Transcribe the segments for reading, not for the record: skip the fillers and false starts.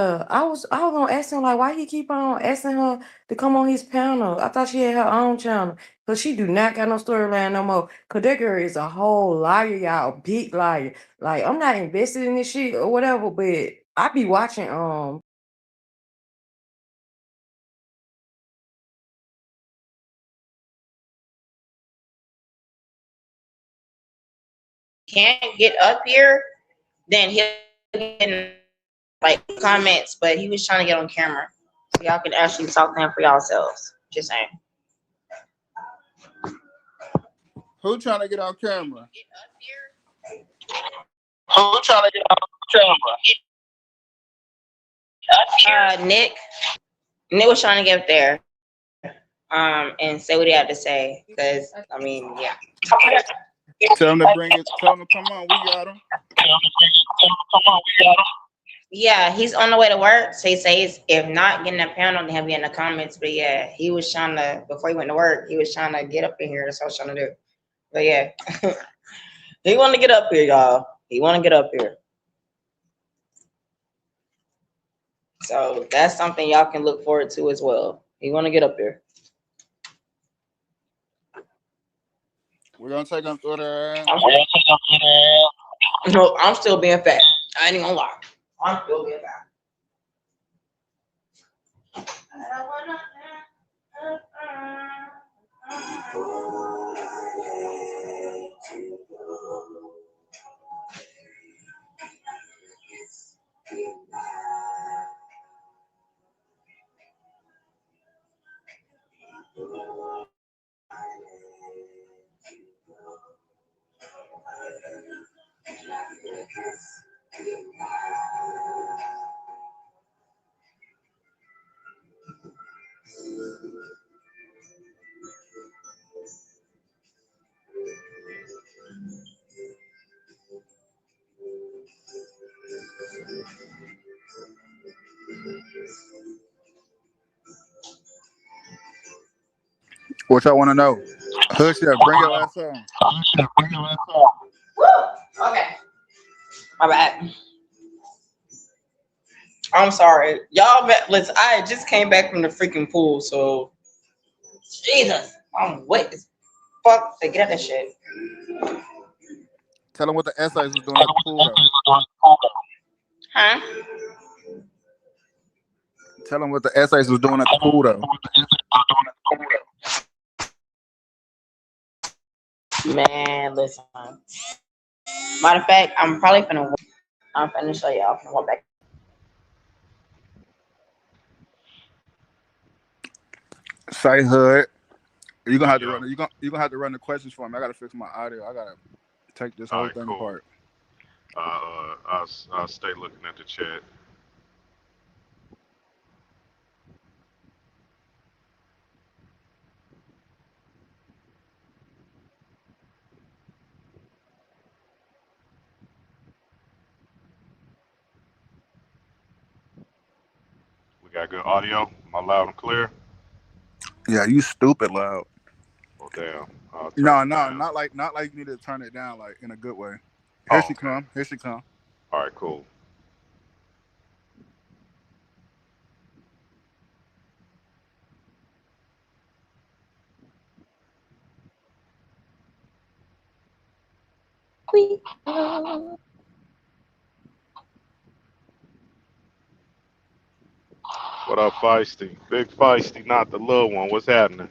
I was gonna ask him like why he keep on asking her to come on his panel. I thought she had her own channel. Cause she do not got no storyline no more. Cause that girl is a whole liar, y'all, big liar. Like I'm not invested in this shit or whatever, but I be watching can't get up here, then he'll get in, like comments, but he was trying to get on camera. So y'all can actually talk to him for yourselves. Just saying. Who trying to get on camera? Who trying to get on camera? Nick. Nick was trying to get up there, and say what he had to say. Cause I mean, yeah. Tell him to bring it. Tell him to come on. We got him. Yeah, he's on the way to work. So he says if not getting a panel, then he'll be in the comments. But yeah, he was trying to before he went to work, he was trying to get up in here. That's what I was trying to do. But yeah, he want to get up here, y'all. He want to get up here. So that's something y'all can look forward to as well. He want to get up here. We're gonna take him through there. No, I'm still being fat. I ain't gonna lie. I'm still being fat. What y'all want to know? Hush up. Bring your ass on. Okay, my bad. I'm sorry, y'all. Listen, I just came back from the freaking pool, so Jesus, I'm wet as fuck to get at that shit. Tell him what the essays was doing at the pool though. Huh? Tell him what the essays was doing at the pool though. Man, listen. Matter of fact, I'm probably finna. I'm finna show y'all. I'm finna go back. Say hood. You gonna have to run. You gonna have to run the questions for me. I gotta fix my audio. I gotta take this whole thing apart. I'll stay looking at the chat. We got good audio. Am I loud and clear? Yeah, you stupid loud. Oh damn. I'll turn No, it down. not like you need to turn it down like in a good way. Here Oh, she okay. come. Here she come. All right, cool. What up, Feisty? Big Feisty, not the little one. What's happening?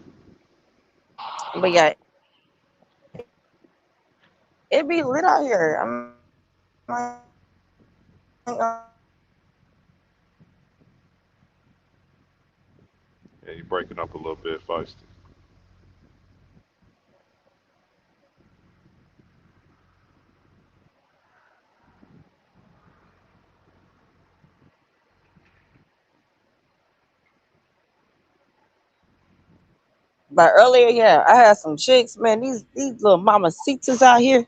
But yeah, it be lit out here. I'm like, Yeah, you breaking up a little bit, Feisty. but earlier, yeah, I had some chicks, man. These little mamacitas out here.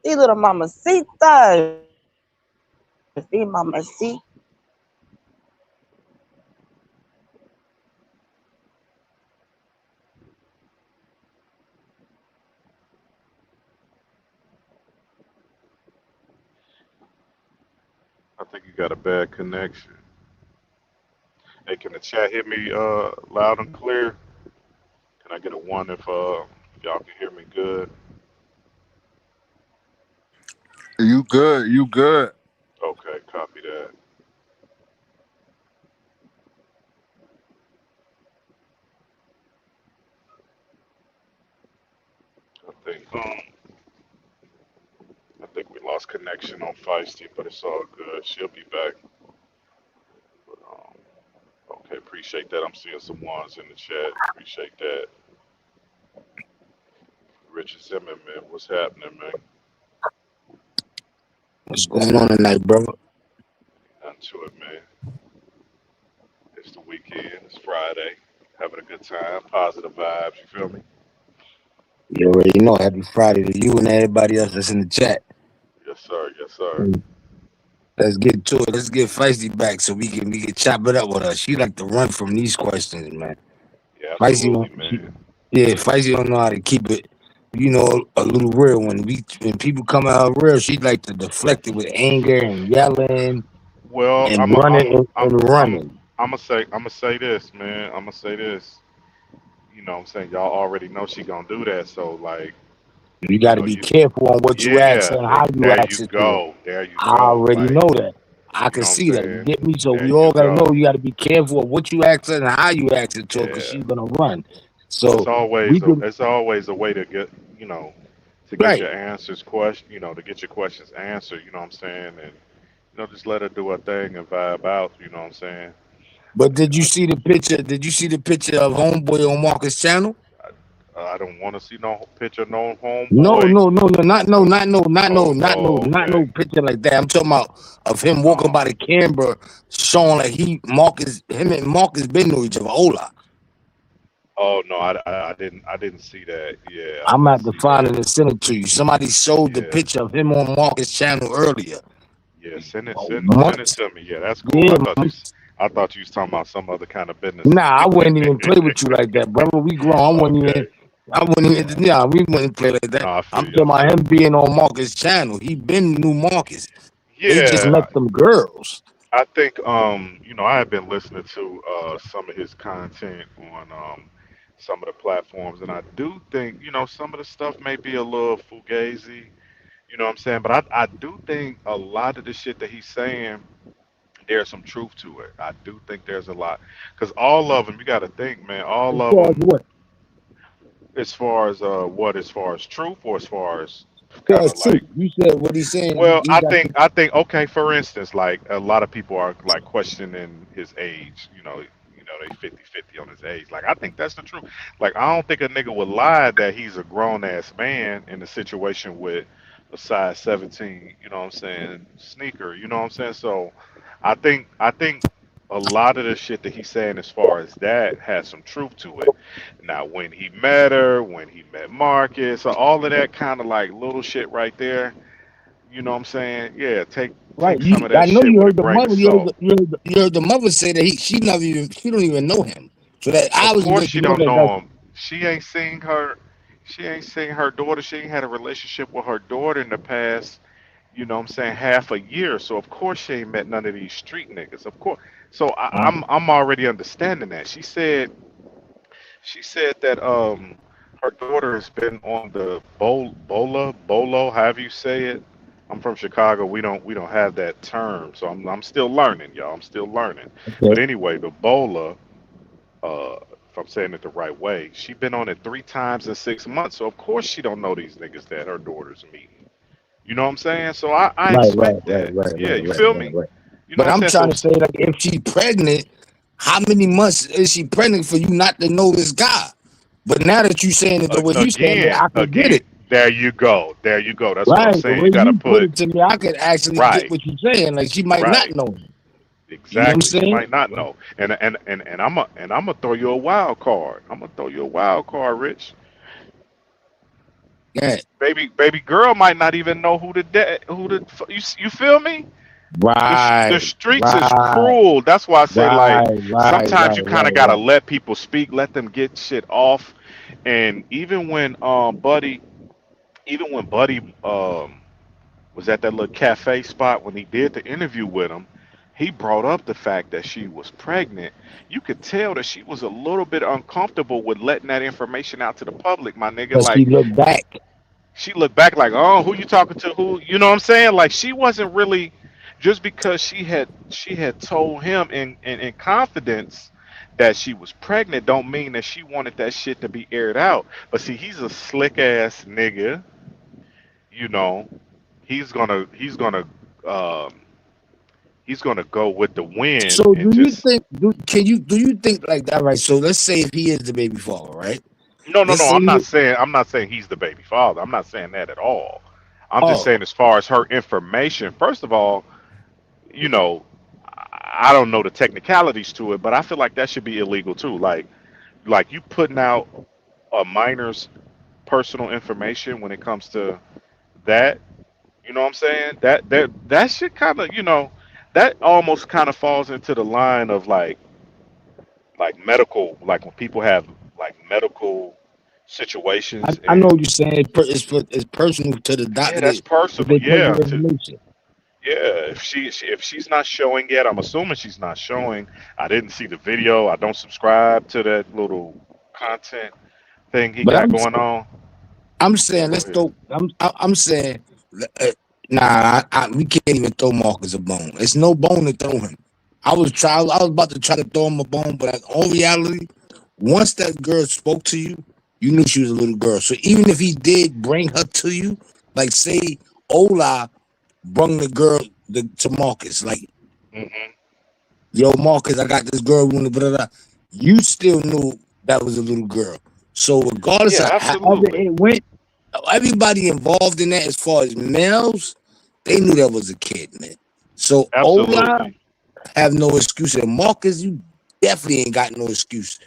These little mamacitas. These mamacitas. I think you got a bad connection. Hey, can the chat hear me loud and clear? Can I get a one if y'all can hear me good? You good? You good? Okay, copy that. I think I think we lost connection on Feisty, but it's all good. She'll be back. But, okay, appreciate that. I'm seeing some ones in the chat. Appreciate that. Richard Zimmerman, what's happening, man? What's going on tonight, brother? Nothing to it, man. It's the weekend. It's Friday. Having a good time. Positive vibes. You feel me? You already know. Happy Friday to you and everybody else that's in the chat. Yes, sir. Yes, sir. Let's get to it. Let's get Feisty back so we can chop it up with her. She like to run from these questions, man. Yeah, Feisty, absolutely, man. yeah, Feisty don't know how to keep it, a little real. When people come out real, she like to deflect it with anger and yelling Well, and running and I'm, running. I'm gonna say this, man. I'm gonna say this. You know, what I'm saying y'all already know she gonna do that. So, like, You you got to know, be you, careful on what you ask her yeah. and how you There you ask it to her. go. There you I go. already Like, know that. I you can know what I'm see that. You saying? get me? So There we you all gotta know go. you gotta be careful of what you ask her and how you ask it to her, because Yeah. she's gonna run. So we can It's always a way to get, you know, to get right. your answers to get your questions answered. You know what I'm saying? And just let her do her thing and vibe out. You know what I'm saying? But And did you see the picture? Did you see the picture of Homeboy on Marcus channel? I don't want to see no picture, no No, homeboy. no, no, no, not no, Oh, not no, not no, not no, oh, not okay. no picture like that. I'm talking about of him walking Oh, by the camera, showing like him and Marcus been to each other. Hola. oh no, I didn't see that. Yeah, I I'm didn't at the see find that. it and send it to you. Somebody showed the Yeah, picture of him on Marcus channel earlier. yeah. Send it Months. to me. Yeah, that's cool. Yeah, I thought you was talking about some other kind of business. nah, I wouldn't even play with you like that, brother. We grown. Okay. I wouldn't even. Yeah, we wouldn't play like No, that. I I'm feel you. talking I about feel him you. being on Marcus' channel. He been new Marcus. They just Yeah, met them girls. I think I have been listening to some of his content on some of the platforms, and I do think some of the stuff may be a little fugazi. You know what I'm saying? But I do think a lot of the shit that he's saying, there's some truth to it. I do think there's a lot, because all of them, you got to think, man, As all of far as them, what? as far as truth, or as far as As far kind as of like. truth. You said what he's saying. Well, He I got think I think okay. For instance, like a lot of people are like questioning his age. They 50-50 on his age. Like I think that's the truth. Like I don't think a nigga would lie that he's a grown ass man in a situation with a size 17. You know what I'm saying? Sneaker. You know what I'm saying? So, I think a lot of the shit that he's saying as far as that has some truth to it. Now, when he met her, when he met Marcus, all of that kind of like little shit right there, you know what I'm saying? Yeah, right. take some of I that know shit you with a heard the grain of mother. salt. You heard the mother say that she don't even know him. So that Of obviously course lets she you know don't that that's know him. She ain't seen her daughter. She ain't had a relationship with her daughter in the past, what I'm saying, half a year. So of course she ain't met none of these street niggas. Of course. So I'm already understanding that. She said that her daughter has been on the bolo, however you say it. I'm from Chicago. We don't have that term, so I'm still learning, y'all. I'm still learning. But okay. anyway, the bola, if I'm saying it the right way, she been on it 3 times in 6 months. So of course she don't know these niggas that her daughter's meeting. You know what I'm saying? So I Right, right, expect right, that. right, Yeah, right, you right, feel right, me? right. You know But what I'm I'm saying? trying to say, like, if she pregnant, how many months is she pregnant for you not to know this guy? But now that you saying it the way you saying it, I can get again, it. there you go. There you go. That's what I'm Right. The saying. way You got to you put put it to me, I could actually get right, what you're saying. Like she might not right. know him. You know what I'm Exactly. She saying? might not know. And I'm gonna throw you a wild card. I'm gonna throw you a wild card, Rich. Yeah. Baby girl might not even know you feel me? The Right, streets is right, cruel. That's why I say like right, right, sometimes right, you kind of right, gotta right. let people speak, let them get shit off. And even when Buddy was at that little cafe spot when he did the interview with him, he brought up the fact that she was pregnant. You could tell that she was a little bit uncomfortable with letting that information out to the public, my nigga. But Like she looked back. she looked back like, oh, who you talking to? Who, you know what I'm saying? Like she wasn't really, just because she had told him in confidence that she was pregnant, don't mean that she wanted that shit to be aired out. But see, he's a slick ass nigga, you know. He's gonna um he's gonna go with the wind So and do you just think do you think like that, right? So let's say if he is the baby father, right? no, Let's no. say I'm not saying he's the baby father. I'm not saying that at all. I'm just oh, saying as far as her information, first of all, you know, I don't know the technicalities to it, but I feel like that should be illegal too. Like you putting out a minor's personal information when it comes to that. You know what I'm saying? That shit kind of, that almost kind of falls into the line of like medical, like when people have like medical situations I know and what you're saying. It's personal to the yeah, doctor that's that if personal. they take Yeah, your information. yeah. If she's not showing yet, I'm assuming she's not showing. I didn't see the video. I don't subscribe to that little content thing he But got going on. I'm saying Go let's ahead. throw. I'm saying nah. We can't even throw Marcus a bone. It's no bone to throw him. I was about to try to throw him a bone, but in reality, once that girl spoke to you, you knew she was a little girl. So even if he did bring her to you, like say Ola brung the girl to Marcus, like Hmm. yo Marcus, I got this girl. Blah, blah, blah. You still knew that was a little girl. So regardless Yeah, of however absolutely, it went, everybody involved in that, as far as males, they knew that was a kid, man. So Ola absolutely. have no excuse, and Marcus, you definitely ain't got no excuse,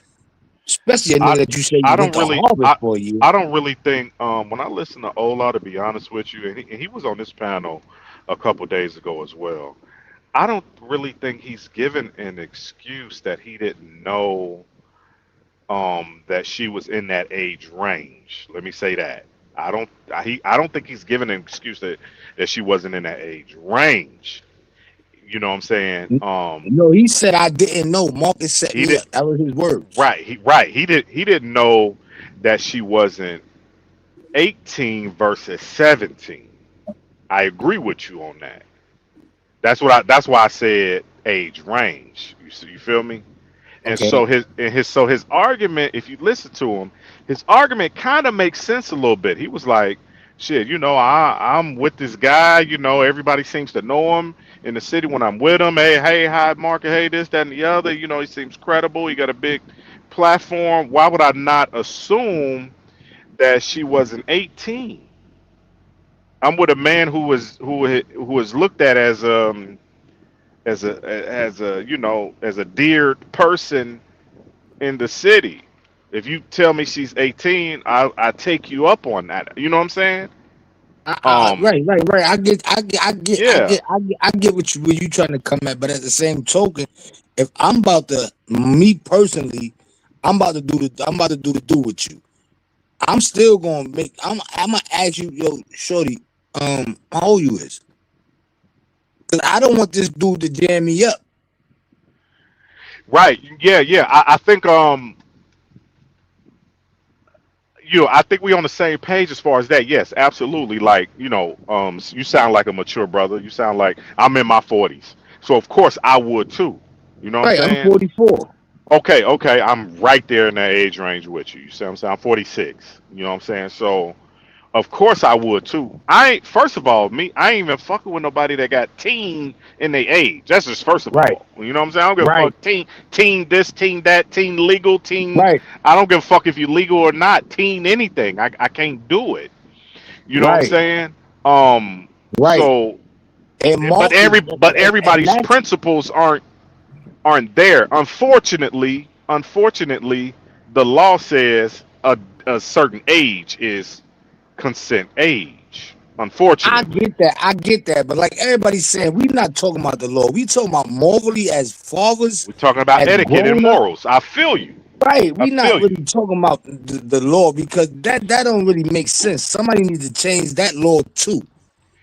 especially a I nigga that you say I you went don't to really Harvard for a year. I don't really think when I listen to Ola, to be honest with you, and he was on this panel a couple days ago as well. I don't really think he's given an excuse that he didn't know that she was in that age range. Let me say that. I don't think he's given an excuse that she wasn't in that age range. You know what I'm saying? No, he said I didn't know. Marcus set He me did up. That was his words. right. He didn't know that she wasn't 18 versus 17. I agree with you on that. That's why I said age range. You feel me? And Okay. so his argument, if you listen to him, his argument kind of makes sense a little bit. He was like, "Shit, I'm with this guy. Everybody seems to know him in the city when I'm with him. Hey, hi, Market. Hey, this, that, and the other. He seems credible. He got a big platform. Why would I not assume that she wasn't 18? I'm with a man who was looked at as a deared person in the city. If you tell me she's 18, I take you up on that. You know what I'm saying? Right, right, right. Yeah, I get where you trying to come at, but at the same token, if I'm about to, me personally, I'm about to do the do with you. I'm still gonna I'm gonna ask you, yo, shorty, how old you is? Cause I don't want this dude to jam me up. right. Yeah, yeah. I think we on the same page as far as that. Yes, absolutely. Like, you sound like a mature brother. You sound like I'm in my 40s. So of course I would too. You know what I'm Right, I'm saying? 44. Okay, okay. I'm right there in that age range with you. You see what I'm saying? I'm 46. You know what I'm saying? So of course I would too. I ain't first of all, I ain't even fucking with nobody that got teen in their age. That's just first of Right, all. You know what I'm saying? I don't give a right, fuck teen this, teen that, teen legal, teen right, I don't give a fuck if you legal or not, teen anything. I can't do it. You know what I'm right, saying? Um right. so And but Marcus, and everybody's that's principles aren't there. Unfortunately, the law says a certain age is consent age. Unfortunately, I get that, but like everybody's saying, we're not talking about the law. We talking about morally as fathers, we're talking about as etiquette and grown up. morals. I feel you. Right, I we not feel you. really talking about the law because that don't really make sense. Somebody needs to change that law too.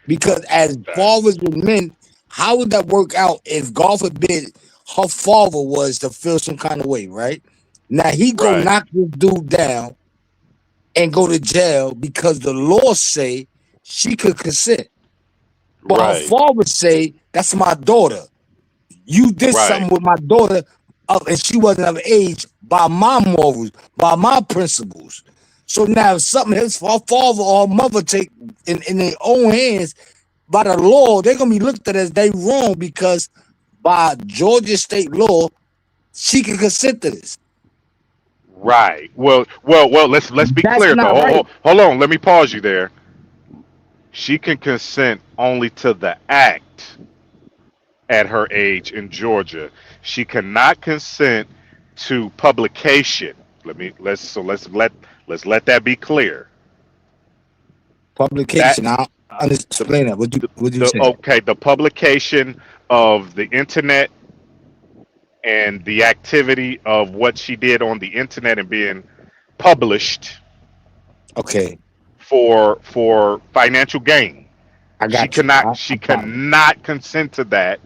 Because as fathers Facts. and men, how would that work out if, God forbid, her father was to feel some kind of way, right? Now he go Right. knock this dude down and go to jail because the law say she could consent. But her Right. father say, that's my daughter. You did Right. something with my daughter, and she wasn't of age by my morals, by my principles. So now if something her father or her mother take in their own hands, by the law, they're gonna be looked at as they wrong because by Georgia state law, she can consent to this. Right. Well. Let's be That's clear though. not right. Hold on. Let me pause you there. She can consent only to the act at her age in Georgia. She cannot consent to publication. Let's let that be clear. That Publication. I'll the, explain that. What you the say? okay, the publication of the internet and the activity of what she did on the internet and being published Okay, for financial gain. I She got you. cannot I she follow. cannot consent to that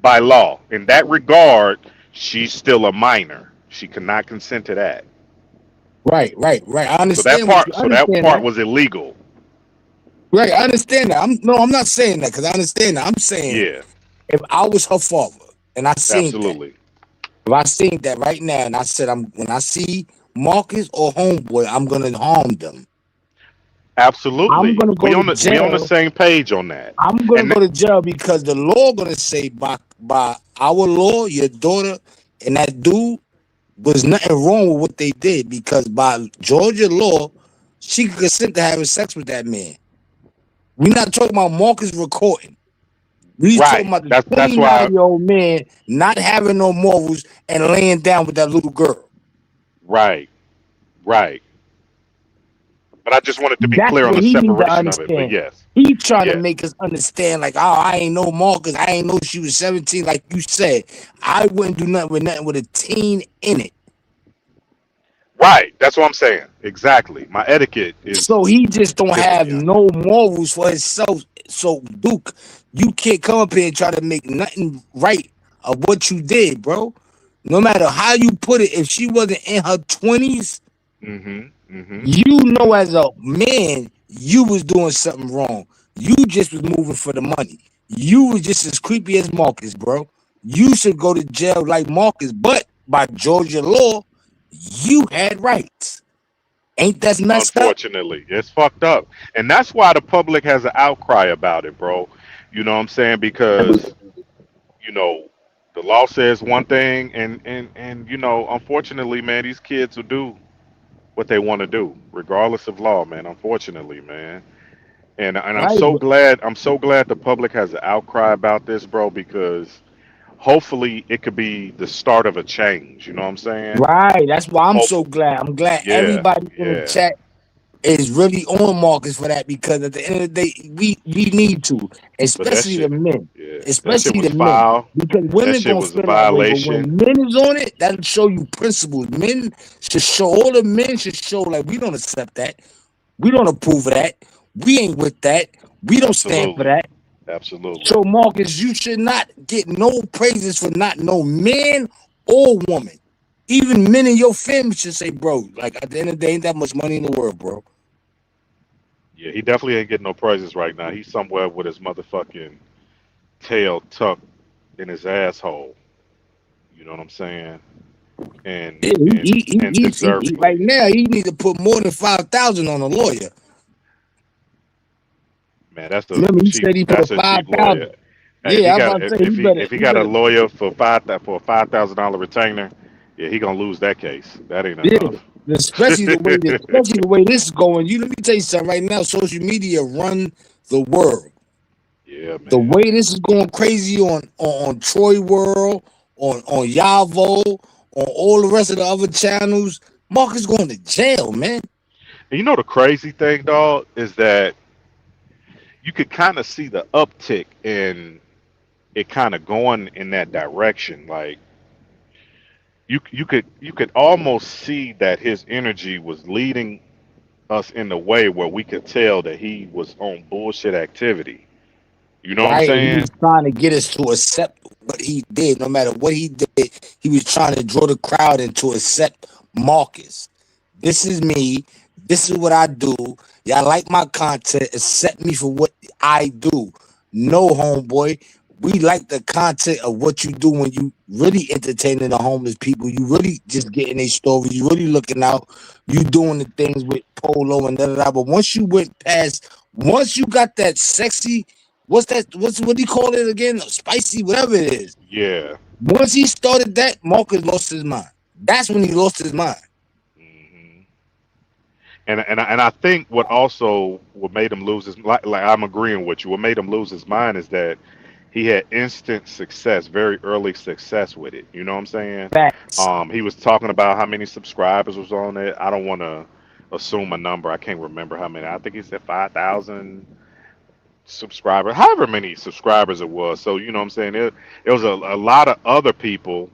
by law. In that regard, she's still a minor. She cannot consent to that. Right. I So that understand what you part so that understand part that. was illegal. Right, I understand that. I'm not saying that because I understand that. I'm saying Yeah, if I was her father and I seen that, absolutely. if I seen that right now and I said I'm when I see Marcus or homeboy, I'm gonna harm them. I'm Absolutely. gonna go We to on the jail. same page on that. I'm gonna And go to jail because the law gonna say by our law, your daughter and that dude was nothing wrong with what they did because by Georgia law, she could consent to having sex with that man. We're not talking about Marcus recording. We talking right. about the That's 29 why year old man not having no morals and laying down with that little girl. right. Right. But I just wanted to be That's clear on what the he need to separation of it. But understand. yes. He trying to Yes. make us understand, like, oh, I ain't know Marcus. I ain't know she was 17. Like you said, I wouldn't do nothing with a teen in it. Right. That's what I'm saying. Exactly. My etiquette is So he just don't have typically on no morals for himself. So Duke, you can't come up here and try to make nothing right of what you did, bro. No matter how you put it, if she wasn't in her 20s, it. Mm-hmm. Mm-hmm. you know as a man, you was doing something wrong. You just was moving for the money. You was just as creepy as Marcus, bro. You should go to jail like Marcus, but by Georgia law, you had rights. Ain't that messed up? Unfortunately, it's fucked up, and that's why the public has an outcry about it, bro. You know what I'm saying? Because you know the law says one thing, and unfortunately, man, these kids will do what they want to do, regardless of law, man. Unfortunately, man. And I'm Right, so glad the public has an outcry about this, bro, because hopefully it could be the start of a change. You know what I'm saying? right. That's why I'm Hope, so glad. I'm glad yeah, everybody in the yeah. chat is really on Marcus for that because at the end of the day, we need to, But that especially the shit, men, yeah, that shit especially was the men, foul. because That women shit gonna was a feel that way, but when violation. men is on it, that'll show you principles. Men should show all the men should show like we don't accept that, we don't approve of that, we ain't with that, we don't stand for Absolutely, that. absolutely. So Marcus, you should not get no praises for not no man or woman. Even men in your family should say, bro, like at the end of the day, ain't that much money in the world, bro. Yeah, he definitely ain't getting no prizes right now. He's somewhere with his motherfucking tail tucked in his asshole. You know what I'm saying? And Yeah, and and right deservedly. now he need to put more than 5,000 on a lawyer. Man, that's a Remember, he cheap. said he put a That's a cheap lawyer. 5,000. Hey, if Yeah, he I'm got about to say if he he got a better. lawyer for a $5,000 retainer, yeah, he gonna lose that case. That ain't Yeah, enough. especially the way this is going. You let me tell you something right now. Social media run the world. Yeah, The man. way this is going crazy on Troy World, on Yavo, on all the rest of the other channels. Marcus going to jail, man. And you know the crazy thing, dog, is that you could kind of see the uptick in it kind of going in that direction. Like you could almost see that his energy was leading us in a way where we could tell that he was on bullshit activity. You know what I'm Right, and he saying? was trying to get us to accept what he did. No matter what he did, he was trying to draw the crowd into accept Marcus. This is me. This is what I do. Y'all like my content. Accept me for what I do. No, homeboy. We like the content of what you do when you really entertaining the homeless people. You really just getting a story. You really looking out. You doing the things with Polo and da da da. But once you went past, once you got that sexy, what's that? What do you call it again? Spicy, whatever it is. Yeah. Once he started that, Marcus lost his mind. That's when he lost his mind. Hmm. And I think what made him lose his like I'm agreeing with you. What made him lose his mind is that he had instant success, very early success with it. You know what I'm saying? Facts. He was talking about how many subscribers was on it. I don't want to assume a number. I can't remember how many. I think he said 5,000 subscribers, however many subscribers it was. So you know what I'm saying? It was a lot of other people,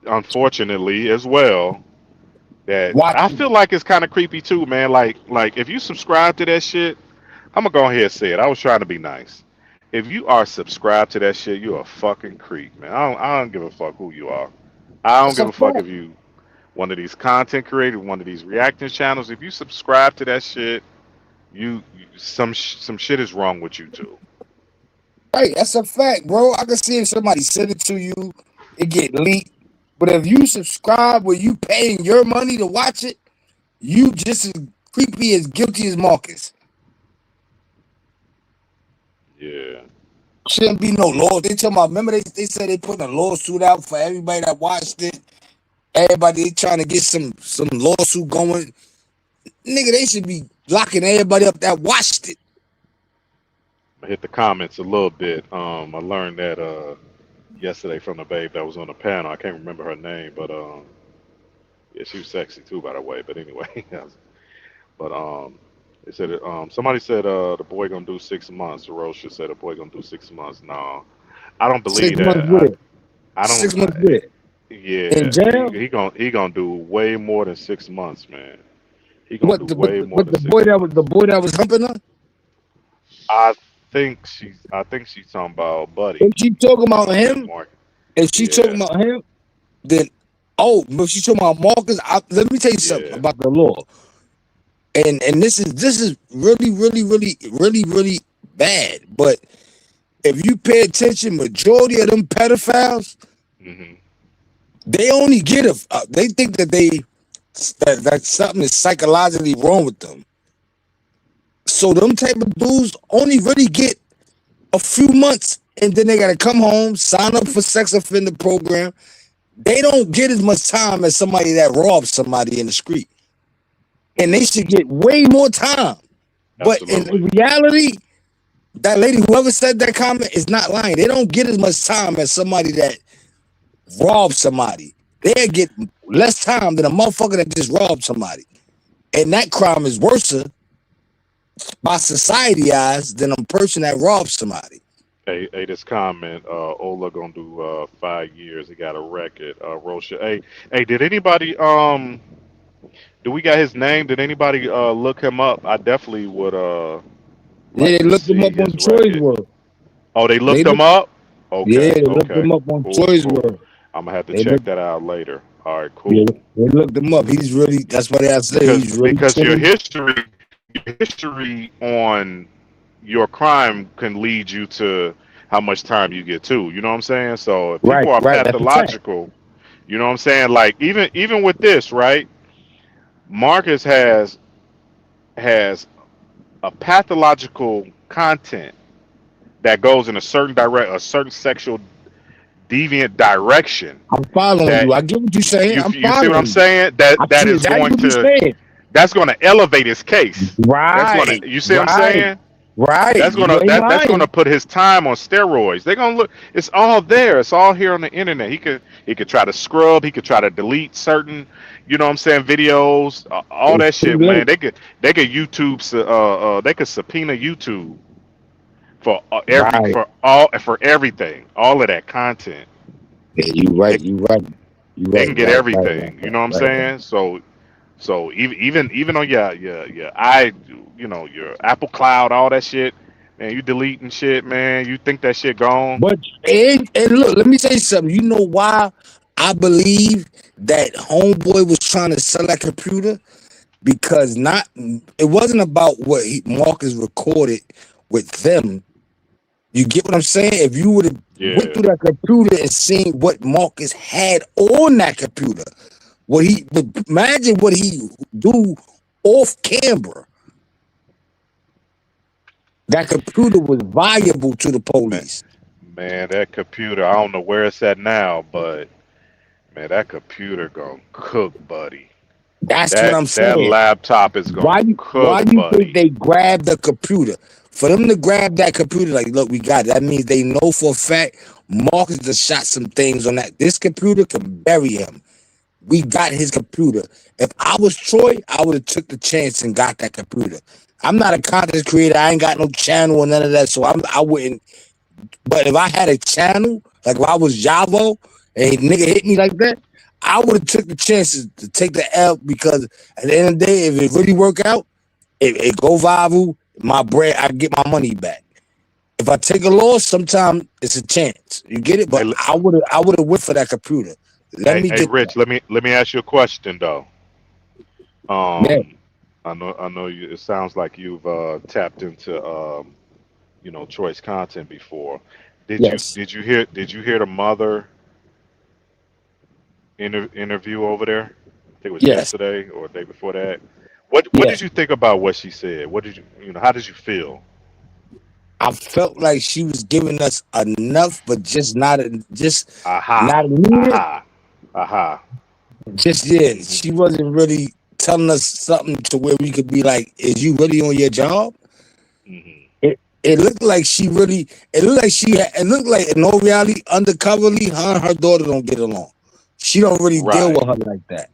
unfortunately, as well. That Watch. I feel like it's kind of creepy too, man. Like if you subscribe to that shit, I'm gonna go ahead and say it. I was trying to be nice. If you are subscribed to that shit, you're a fucking creep, man. I don't give a fuck who you are. I don't That's a give a fuck fact. if you one of these content creators, one of these reacting channels. If you subscribe to that shit, some shit is wrong with you too. Right, that's a fact, bro. I can see if somebody send it to you, it get leaked. But if you subscribe where you paying your money to watch it, you just as creepy as guilty as Marcus. Yeah. Shouldn't be no law. They talking about. Remember they said they putting a lawsuit out for everybody that watched it. Everybody they trying to get some lawsuit going. Nigga, they should be locking everybody up that watched it. I hit the comments a little bit. I learned that yesterday from the babe that was on the panel. I can't remember her name, but yeah, she was sexy too, by the way. But anyway, but they said somebody said the boy gonna do 6 months. Rosha said the boy gonna do 6 months. No, I don't believe 6 months that. with it. I don't. 6 months with it. In Yeah, jail. he gonna do way more than 6 months, man. He gonna What do the but way the, more but than the six boy that was months. humping her? I I think she's talking about If Buddy. she talking about him, Mark. if she talking Yeah, about him, then but she talking about Marcus. Let me tell you something yeah. about the law. And this is really bad. But if you pay attention, majority of them pedophiles, Hmm. they only get they think that that something is psychologically wrong with them. So them type of dudes only really get a few months, and then they gotta come home, sign up for sex offender program. They don't get as much time as somebody that robs somebody in the street, and they should Hmm. get way more time. But in Absolutely. reality, that lady, whoever said that comment, is not lying. They don't get as much time as somebody that robs somebody. They get less time than a motherfucker that just robbed somebody, and that crime is worse by society eyes than a person that robs somebody. Hey, this comment, Ola gonna do 5 years. He got a record. Rosha. Hey, did anybody do we got his name? Did anybody look him up? I definitely would Yeah, like they to looked them see up on his Choice record. World. Oh, they They looked him look, up? yeah, Okay, they looked okay. them up on Cool, Choice cool. World. I'm gonna have to They check look, that out later. All right, yeah, cool. they looked them up. He's really. That's why I say Because he's really because your changed. history on your crime can lead you to how much time you get too. You know what I'm saying? So if Right, people are right. That's a fact. pathological, you know what I'm saying? Like even with this, right? Marcus has a pathological content that goes in a certain sexual deviant direction I'm following that you. I get what you're saying. I'm you see what I'm following you. saying? I That see is exactly going what you're to saying. elevate his case. That's gonna Right, you see what I'm right, saying? right. That's You gonna ain't that's gonna lying. put his time on steroids. They're gonna look. It's all there. It's all here on the internet. He could try to scrub. He could try to delete certain, you know what I'm saying, videos. All It's that too shit, man. late. They could they could subpoena YouTube for Right. for everything. All of that content. Yeah, you They right. You right. You they right. can get Right. Right. Right. everything. You Right. know what I'm Right. Right. saying? So even on your your your I you know your Apple Cloud, all that shit, Man, you deleting shit, man. You think that shit gone? But and look, let me tell you something. You know why I believe that homeboy was trying to sell that computer? Because it wasn't about what Marcus recorded with them. You get what I'm saying? If you would have went Yeah. through that computer and seen what Marcus had on that computer, imagine what he do off camera. That computer was valuable to the Man, police. man, that computer, I don't know where it's at now, but man, that computer gonna cook, buddy. That's what That I'm that saying. laptop is gonna cook, Why do you think buddy. they grabbed the computer? For them to grab that computer, like, look, we got it. That means they know for a fact Marcus just shot some things on that. This computer can bury him. We got his computer. If I was Troy, I would have took the chance and got that computer. I'm not a content creator. I ain't got no channel or none of that, so I wouldn't. But if I had a channel, like if I was Javo and a nigga hit me like that, I would have took the chances to take the L because at the end of the day, if it really work out, it go viral, my bread, I get my money back. If I take a loss, sometimes it's a chance. You get it? Hey, But I would have went for that computer. Let me hey, get Rich, let me ask you a question though. that. I know you. It sounds like you've tapped into choice content before. Did you Yes. did you hear did you hear the mother interview over there? I think it was Yes. yesterday or the day before that. What Yeah. did you think about what she said? What did you how did you feel? I felt like she was giving us enough, but just Aha, not needed. aha, aha. Just yeah, Hmm. she wasn't really telling us something to where we could be like, "Is you really on your job?" Hmm. It looked like she really. It looked like it looked like in all reality, undercoverly, her and her daughter don't get along. She don't really deal with Right. her like that.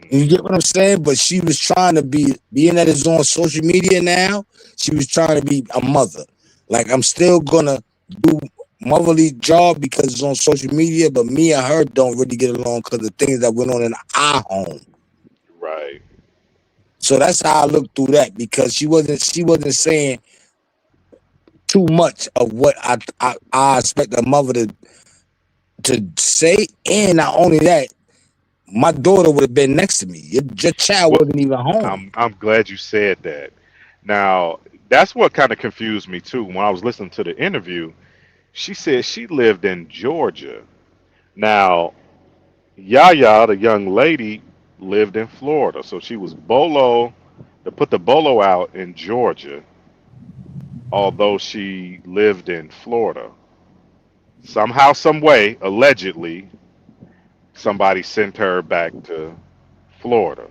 You Hmm. get what I'm saying? But she was trying to being that it's on social media now. She was trying to be a mother. Like I'm still gonna do motherly job because it's on social media, but me and her don't really get along because the things that went on in our home. Right. So that's how I looked through that because she wasn't saying too much of what I expect a mother to say, and not only that, my daughter would have been next to me. Your child What wasn't even home. I'm glad you said that. Now, that's what kind of confused me too. When I was listening to the interview, she said she lived in Georgia. Now, Yaya, the young lady, lived in Florida. So she was bolo to put the bolo out in Georgia, although she lived in Florida. Somehow, some way, allegedly, somebody sent her back to Florida.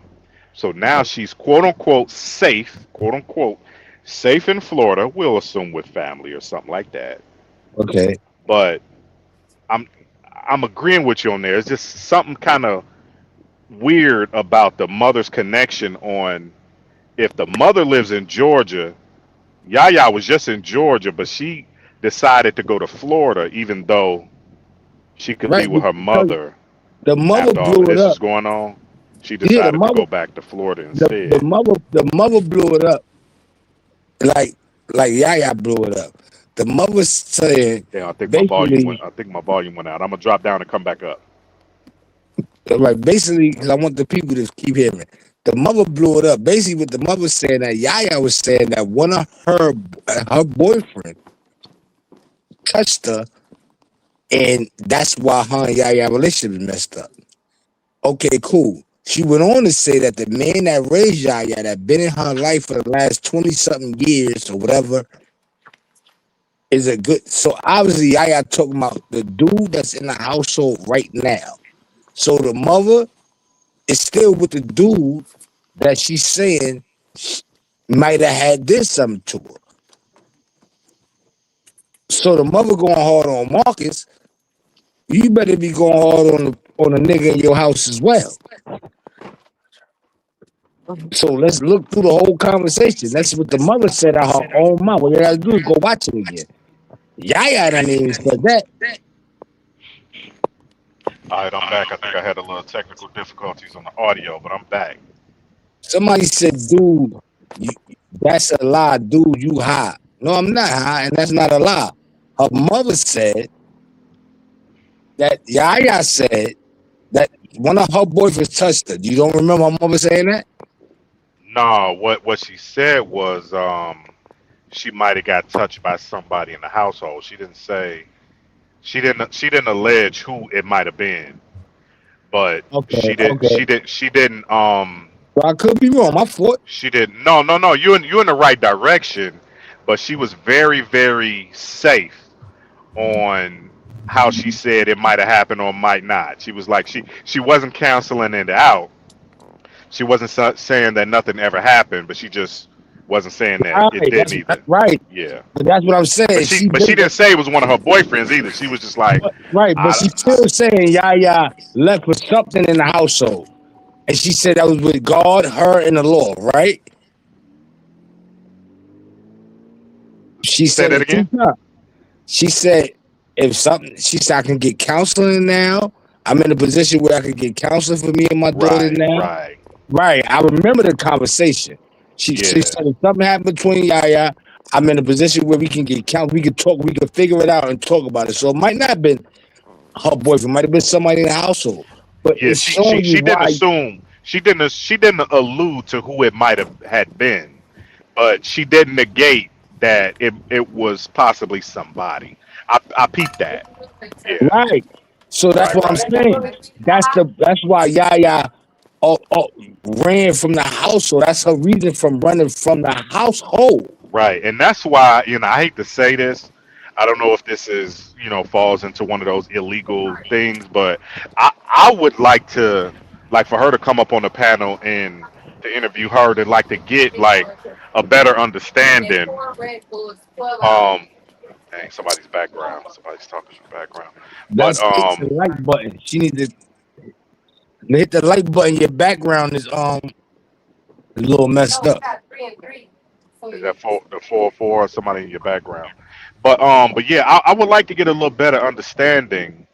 So now she's quote unquote, safe in Florida. We'll assume with family or something like that. Okay. But I'm I'm agreeing with you on there. It's just something kind of weird about the mother's connection on if the mother lives in Georgia. Yaya was just in Georgia, but she decided to go to Florida, even though she could be Right, with her because mother the mother after all of blew it this is up. going on. She Yeah, decided to go back to Florida the instead. mother the mother blew it up like Yaya blew it up. The mother saying Yeah, I think my volume basically went. I think my volume went out. I'm gonna drop down and come back up. because I want the people to keep hearing me. The mother blew it up. Basically, what the mother was saying that Yaya was saying that one of her boyfriend touched her, and that's why her and Yaya relationship is messed up. Okay, cool. She went on to say that the man that raised Yaya, that been in her life for the last 20 something years or whatever, is a good. So obviously, Yaya talking about the dude that's in the household right now. So the mother is still with the dude that she's saying might have had did something to her. So the mother going hard on Marcus. You better be going hard on a nigga in your house as well. So let's look through the whole conversation. That's what the mother said out her own mouth. What you gotta do is go watch it again. Yaya done even said that. All right, I'm back. I think I had a little technical difficulties on the audio, but I'm back. Somebody said, dude, you, that's a lie, dude, you high. No, I'm not high, and that's not a lie. Her mother said that Yaya said that one of her boyfriends touched her. You don't remember her mother saying that? No, what she said was she might have got touched by somebody in the household. She didn't say she didn't allege who it might have been, but Okay, okay. she didn't So I could be wrong. My fault. she didn't no you in the right direction, but she was very safe on how she said it might have happened or might not. She was like she wasn't canceling it out. She wasn't saying that nothing ever happened, but she just wasn't saying that it Right, didn't that's either. right. Yeah, But that's what I'm but saying. she She but she did didn't that. say it was one of her boyfriends either. She was just like, Right, but I, she's I still saying Yaya left with something in the household. And she said that was with God, her, and the Lord, right? She say said that it two again. times. She said, if something, she said, I can get counseling now. I'm in a position where I can get counseling for me and my daughter Right, now. right, Right. I remember the conversation. She yeah, said, if something happened between Yaya, I'm in a position where we can get counsel. We can talk, we can figure it out and talk about it. So it might not have been her boyfriend, might have been somebody in the household. But yeah. it's She she showing you she didn't why. assume. She didn't allude to who it might have had been, but she didn't negate that it was possibly somebody. I peeped that. Yeah, Right. So that's right, what I'm right. saying. That's why Yaya ran from the household. That's her reason from running from the household. Right, and that's why I hate to say this. I don't know if this is falls into one of those illegal things, but I would like to like for her to come up on the panel and to interview her to like to get like a better understanding. Um, dang, somebody's background. Somebody's talking in the background, but That's hit the like button. She need to hit the like button. Your background is a little messed up. is that the 404 or somebody in your background? But yeah, I would like to get a little better understanding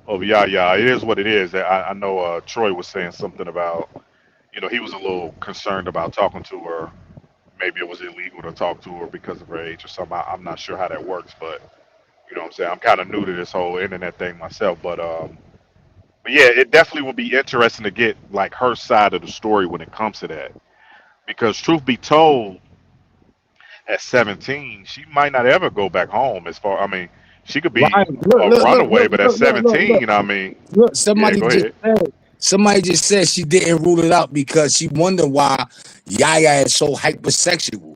of Yaya. It is what it is. I know Troy was saying something about he was a little concerned about talking to her. Maybe it was illegal to talk to her because of her age or something. I'm not sure how that works, but you know what I'm saying. I'm kind of new to this whole internet thing myself, but yeah, it definitely would be interesting to get like her side of the story when it comes to that. Because truth be told, at 17, she might not ever go back home. As far I mean, she could Right. be a runaway, but at 17, I mean, Look. yeah, go ahead. Somebody just said she didn't rule it out because she wondered why Yaya is so hypersexual.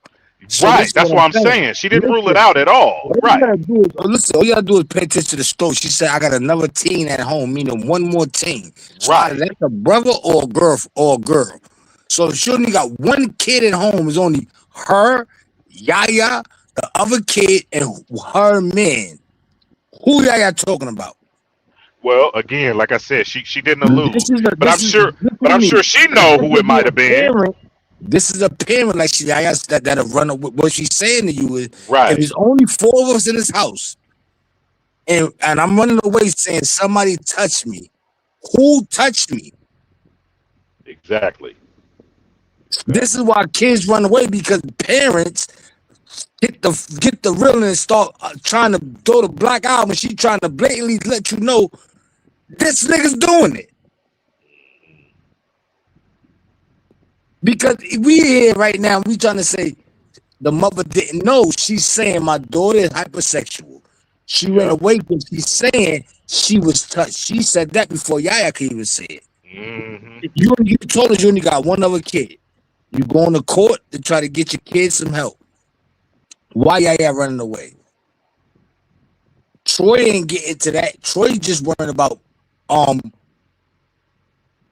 So Right, listen that's what what I'm I'm saying. saying. She didn't rule it Listen. out at all. All you Right, gotta do is listen. All you gotta do is pay attention to the story. She said, "I got another teen at home, meaning one more teen." So either right. that's a brother or a girl or a girl. So if she only got one kid at home, it's only her, Yaya, the other kid, and her man. Who Yaya talking about? Well, again, like I said, she didn't allude, This is a but I'm this is sure, listen but to I'm me. sure she know This who it would be might a have been. parent. This is a parent like she Yaya that'll run. What she's saying to you is, if Right, there's only four of us in this house, and I'm running away saying somebody touched me. Who touched me? exactly, This is exactly. why kids run away because parents get the real and start trying to throw the black eye when she trying to blatantly let you know this nigga's doing it. Because we here right now, we trying to say the mother didn't know. She's saying my daughter is hypersexual. She ran Yep. away because she's saying she was touched. She said that before Yaya could even say it. Hmm. You told us you only got one other kid. You going to court to try to get your kids some help. Why Yaya running away? Troy ain't get into that. Troy just worrying about um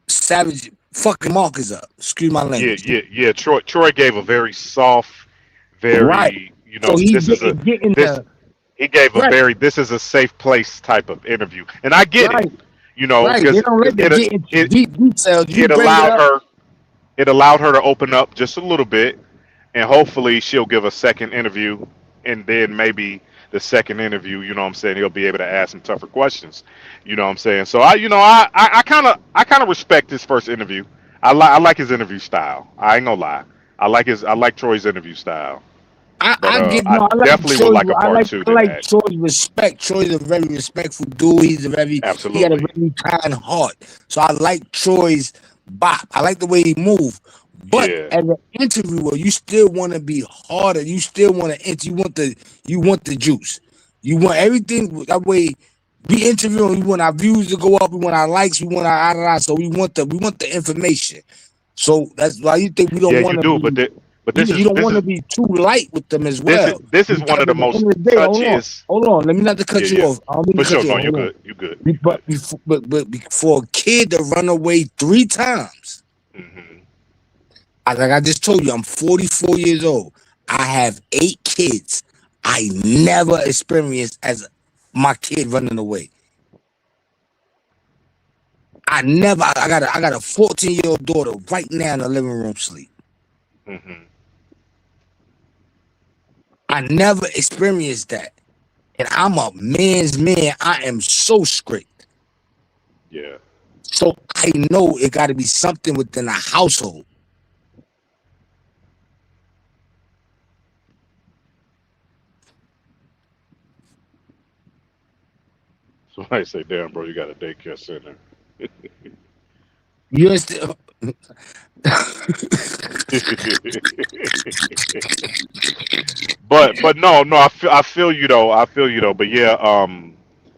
Savage fucking Marcus up. Excuse my Yeah, language. yeah. Troy gave a very soft, Very. very So he this is a didn't get in this the he gave a right, very this is a safe place type of interview, and I get it, right, right. They because don't let them get into it deep details. You it bring it allowed up, her it allowed her to open up just a little bit, and hopefully she'll give a second interview, and then maybe the second interview, you know what I'm saying, he'll be able to ask some tougher questions, you know what I'm saying. So I kind of respect his first interview. I like his interview style. I ain't gonna lie. I like Troy's interview style. But I get I no. I like definitely would Troy. like a part two I to like that. Troy's respect. Troy's a very respectful dude. He got a Absolutely. very kind heart. So I like Troy's bop. I like the way he move. But Yeah. as an interviewer, you still want to be harder. You still want to enter. You want the juice. You want everything that way. We interviewing. We want our views to go up. We want our likes. We want our. So we want the information. So that's why you think we Yeah, don't you want to do. be. But You don't want to be too light with them as well. this is one Because of the at the most end of the day, touchiest. hold on. Let me not to Yeah, cut you yeah. off. I don't mean For to cut sure. you No, off. you Hold on. good. You good. You good. But for a kid to run away 3 times, Hmm. like I just told you, I'm 44 years old. I have 8 kids. I never experienced as my kid running away. I never. I got a 14-year-old daughter right now in the living room sleep. Hmm. I never experienced that. And I'm a man's man. I am so strict. Yeah. So I know it got to be something within the household. Somebody say, "Damn, bro, you got a daycare center." You understand? But no, I feel you though. I feel you though. But yeah,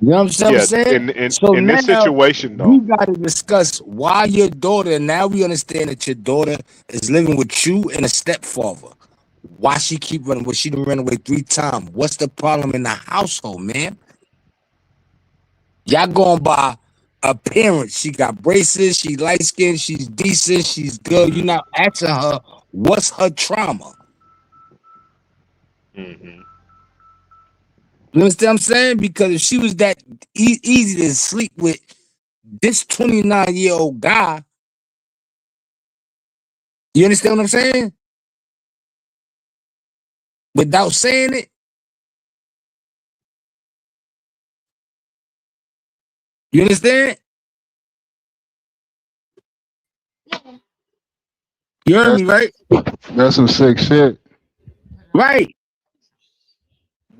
You know what I'm yeah. saying? In So in this now situation we though, got to discuss why your daughter. Now we understand that your daughter is living with you and a stepfather. Why she keep running? Well, she done ran away 3 times. What's the problem in the household, man? Y'all going by appearance. She got braces. She light skinned. She's decent. She's good. You're not asking her what's her trauma. hmm, You understand what I'm saying? Because if she was that easy to sleep with this 29-year-old guy, you understand what I'm saying? Without saying it, you understand? You heard That's me, right? that's some sick shit. Right.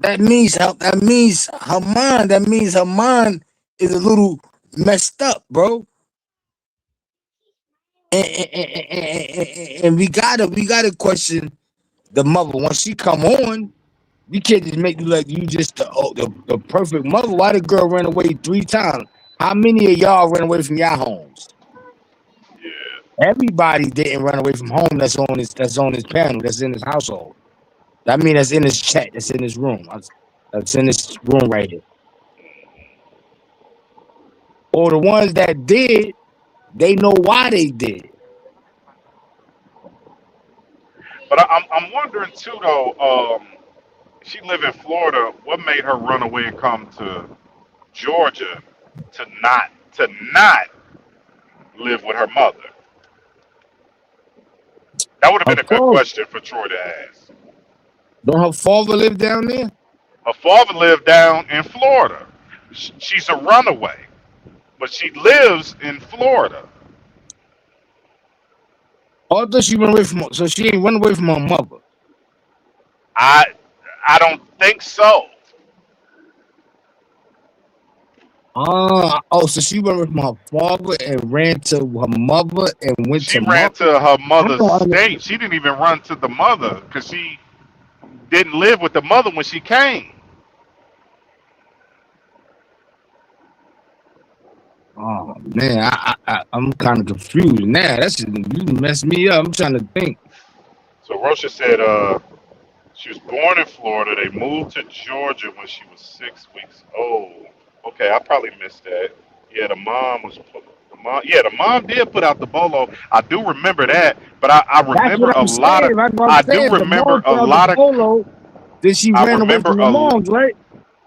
That means her mind. That means her mind is a little messed up, bro. And we gotta question the mother once she come on. We can't just make you like you just the perfect mother. Why the girl ran away 3 times? How many of y'all ran away from your homes? yeah. Everybody didn't run away from home. That's on this panel. That's in this household. I mean, that's in this chat. That's in this room. That's in this room right here. Or the ones that did, they know why they did. But I'm wondering too though. She live in Florida. What made her run away and come to Georgia to not live with her mother? That would have Her been a good father, question for Troy to ask. don't her father live down there? Her father lived down in Florida. She's a runaway, but she lives in Florida. Oh, I thought she ran away from her, so she ain't run away from her mother. I I don't think so. So she went with my father and ran to her mother and went She to ran mother. to her I mother's don't understand. state. She didn't even run to the mother because she didn't live with the mother when she came. Oh man, I'm kind of confused now. You messed me up. I'm trying to think. So Rosha said, she was born in Florida. They moved to Georgia when she was 6 weeks old. Okay, I probably missed that. Yeah, the mom did put out the bolo. I do remember that, but I That's remember what a I'm lot of. saying. That's what I'm I do saying. The remember mom a found the lot of. polo, then she I ran away remember from the moms, right?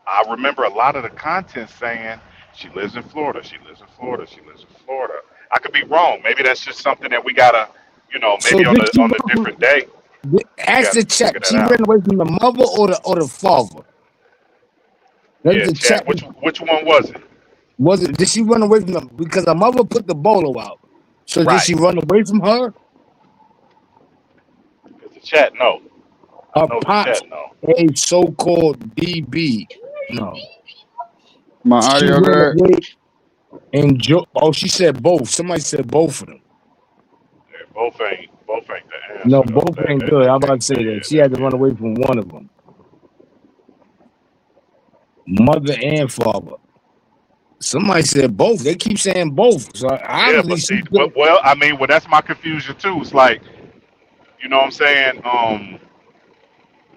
I remember a lot of the content saying she lives in Florida. She lives in Florida. She lives in Florida. I could be wrong. Maybe that's just something that we gotta, So maybe did she on the run? different day we Ask gotta the figure chat. that She out. ran away from the mother or the father. Let Yeah, the chat. chat. Which one was it? Was it? Did she run away from them because her mother put the bolo out? So did Right. she run away from her? It's the chat. No. I Her know the pops, chat know. a so-called DB. No, My she audio ran good. away and she said both. Somebody said both of them. Yeah, both ain't the No, answer though. both ain't good. I'm about to say that she That had to run away from one of them, mother and father. Somebody said both. They keep saying both. So yeah, obviously but she see, good. well, I mean, well, that's my confusion too. It's like, you know what I'm saying?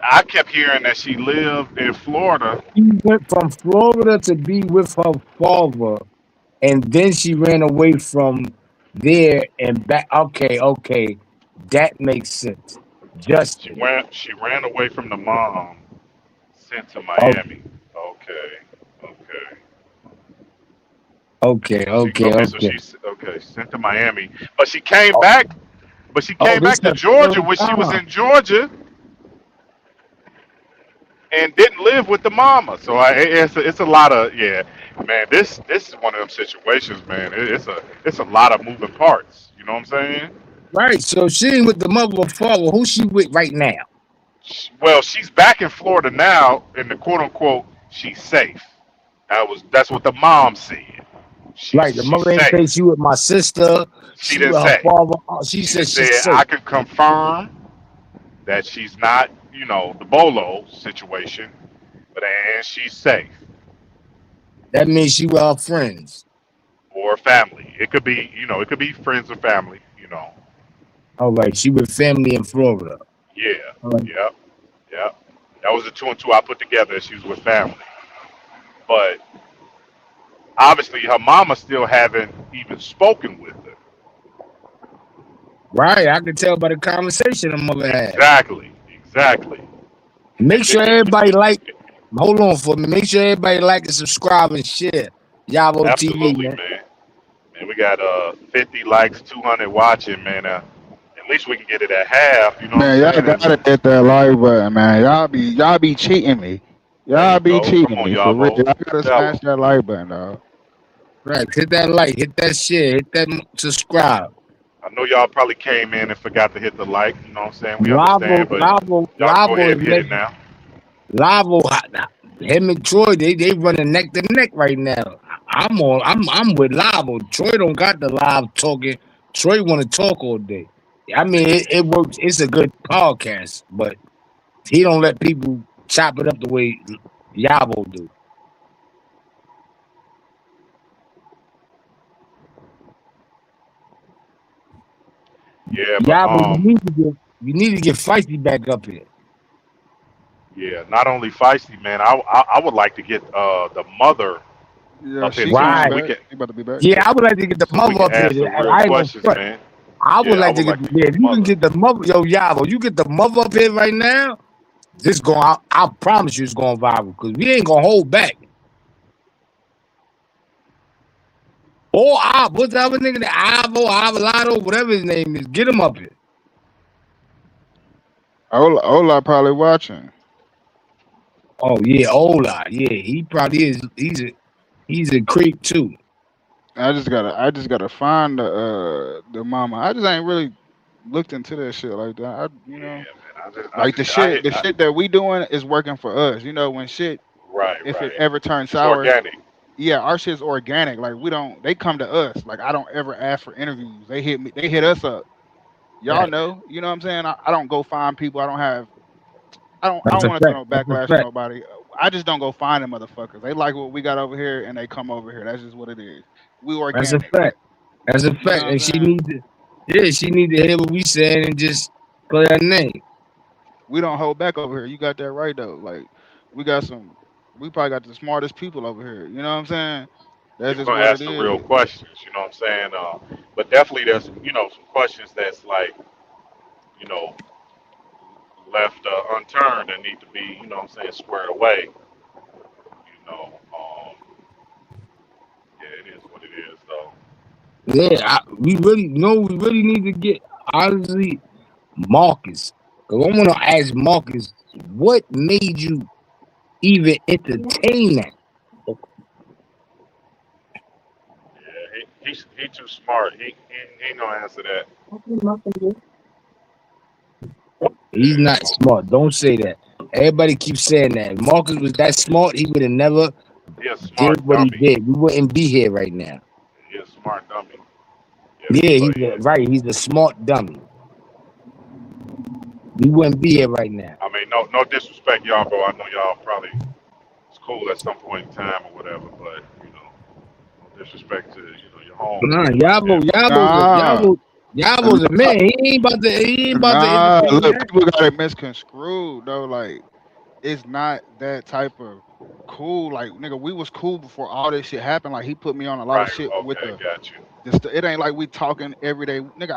I kept hearing that she lived in Florida. She went from Florida to be with her father, and then she ran away from there and back. Okay, that makes sense. Justin. She ran away from the mom, sent to Oh, Miami. Okay, okay. So okay. she's okay. Sent to Miami, but she came Oh, back. But she came this back is to the Georgia third when she was time. in Georgia and didn't live with the mama. So it's a lot of yeah, man. This is one of them situations, man. It's a lot of moving parts. You know what I'm saying? Right. So she ain't with the mother or father. Who she with right now? Well, she's back in Florida now, and the quote unquote she's safe. That's what the mom said. Right. The She's mother ain't say safe. she with my sister. She She didn't with her say. father. She She said just she's said safe. I can confirm that she's not, the Bolo situation, but and she's safe That means she with her friends. or family. It could be, it could be friends or family. All right. She with family in Florida. Yeah, All right. yep, yep. That was the two and two I put together. She was with family, but obviously her mama still haven't even spoken with her. Right. I can tell by the conversation the mother had. Exactly. Make sure everybody like. Hold on for me. Make sure everybody like and subscribe and share. YarvoTV, Absolutely, man. man. Man, we got 50 likes, 200 watching, man. At least we can get it at half. You know what I'm Man, y'all saying? gotta And hit that like button, man. Y'all be cheating me. there Y'all you be go. Come cheating on, me for real. Yavo. Y'all gotta Tell smash 'em. that like button, dog. Right. Hit that like. Hit that share. Hit that subscribe. I know y'all probably came in and forgot to hit the like. You know what I'm saying? We Lavo, understand, but Lavo, y'all can go Lavo ahead is and hit it making now. Lavo. Him and Troy, they running neck to neck right now. I'm with Lavo. Troy don't got the live talking. Troy want to talk all day. I mean, it works. It's a good podcast, but he don't let people chop it up the way Yavo do. Yeah, but Yavo, you need to get Feisty back up here. yeah, not only feisty, man. I would like to get the mother Yeah, up here she too, coming Right. back. She about to be back. Yeah, I would like to get the so we mother can up here. ask some real I ain't gonna questions, front. man. I would Yeah, I like to would get like to get yeah, the if you can mother. get the mother, yo, Yavo, you get the mother up here right now, this going I promise you it's going viral because we ain't gonna hold back. Or what's the other nigga that Avalado, whatever his name is, get him up here. Ola probably watching. Oh yeah, Ola. Yeah, he probably is he's a creep too. I just gotta find the mama. I just ain't really looked into that shit like that. Yeah, man. I Like the just, I shit hit. the shit that we doing is working for us. When shit, if it Right. ever turns It's sour, organic. yeah, our shit's organic. Like we don't they come to us. Like I don't ever ask for interviews. They hit us up. Y'all Right. know, you know what I'm saying? I don't go find people. I That's don't a want to throw fact. no That's a backlash on fact. nobody. I just don't go find them motherfuckers. They like what we got over here and they come over here. That's just what it is. We That's a organic. fact. That's a You know fact. what I'm And she saying? needs to hear what we saying and just play her name. We don't hold back over here. You got that right though. Like we got we probably got the smartest people over here. You know what I'm saying? Yeah, That's we're just gonna what it ask the real is. questions. You know what I'm saying? But definitely there's some questions that's like you know left unturned and need to be what I'm saying squared away. Yeah, it is what it is though. Yeah, we really need to get honestly Marcus. Cause I want to ask Marcus, what made you even entertain that? Yeah, he too smart. He ain't gonna answer that. He's not smart. Don't say that. Everybody keeps saying that. If Marcus was that smart, he would have never He a did smart what he dummy. did. We wouldn't be here right now. He a smart dummy. Yeah, But yeah. right. He's a smart dummy. We wouldn't be here right now. I mean, no disrespect, y'all, bro. I know y'all probably it's cool at some point in time or whatever, but you know, no disrespect to your Nah, homeboy like that. But Nah, Yavo's a man. He ain't about to nah. entertain Look, that. people got it misconstrued though. Like, it's not that type of cool. Like, nigga, we was cool before all this shit happened. Like, he put me on a lot of right, shit with okay, got you. it ain't like we talking every day, nigga.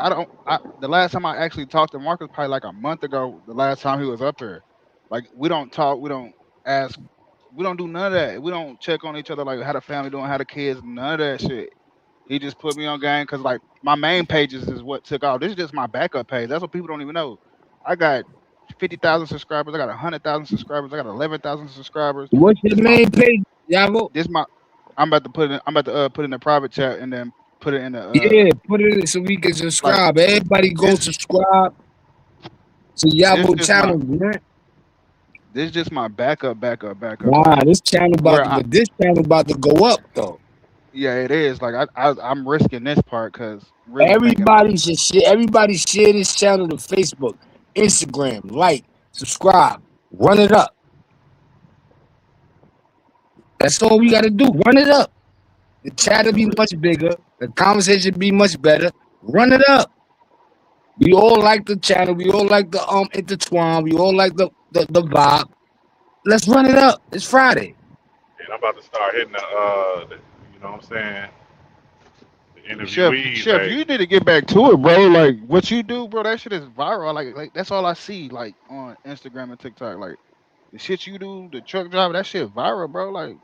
The last time I actually talked to Marcus probably like a month ago. The last time he was up here, like we don't talk, we don't ask, we don't do none of that. We don't check on each other like how the family doing, how the kids, none of that shit. He just put me on game because like my main pages is what took off. This is just my backup page. That's what people don't even know. I got 50,000 subscribers. I got 100,000 subscribers. I got 11,000 subscribers. What's your This my main page, Yavo? this my. I'm about to put it. I'm about to put it in the private chat and then put it in the Yeah, put it in so we can like subscribe. Everybody go this. subscribe to This Yavo just my. channel, man. This just my backup. Nah, Like this channel where I. but this channel about to go up though. Yeah, it is. Like I'm risking this part because really thinking like. Everybody share this channel to Facebook, Instagram, like, subscribe, run it up. That's all we gotta do. Run it up. The chat will be much bigger. The conversation be much better. Run it up. We all like the channel. We all like the intertwine. We all like the vibe. Let's run it up. It's Friday. And I'm about to start hitting you know what I'm saying, the interviewees. Chef, Hey, you need to get back to it, bro. Like what you do, bro. That shit is viral. Like that's all I see. Like on Instagram and TikTok. Like the shit you do, the truck driver, that shit viral, bro. Like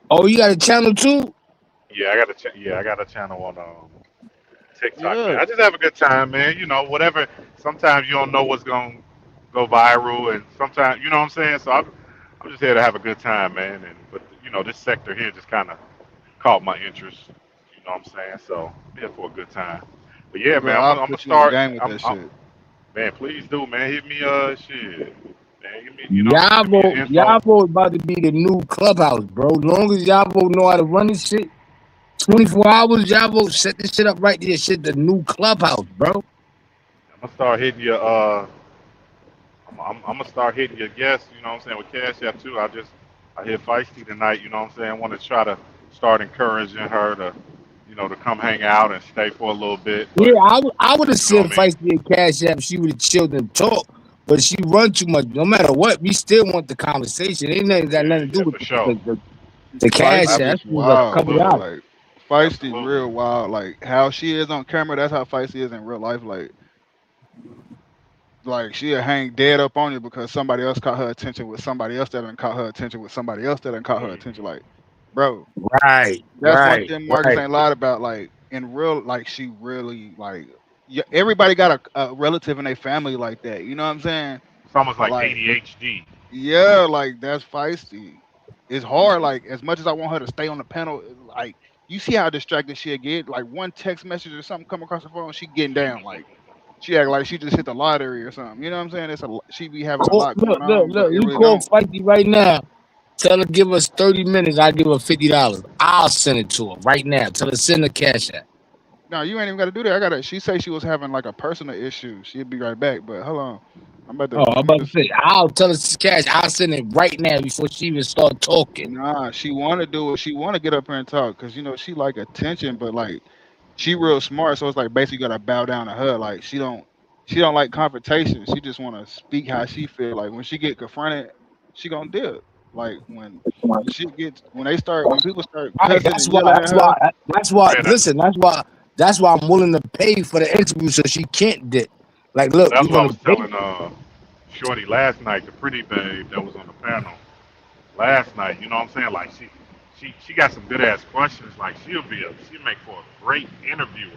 Oh, you got a channel too? yeah, I got a channel on TikTok, man. yeah, I just have a good time, man. You know, whatever. Sometimes you don't know what's gonna go viral, and sometimes you know what I'm saying. So I'm just here to have a good time, man. And but you know, this sector here just kind of caught my interest. You know what I'm saying? So I'm here for a good time. But yeah, bro. man, I'll I'm gonna put you on start. game with that shit. Man, please do, man. Hit me, shit. Man, give me, send me your info. Yavo about to be the new clubhouse, bro. Long as Yavo know how to run this shit, 24 hours, Yavo set this shit up right there. Shit, the new clubhouse, bro. I'm gonna start hitting your, I'm gonna start hitting your guests. You know what I'm saying with Cash App too. I hit Feisty tonight. You know what I'm saying. I want to try to start encouraging her to, to come hang out and stay for a little bit. Yeah, But I would have you know what sent I mean. Feisty a cash app. She would have chilled and talked, but she run too much. No matter what, we still want the conversation. Ain't nothing got nothing to do Yeah, with for sure. the cash Feisty app. is She was a wild, couple bro. Absolutely. dollars. Like Feisty, Absolutely. real wild. Like how she is on camera, that's how Feisty is in real life. Like she'll hang dead up on you because somebody else caught her attention with somebody else that done caught her attention with somebody else that done caught her attention. Hmm. Like, bro, Right, that's one right, thing Marcus right. ain't lied about. Like in real, like she really like. Yeah, everybody got a relative in their family like that. You know what I'm saying? It's almost like Like, ADHD. yeah, like that's Feisty. It's hard. Like as much as I want her to stay on the panel, like you see how distracted she'll get. Like one text message or something come across the phone, she getting down. Like she act like she just hit the lottery or something. You know what I'm saying? She be having a Call, lot going on, but look. it You really call don't. Feisty right now. Tell her give us 30 minutes. I give her $50. I'll send it to her right now. Tell her send the cash app. No, you ain't even got to do that. I got to. She say she was having like a personal issue. She'd be right back. But hold on, I'm about to. Oh, I'm Let me about to just. say, I'll tell her cash. I'll send it right now before she even start talking. Nah, she want to do it. She want to get up here and talk because she like attention, but like she real smart. So it's like basically got to bow down to her. Like she don't like confrontation. She just want to speak how she feel. Like when she get confronted, she gonna deal. Like when people start Right, cussing and yelling at her. that's why, Man, listen, that's why I'm willing to pay for the interview so she can't dip. Like, look, that's we're what I gonna was pay. telling Shorty last night, the pretty babe that was on the panel last night. You know what I'm saying? Like she got some good ass questions. Like she'll make for a great interviewer.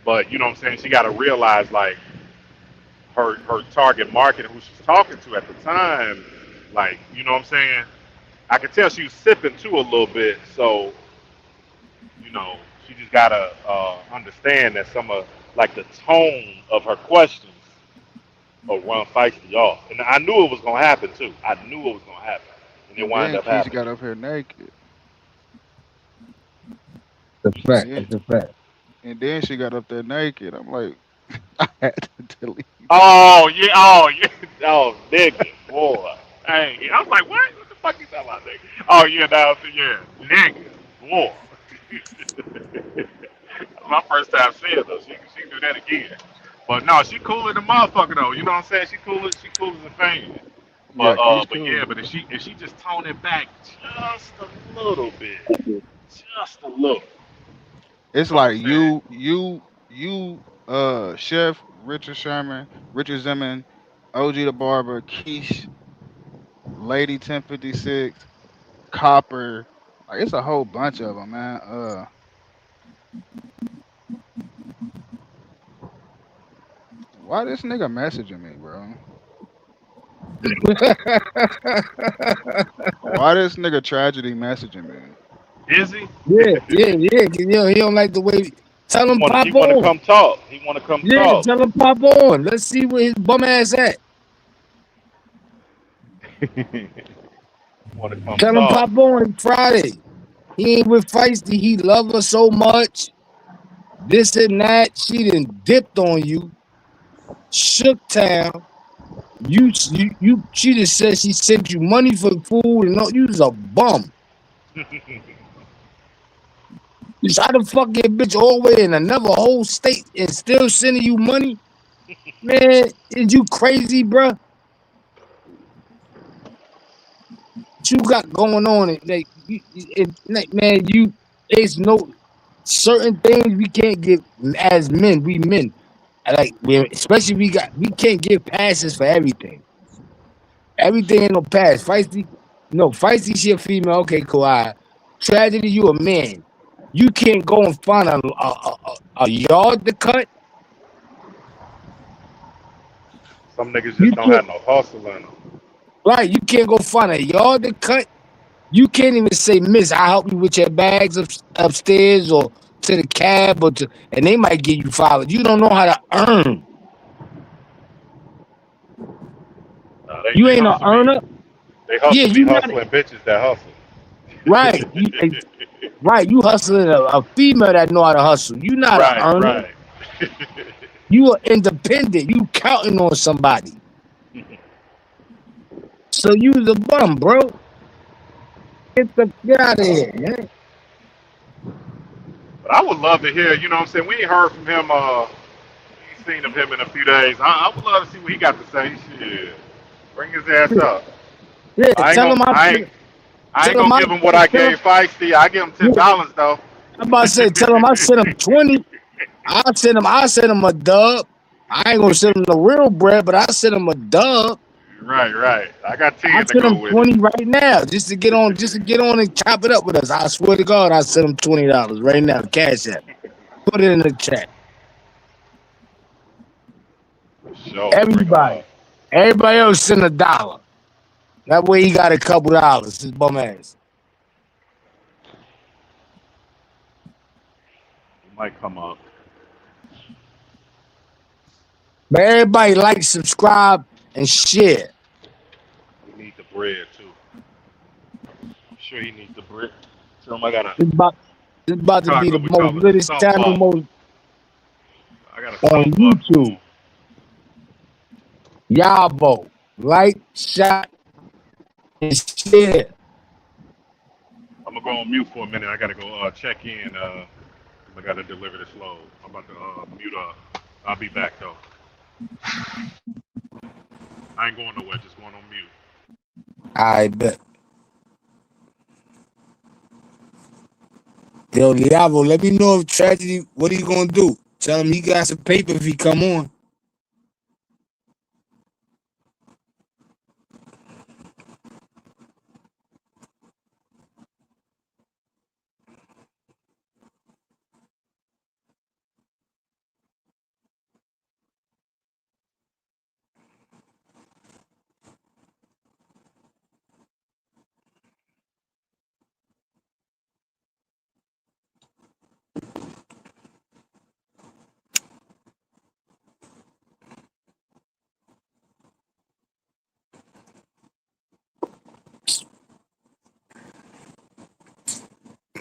But you know what I'm saying? She got to realize like her target market, who she's talking to at the time. Like you know what I'm saying? I could tell she was sipping too a little bit. So you know she just gotta understand that some of like the tone of her questions or run Feisty off. And I knew it was gonna happen too. I knew it was gonna happen, and it And wound then up Keisha got happening. up here naked. It's a And fact. then It's a fact. and then she got up there naked. I'm like, I had to delete that. Oh yeah, oh yeah, oh nigga, boy. Hey, I was like, what the fuck you talking about, nigga? Oh yeah, now yeah, nigga, boy. My first time seeing her, she can do that again. But no, she cool as a motherfucker though. You know what I'm saying? She cool as a fan. Yeah, Keisha But yeah, cool. but if she just tone it back just a little bit, just a little. It's You know what I'm like saying? Chef Richard Sherman, Richard Zimmerman, OG the Barber, Keish, Lady 1056, Copper. Like it's a whole bunch of them, man. Why this nigga messaging me, bro? Why this nigga tragedy messaging me? Is he? Yeah, yeah, yeah. He don't like the way. Tell he him want he pop want to on. come talk. He want to come Yeah, talk. tell him pop on. Let's see where his bum ass at. Want to come Tell him talk. pop on Friday. He ain't with Feisty. He love her so much. This and that. She done dipped on you. Shook town. She just said she sent you money for food and no, you was a bum. You try to fuck your bitch all the way in another whole state and still sending you money? Man, is you crazy, bruh? What you got going on? Man, it's no certain things we can't give as men. We men, like especially we can't give passes for everything. Everything ain't no pass. Feisty, no feisty. She a female. Okay, cool. All right. Tragedy, you a man. You can't go and find a yard to cut. Some niggas You just don't can't have no hustle in them. right. You can't go find a yard to cut. You can't even say, Miss, I help you with your bags upstairs or to the cab and they might give you $5. You don't know how to earn. You They ain't an hustle be earner. they Yeah, hustle be you not hustling bitches that hustle. right. Right. You hustling a female that know how to hustle. You not an Right, earner. right. You are independent. You counting on somebody. So you the bum, bro. Get out of here, man. But I would love to hear, you know what I'm saying? We ain't heard from him, we ain't seen of him in a few days. I would love to see what he got to say. Shit. Bring his ass up. Yeah, I ain't tell gonna him I ain't tell him gonna give him what I tell him, gave Feisty. I give him yeah, $10 though. I'm about to say, tell him I sent him 20. I send him a dub. I ain't gonna send him the real bread, but I send him a dub. Right, right. I got I 10 to send go him with it. 20 right now, just to get on and chop it up with us. I swear to God, I send him $20 right now, cash app. Put it in the chat. For sure. Bring him Everybody, up. everybody else send $1. That way he got a couple dollars. His bum ass. He might come up. But everybody like, subscribe, and share. We need the bread too. I'm sure he needs the bread. Tell him I got a This about, this about to be Chicago. the We most call it a latest stump channel up. most I got a on stump up for YouTube. him. Yarvo. Like, shot, and share. I'm gonna go on mute for a minute. I gotta go check in. I gotta deliver this load. I'm about to mute up. I'll be back though. I ain't going nowhere. Just going on mute. I bet. Yo, Liavo, let me know if tragedy, what are you gonna do? Tell him he got some paper if he come on.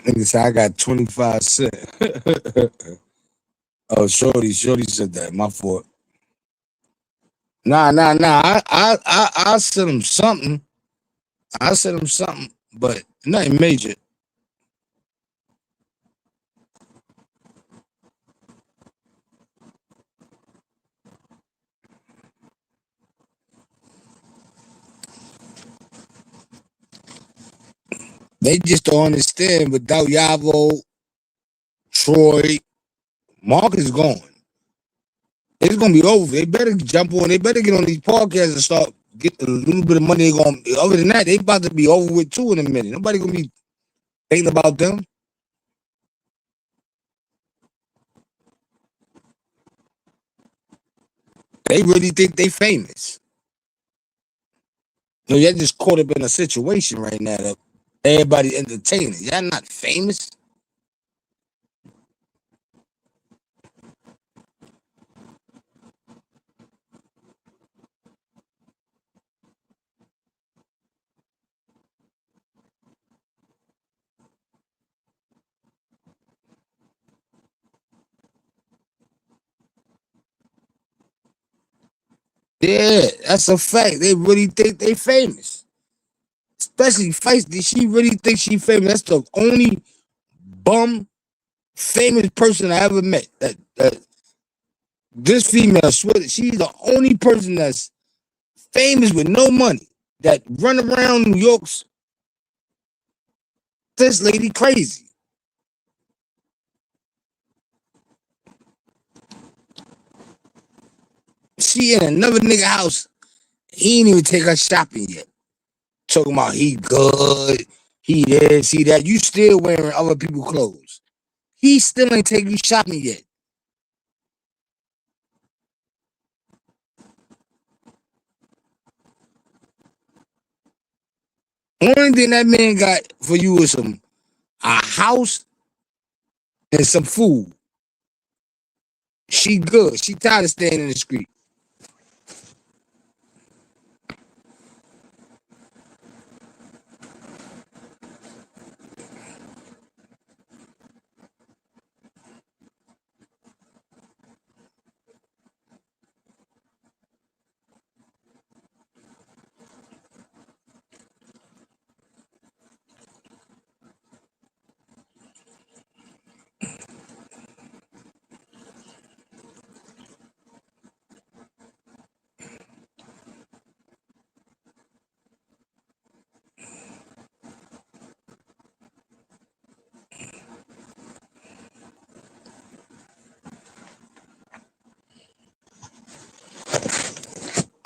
Nigga said I got 25 cents. Oh, Shorty said that. My fault. Nah. I sent him something. But nothing major. They just don't understand. Without Yavo, Troy, Mark is gone. It's gonna be over. They better jump on. They better get on these podcasts and start get a little bit of money. They gonna. Other than that, they about to be over with too in a minute. Nobody gonna be thinking about them. They really think they famous. No, y'all just caught up in a situation right now that everybody entertaining. Y'all not famous. Yeah, that's a fact. They really think they famous. Especially Feisty. She really thinks she famous. That's the only bum famous person I ever met. That this female, I swear, she's the only person that's famous with no money that run around New York's. This lady crazy. She in another nigga house. He ain't even take her shopping yet. Talking about he good, he this, he that. You still wearing other people's clothes. He still ain't take you shopping yet. Only thing that man got for you is a house and some food. She good. She tired of staying in the street.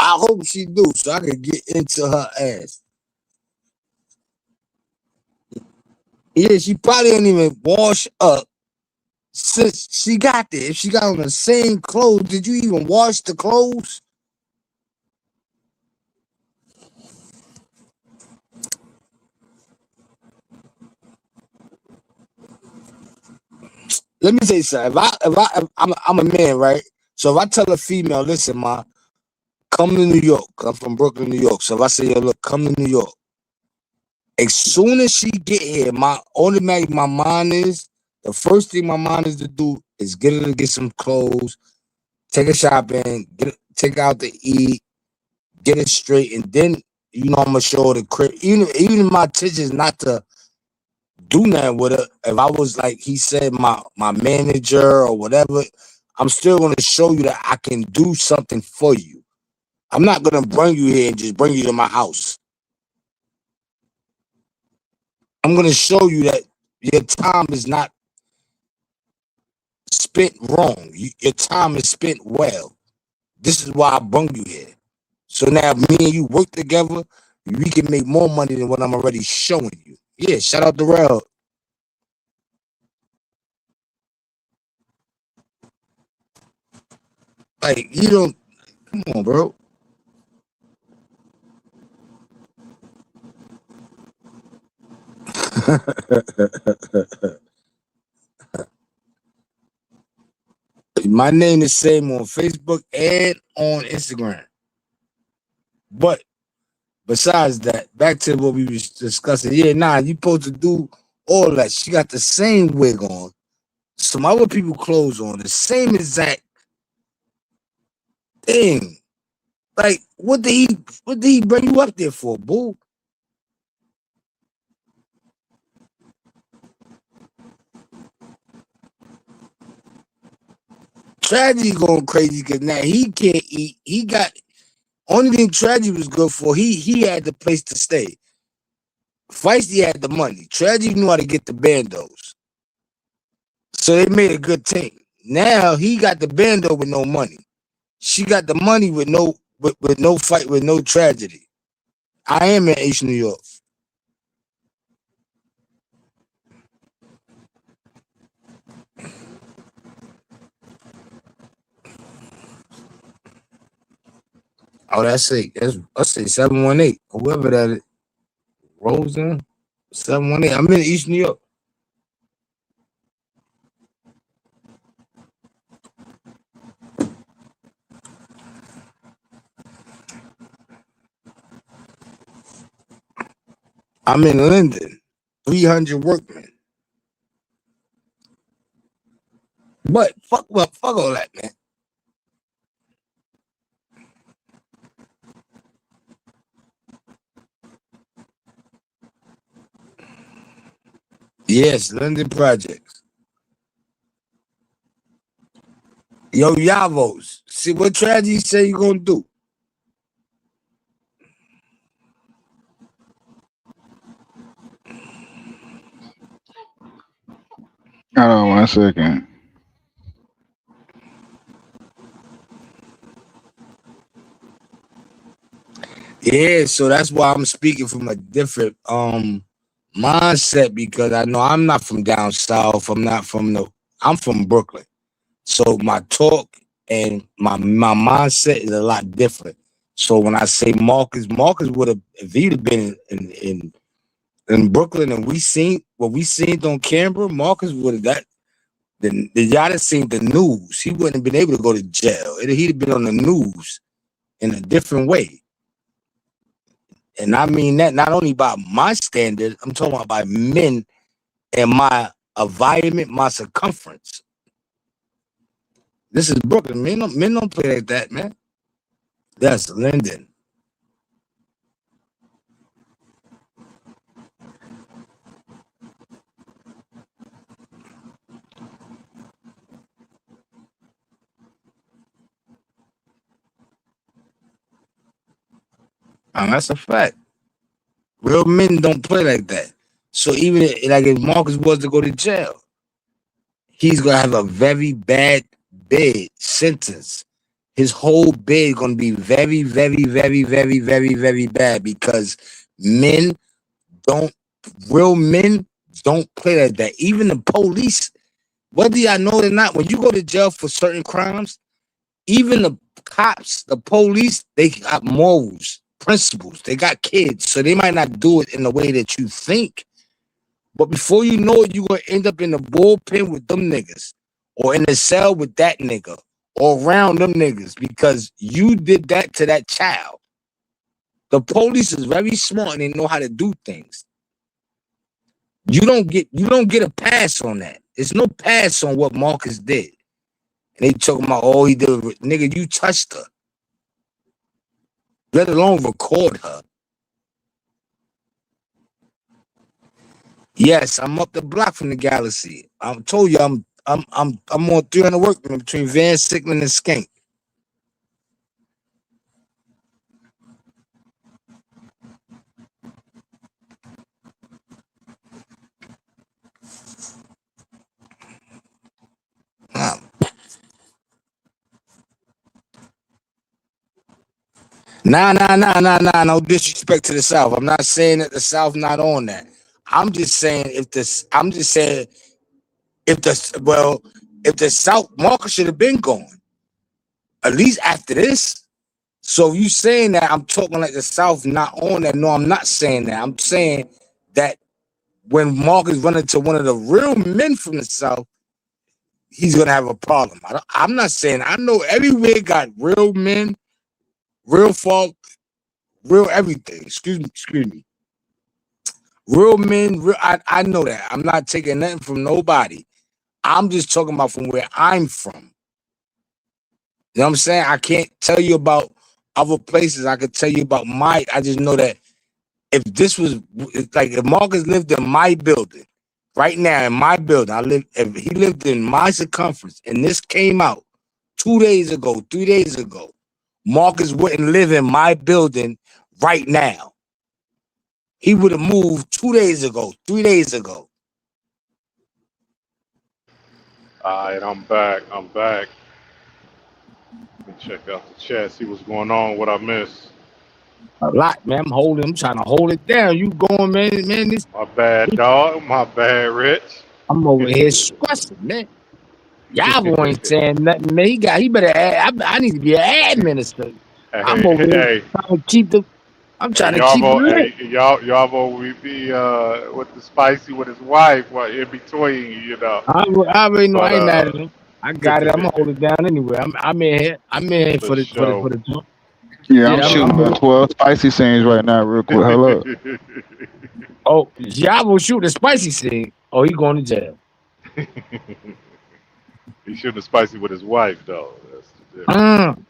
I hope she do so I can get into her ass. Yeah, she probably don't even wash up since she got there. If she got on the same clothes, did you even wash the clothes? Let me say something. I'm a man, right? So if I tell a female, listen, ma, come to New York. I'm from Brooklyn, New York. So if I say, yo, look, come to New York. As soon as she get here, my mind is the first thing my mind is to do is get her to get some clothes, take her shopping, take her out to eat, get it straight, and then I'm gonna show her the crib. Even my intentions not to do nothing with her. If I was like he said, my manager or whatever, I'm still gonna show you that I can do something for you. I'm not gonna bring you here and just bring you to my house. I'm gonna show you that your time is not spent wrong. Your time is spent well. This is why I brought you here. So now me and you work together, we can make more money than what I'm already showing you. Yeah, shout out to Rel. Like, you don't, come on, bro. My name is same on Facebook and on Instagram. But besides that, back to what we was discussing. Yeah, nah, you supposed to do all that. She got the same wig on, some other people clothes on, the same exact thing. Like, what did he bring you up there for, boo? Tragedy going crazy because now he can't eat. He got only thing Tragedy was good for. He had the place to stay. Feisty had the money. Tragedy knew how to get the bandos, so they made a good team. Now he got the bando with no money. She got the money with no fight, with no tragedy. I am in East New York. Oh, that's it. That's 718. Whoever that is. Rosen 718. I'm in East New York. I'm in Linden. 300 workmen. But fuck all that, man. Yes, Linden Projects. Yo, Yavos. See what Tragedy say you gonna do? Hold on 1 second. Yeah, so that's why I'm speaking from a different mindset, because I know I'm not from down south. I'm from Brooklyn. So my talk and my mindset is a lot different. So when I say Marcus would have, if he'd have been in Brooklyn and we seen what we seen on camera, Marcus would have that. Y'all have seen the news. He wouldn't have been able to go to jail. He'd have been on the news in a different way. And I mean that not only by my standard, I'm talking about by men and my environment, my circumference. This is Brooklyn. Men don't play like that, man. That's Linden. And that's a fact. Real men don't play like that. So even like if Marcus was to go to jail, he's gonna have a very bad bed sentence. His whole bed gonna be very, very, very, very, very, very bad, because men don't real men don't play like that. Even the police, whether y'all know it or not, when you go to jail for certain crimes, even the cops, the police, they got morals, principles. They got kids, so they might not do it in the way that you think. But before you know it, you're gonna end up in the bullpen with them niggas, or in the cell with that nigga, or around them niggas, because you did that to that child. The police is very smart and they know how to do things. You don't get a pass on that. There's no pass on what Marcus did. And they talking about, oh, he did, nigga, you touched her. Let alone record her. Yes, I'm up the block from the Galaxy. I told you I'm on 300 workmen between Van Sickman and Skank. Nah. No disrespect to the South. I'm not saying that the South not on that. I'm just saying if the South Marcus should have been gone, at least after this. So you saying that I'm talking like the South not on that? No, I'm not saying that. I'm saying that when Marcus run into one of the real men from the South, he's gonna have a problem. I'm not saying, I know everywhere got real men, real folk, real everything. Excuse me. Real men, I know that. I'm not taking nothing from nobody. I'm just talking about from where I'm from. You know what I'm saying? I can't tell you about other places. I could tell you about I just know that if this was like if Marcus lived in my building right now in my building, if he lived in my circumference and this came out 2 days ago, 3 days ago, Marcus wouldn't live in my building right now. He would have moved 2 days ago, 3 days ago. All right, I'm back. I'm back. Let me check out the chat, see what's going on, what I missed. A lot, man. I'm trying to hold it down. You going, man, My bad, dog. My bad, Rich. I'm over here stressing, man. Y'all ain't saying nothing, man. He better add. I need to be an administrator. I'm over here Hey, trying to keep the. I'm hey, trying to keep it lit. Yarvo, we be with the spicy with his wife, what in between, you know. I already know But I ain't mad at him. I got it. I'm gonna hold it down anyway. I'm in here. I'm in here for for sure. the jump. Yeah, I'm Yeah, shooting I'm 12 spicy scenes right now, real quick. Hold up. Oh, y'all will shoot the spicy scene. Oh, he going to jail. He shooting spicy with his wife though. That's the Mm.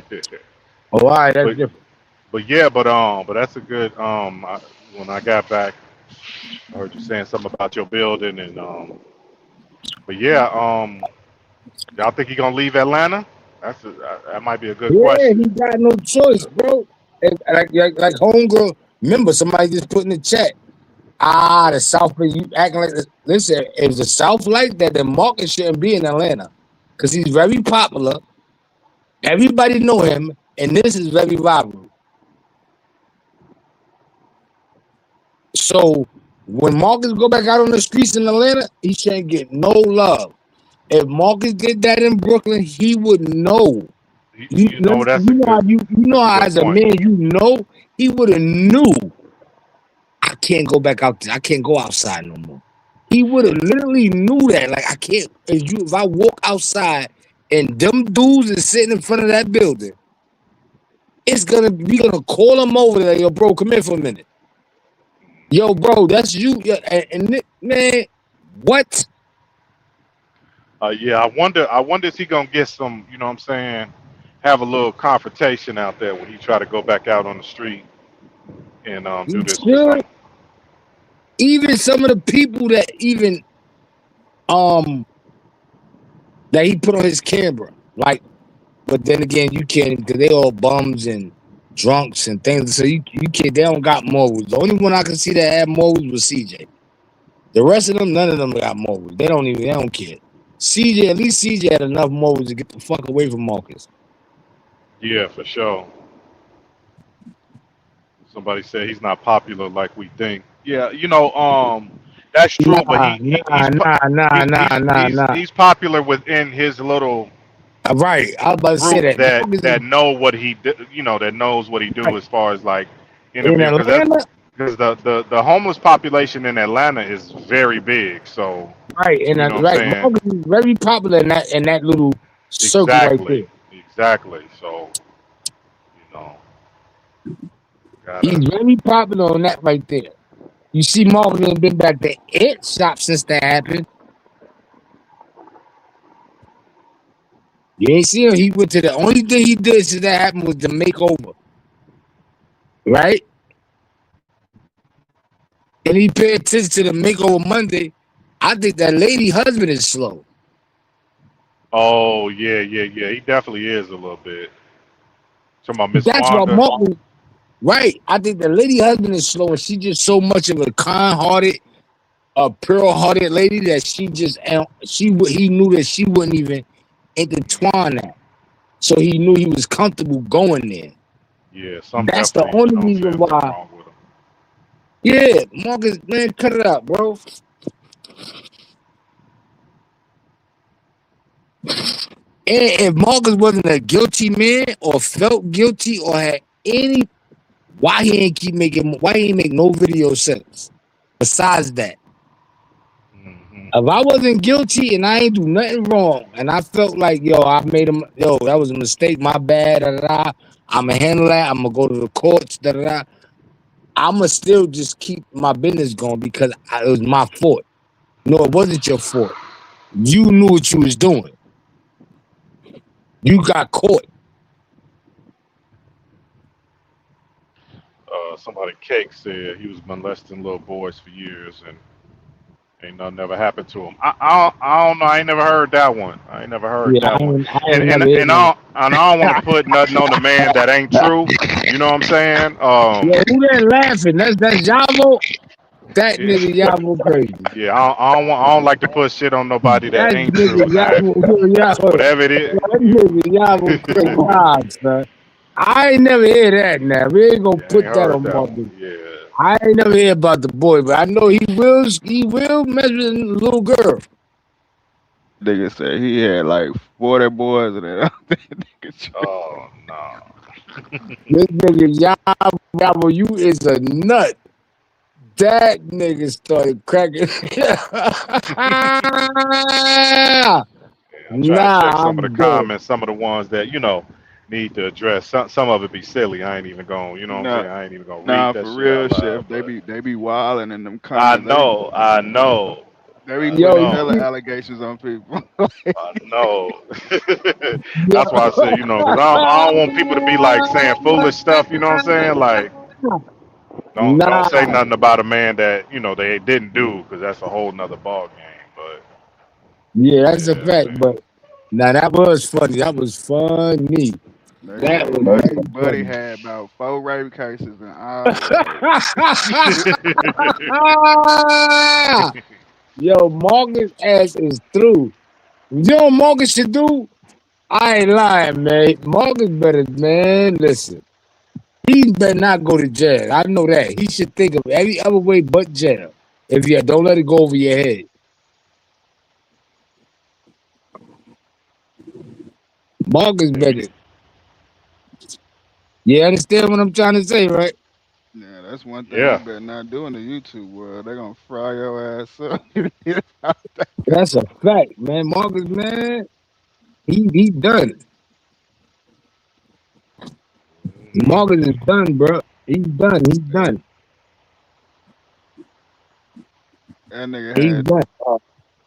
difference. Oh, all right, that's but different. but that's a good when I got back, I heard you saying something about your building and but yeah, y'all think he gonna leave Atlanta? That might be a good Yeah, he question. got no choice, bro. And like homegirl. Remember, somebody just put in the chat. The South is you acting like this. Listen, if the South like that, then Marcus shouldn't be in Atlanta because he's very popular. Everybody know him, and this is very rivalry. So when Marcus go back out on the streets in Atlanta, he shouldn't get no love. If Marcus did that in Brooklyn, he would know. You know You know that's a how good as a point. man, you know he would have knew. I can't go back out there. I can't go outside no more. He would have literally knew that. Like I can't. If I walk outside and them dudes is sitting in front of that building, we gonna call him over there. Yo, bro, come here for a minute. Yo, bro, that's you. Yeah, man, what? Yeah, I wonder if he gonna get some, you know what I'm saying, have a little confrontation out there when he try to go back out on the street and do this for Sure. some. Even some of the people that um that he put on his camera, like, but then again, you can't because they all bums and drunks and things. So you can't. They don't got morals. The only one I can see that had morals was CJ. The rest of them, none of them got morals. They don't care. CJ, at least CJ had enough morals to get the fuck away from Marcus. Yeah, for sure. Somebody said he's not popular like we think. Yeah, that's true. But Nah, nah. he's popular within his little Right, I was about to say group that Marcus is that know what he that knows what he do right as far as like in interview Atlanta. because the homeless population in Atlanta is very big. So Right, you know what I'm right. saying? Marcus is very popular in that little circle right there. Exactly. So you know, He's gotta. very popular on that right there. You see, Marcus ain't been back to it shop since that happened. You ain't see him. He went to the only thing he did since that happened was the makeover, right? And he paid attention to the makeover Monday. I think that lady husband is slow. Oh yeah. He definitely is a little bit. Talking about Miss That's why Wanda. Marcus, right? I think the lady husband is slow, and she just so much of a kind-hearted, pure-hearted lady that he knew that she wouldn't even intertwine that. So he knew he was comfortable going there. Yeah, some That's the definitely, only reason saying something why. wrong with him. Yeah, Marcus, man, cut it out, bro. And if Marcus wasn't a guilty man or felt guilty or had any, why he ain't make no video since? Besides that, Hmm. if I wasn't guilty and I ain't do nothing wrong, and I felt like, that was a mistake, my bad, I'ma handle that, I'ma go to the courts, I'ma still just keep my business going because it was my fault. No, it wasn't your fault. You knew what you was doing. You got caught. Somebody Cake said he was molesting little boys for years and ain't nothing ever happened to him. I don't know. I ain't never heard that one. I ain't never heard Yeah, that one. I ain't never hit And no. I don't want to put nothing on the man that ain't true. You know what I'm saying? Yeah, who that laughing? That's Yavo. That Yeah, nigga Yavo crazy. yeah. I don't like to put shit on nobody that That ain't nigga true, man. Yavo, Yavo. Whatever it is. That nigga Yavo crazy. Nah, son. I ain't never hear that now. We ain't gonna Yeah, I ain't put that heard on that one. Marcus. Yeah. I ain't never hear about the boy, but I know he will mess with a little girl. Nigga said he had like 40 boys and then nigga Oh no. This nigga Yavo, you is a nut. That nigga started cracking. I'm trying to check Nah, some of the I'm dead. comments, some of the ones that need to address. Some of it be silly. I ain't even going. You know what I'm nah, saying? I ain't even gonna read nah, that for shit out real, loud. chef. They But be wilding in them comments. I know, They be I Yo, putting you hella know, see, allegations on people. I know. yo. That's why I said, because I don't want people to be like saying foolish stuff. You know what I'm saying? Like, don't Nah, say nothing about a man that they didn't do, because that's a whole nother ball game. But yeah, that's a yeah, fact. man. But now that was funny. That was funny. They That said was Buddy very had about 4 rape cases and all that. funny. Yo, Marcus ass is through. You know what Marcus should do? I ain't lying, man. Marcus better, man. Listen, he better not go to jail. I know that. He should think of every other way but jail. If you don't let it go over your head. Marcus Yeah, better. You understand what I'm trying to say, right? Yeah, that's one thing you yeah. better not do in the YouTube world. They gonna fry your ass up. That's a fact, man. Marcus, man, he done. Marcus is done, bro. He's done. He's that, done. that nigga He's had done.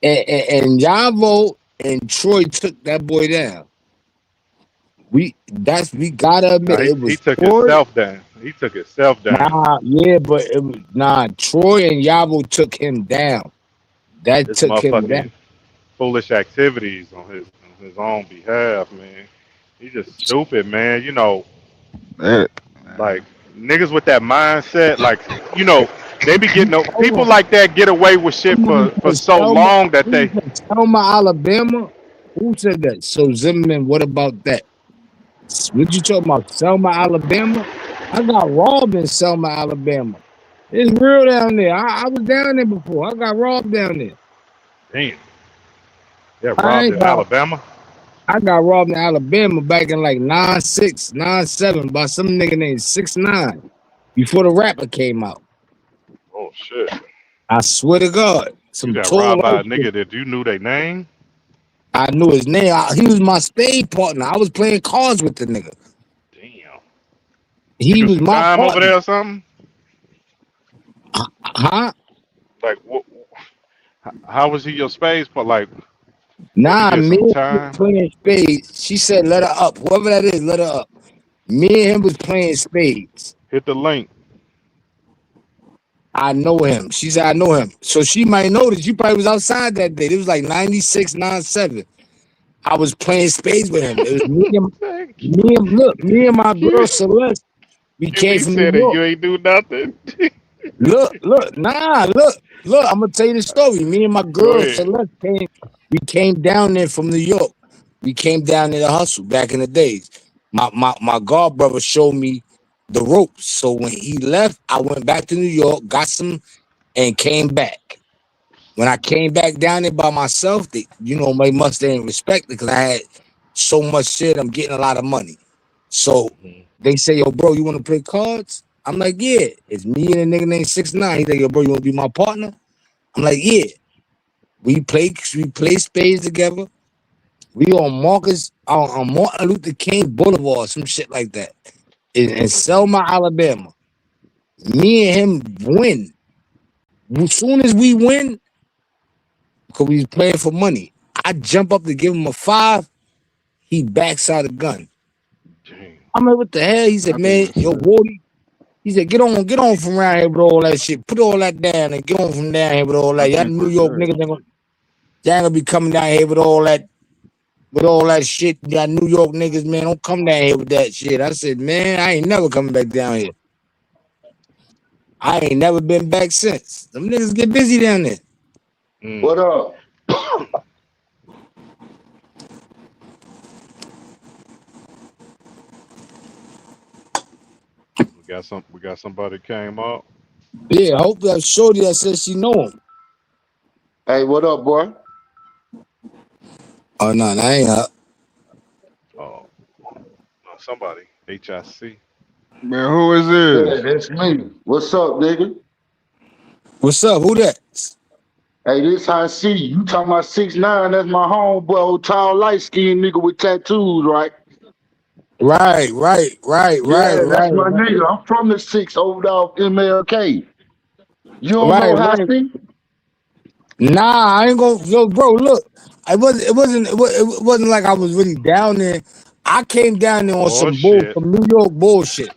And Yavo and Troy took that boy down. We gotta Nah, admit it he was took Troy. himself down. He took himself down. Nah, yeah, but it was Troy and Yavo took him down. That This took him down. motherfucking foolish activities on his own behalf, man. He's just stupid, man. that. Like niggas with that mindset, like they be getting Hold people on. like that get away with shit Somebody for said so Selma. long that Who they. said Selma, Alabama? Who said that? So Zimmerman, what about that? What you talking about? Selma, Alabama? I got robbed in Selma, Alabama. It's real down there. I was down there before. I got robbed down there. Damn, yeah, I robbed ain't in got Alabama. I got robbed in Alabama back in like 9'6", 9'7" by some nigga named 6'9" before the rapper came out. Oh shit, I swear to God. you Some got tall robbed by a light shit. nigga that you knew their name. I knew his name. He was my stage partner. I was playing cards with the nigga. Damn, you He do was some my time over partner. there or something? Huh? Like what? How was he your space? But like, you Nah, did me some and him was time. playing spades. She said, let her up. Whoever that is, let her up. Me and him was playing spades. Hit the link. I know him. She said, I know him. So she might know that you probably was outside that day. It was like 96, 97. I was playing spades with him. It was me and my girl Q, Celeste. We came QB from New said that York. you ain't do nothing. Look. I'm gonna tell you the story. Me and my Go girl ahead. Celeste came down there from New York. We came down there to hustle back in the days. My god brother showed me the ropes. So when he left, I went back to New York, got some, and came back. When I came back down there by myself, my Mustang respect because I had so much shit. I'm getting a lot of money. So they say, yo, bro, you want to play cards? I'm like, yeah. It's me and a nigga named 6ix9ine. He's like, yo, bro, you want to be my partner? I'm like, yeah. We play spades together. We on on Martin Luther King Boulevard, some shit like that. In Selma, Alabama. Me and him win. As soon as we win, because we was playing for money, I jump up to give him a 5. He backs out a gun. Damn. I'm like, what the hell? He said, I be man, yo, insane. Wardy. He said, get on from around here with all that shit. Put all that down and get on from down here with all I that. Y'all be New York insane. niggas y'all gonna be coming down here with all that shit. Y'all New York niggas, man, don't come down here with that shit. I said, man, I ain't never coming back down here. I ain't never been back since. Them niggas get busy down there. What Mm. up? We got somebody came up. Yeah, I hope that shorty that says she know him. Hey, what up, boy? Oh no, I ain't up. Oh, no, somebody. HIC. Man, who is Yeah, this? that's me. What's up, nigga? What's up? Who that? Hey, this how I see you. You talking about 6'9"? That's my homeboy, old tall, light skinned nigga with tattoos, right? Right, Yeah, that's my right. nigga. I'm from the 6 over there off MLK. You don't know how Right. see? Nah, I ain't gonna. Yo, bro, look, it wasn't like I was really down there. I came down there on Oh shit. some New York bullshit.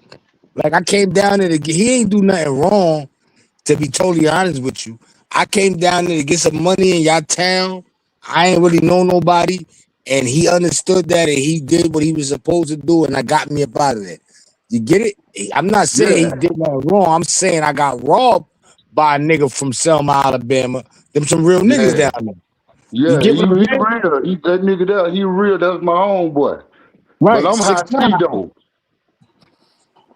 Like I came down there to get. He ain't do nothing wrong. To be totally honest with you, I came down there to get some money in y'all town. I ain't really know nobody, and he understood that, and he did what he was supposed to do, and I got me up out of there. You get it? I'm not saying he Yeah, did nothing wrong. I'm saying I got robbed by a nigga from Selma, Alabama. Them some real niggas yeah, down there. You yeah. get He what I'm saying? real. That nigga there, he real. That's my homeboy. But Right, I'm high 6'9". C though.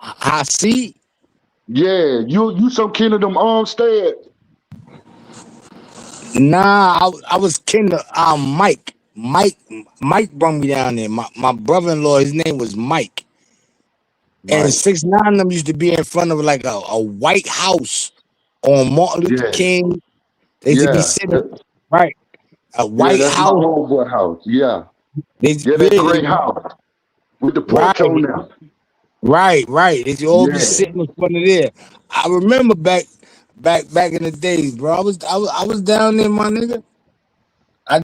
I see. Yeah, you some kin of them Armstead. Nah, I was kin of Mike. Mike brought me down there. My brother-in-law, his name was Mike. And Mike. 6'9" of them used to be in front of like a white house on Martin Luther Yeah, King. They used to be yeah. sitting right. A Yeah, white that's my house. homeboy house. Yeah. They Yeah, that yeah, great house with the porch right, on there. right. They should all be Yeah. sitting in front of there. I remember back in the days, bro. I was down there, my nigga.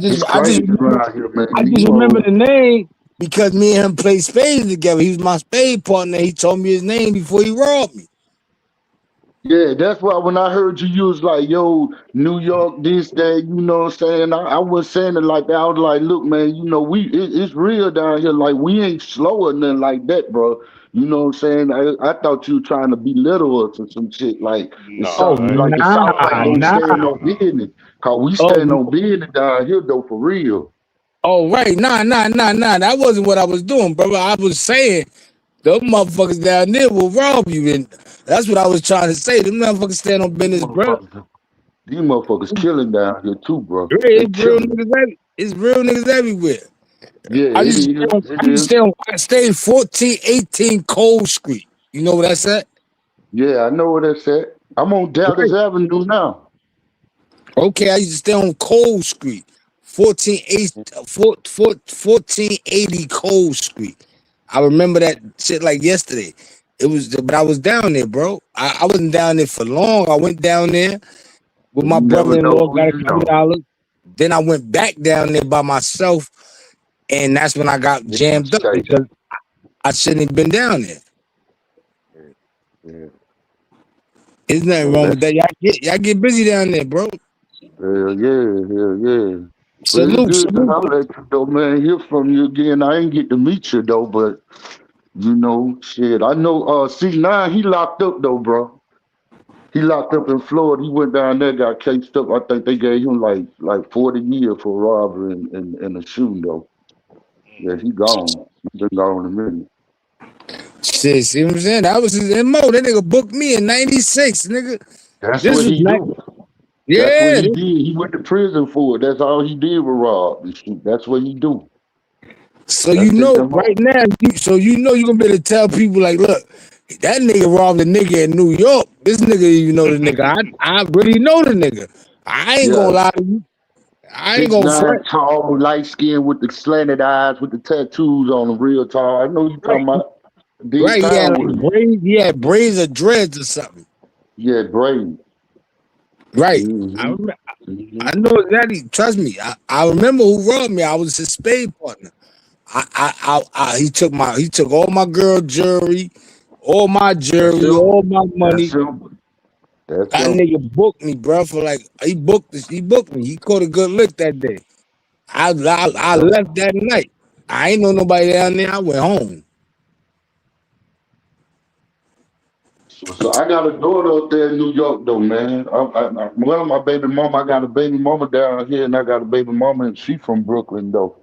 It's crazy around here, I man. You just remember know, the name because me and him played spades together. He was my spade partner. He told me his name before he robbed me. yeah, that's why when I heard you, you was like, yo, New York, this, that, you know what I'm saying? I wasn't saying it like that. I was like, look, man, you know, it's real down here. Like, we ain't slow or nothing like that, bro. You know what I'm saying? I thought you were trying to belittle us or some shit. Oh Like the South ain't nah, gonna nah. stand on business. Cause we stand Oh on business down here, though, for real. oh right, nah. That wasn't what I was doing, brother. I was saying them motherfuckers down there will rob you, and that's what I was trying to say. Them motherfuckers stand on These business, bro. motherfuckers, these motherfuckers killing down here, too, bro. They It's real killing. niggas it's real niggas everywhere. Yeah, it is. It is. I stay in 1418 Cole Street. You know where that's at? Yeah, I know where that's at. I'm on Dallas Right. Avenue now. Okay, I used to stay on Cole Street. 1480 Cole Street. I remember that shit like yesterday. But I was down there, bro. I wasn't down there for long. I went down there with You my never know brother-in-law, who got a you couple know. dollars. Then I went back down there by myself, and that's when I got Make a jammed up mistake. because I shouldn't have been down there. Yeah. There's nothing So wrong with that's that. Y'all get busy down there, bro. hell yeah. Well, it's good to Salute. holler at you though, man. Hear from you again. I ain't get to meet you though, but you know, shit. I know C9, he locked up though, bro. He locked up in Florida. He went down there, got cased up. I think they gave him like 40 years for robbery and a shooting though. Yeah, he gone. He been gone a minute. Shit, see what I'm saying? That was his MO. That nigga booked me in 96, nigga. That's This what was he night. do. That's what Yeah. he did. He went to prison for it. That's all he did with rob and shoot. That's what he do. So you That's his know right MO. now, you know you're gonna be able to tell people like, look, that nigga robbed a nigga in New York. This nigga, you know the nigga. I really know the nigga. I ain't gonna Yeah. lie to you. I ain't Six gonna nine front. tall, light skin with the slanted eyes with the tattoos on him, real tall. I know you talking Right. about. Did Right. time with him. He had braids or dreads or something. Yeah, Brady. Right. I Mm-hmm. rem- Mm-hmm. I know exactly. Trust me. I remember who robbed me. I was his spade partner. He took all my girl jewelry, That's all him. my That's money. him. That's That him. nigga booked me, bro, for like he booked me. He caught a good lick that day. I Yep. left that night. I ain't know nobody down there. I went home. So I got a daughter up there in New York though, man. Well, my baby mama, I got a baby mama down here, and I got a baby mama, and she from Brooklyn though.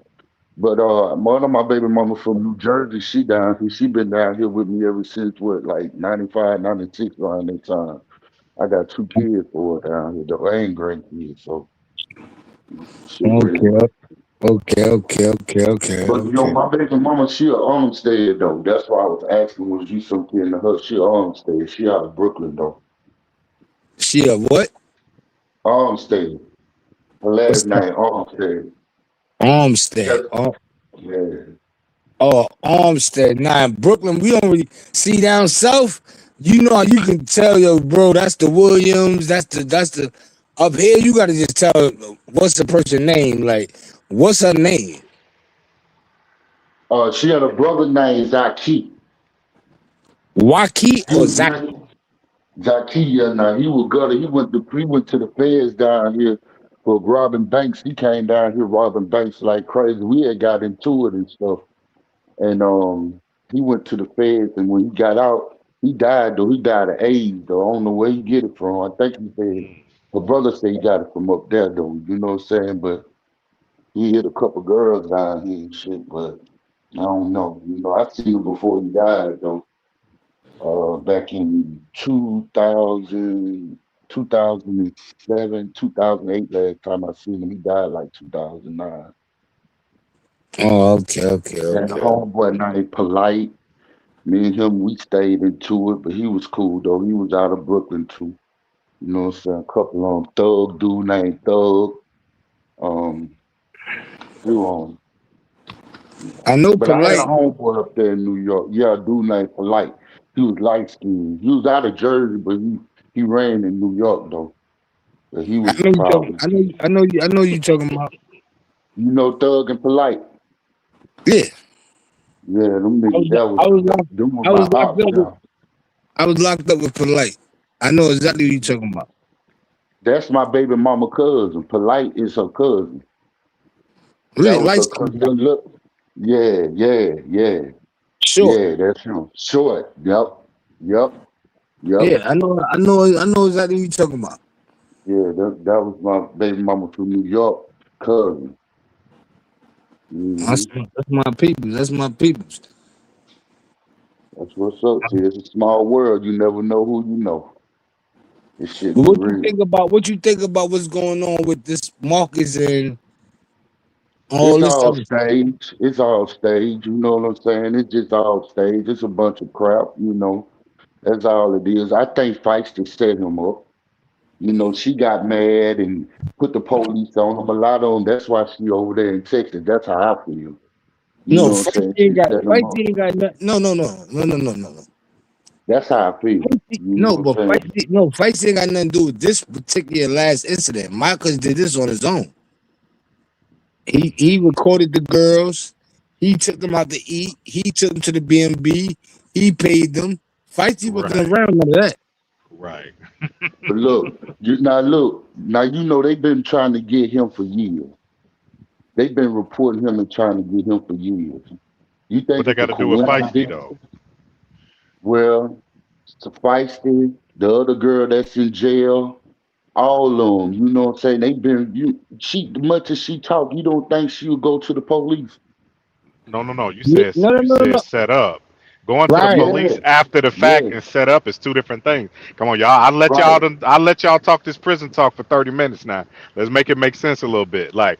But one of my baby mama from New Jersey, she down here. She been down here with me ever since what, like 95, 96 around that time. I got two kids for her down here though. I ain't grandkids, so she real. Okay, But okay. my baby mama, she a Olmsted though. That's why I was asking, was you some kid to her? She a Olmsted. She out of Brooklyn though. She a what? Olmsted. Her What's last that? name Olmsted. Armstead. That's yeah. Armstead. Nah, in Brooklyn, we don't really see down south. You know, you can tell, yo, bro, that's the Williams. That's the. Up here, you gotta just tell what's the person name. Like, what's her name? She had a brother named Zaki. Waki He or was Zach? real Zaki. Now he was gutter. He went to the feds down here for robbing banks. He came down here robbing banks like crazy. We had got into it and stuff. And he went to the feds, and when he got out, he died though. He died of AIDS though. I don't know where he get it from. I think he said Mm. her brother said he got it from up there though. You know what I'm saying? But he hit a couple girls down here and shit. But I don't know. I seen him before he died though. Back in 2000, 2007, 2008. Last time I seen him, he died like 2009. Oh, And the okay. homeboy named Polite. Me and him, we stayed into it, but he was cool though. He was out of Brooklyn too. You know what I'm saying? A couple on Thug, dude named Thug. Um, few on. I know But I had a polite. homeboy up there in New York. Yeah, a dude named Polite. He was light skinned. He was out of Jersey, but he ran in New York though. But he I was the know you talking. problem. I know you talking about. You know Thug and Polite. Yeah, Yeah, them niggas. I was locked. Them were I my was locked ops up with. now. I was locked up with polite. I know exactly what you talking about. That's my baby mama cousin. Polite is her cousin. That Really, was light her skin cousin. guy. Look. Yeah, yeah, yeah. Short. Yeah, that's him. Short. Yep. Yep. Yep. Yeah, I know exactly what you talking about. Yeah, that was my baby mama from New York cousin. Hmm. That's my peoples. That's my peoples. That's what's up. See, it's a small world. You never know who you know. This shit But be real. what you think about what's going on with this Marcus and all It's this all other? stage. It's all stage. You know what I'm saying? It's just all stage. It's a bunch of crap. That's all it is. I think Feisty set him up. She got mad and put the police on him. A lot of them. That's why she over there in Texas. That's how I feel. You No, know what I'm saying? She set him up. No, no. That's how I feel. You know No, what but I'm saying? Feisty ain't got nothing to do with this particular last incident. Marcus did this on his own. He recorded the girls. He took them out to eat. He took them to the B&B. He paid them. Feisty wasn't Right. around none of that. Right. But look. Now they've been trying to get him for years. They've been reporting him and trying to get him for years. You What think they it's got a to do with feisty coincidence? though? Well, Feisty, the other girl that's in jail, all of them. You know what I'm saying? They've been much as she talk. You don't think she'll go to the police? No, no, no. You Yeah, said no, no, you no, said no. set up. Going to the Right. police Yeah, after the yeah. fact and set up is two different things. Come on, y'all. Right. I let y'all talk this prison talk for 30 minutes now. Let's make it make sense a little bit. Like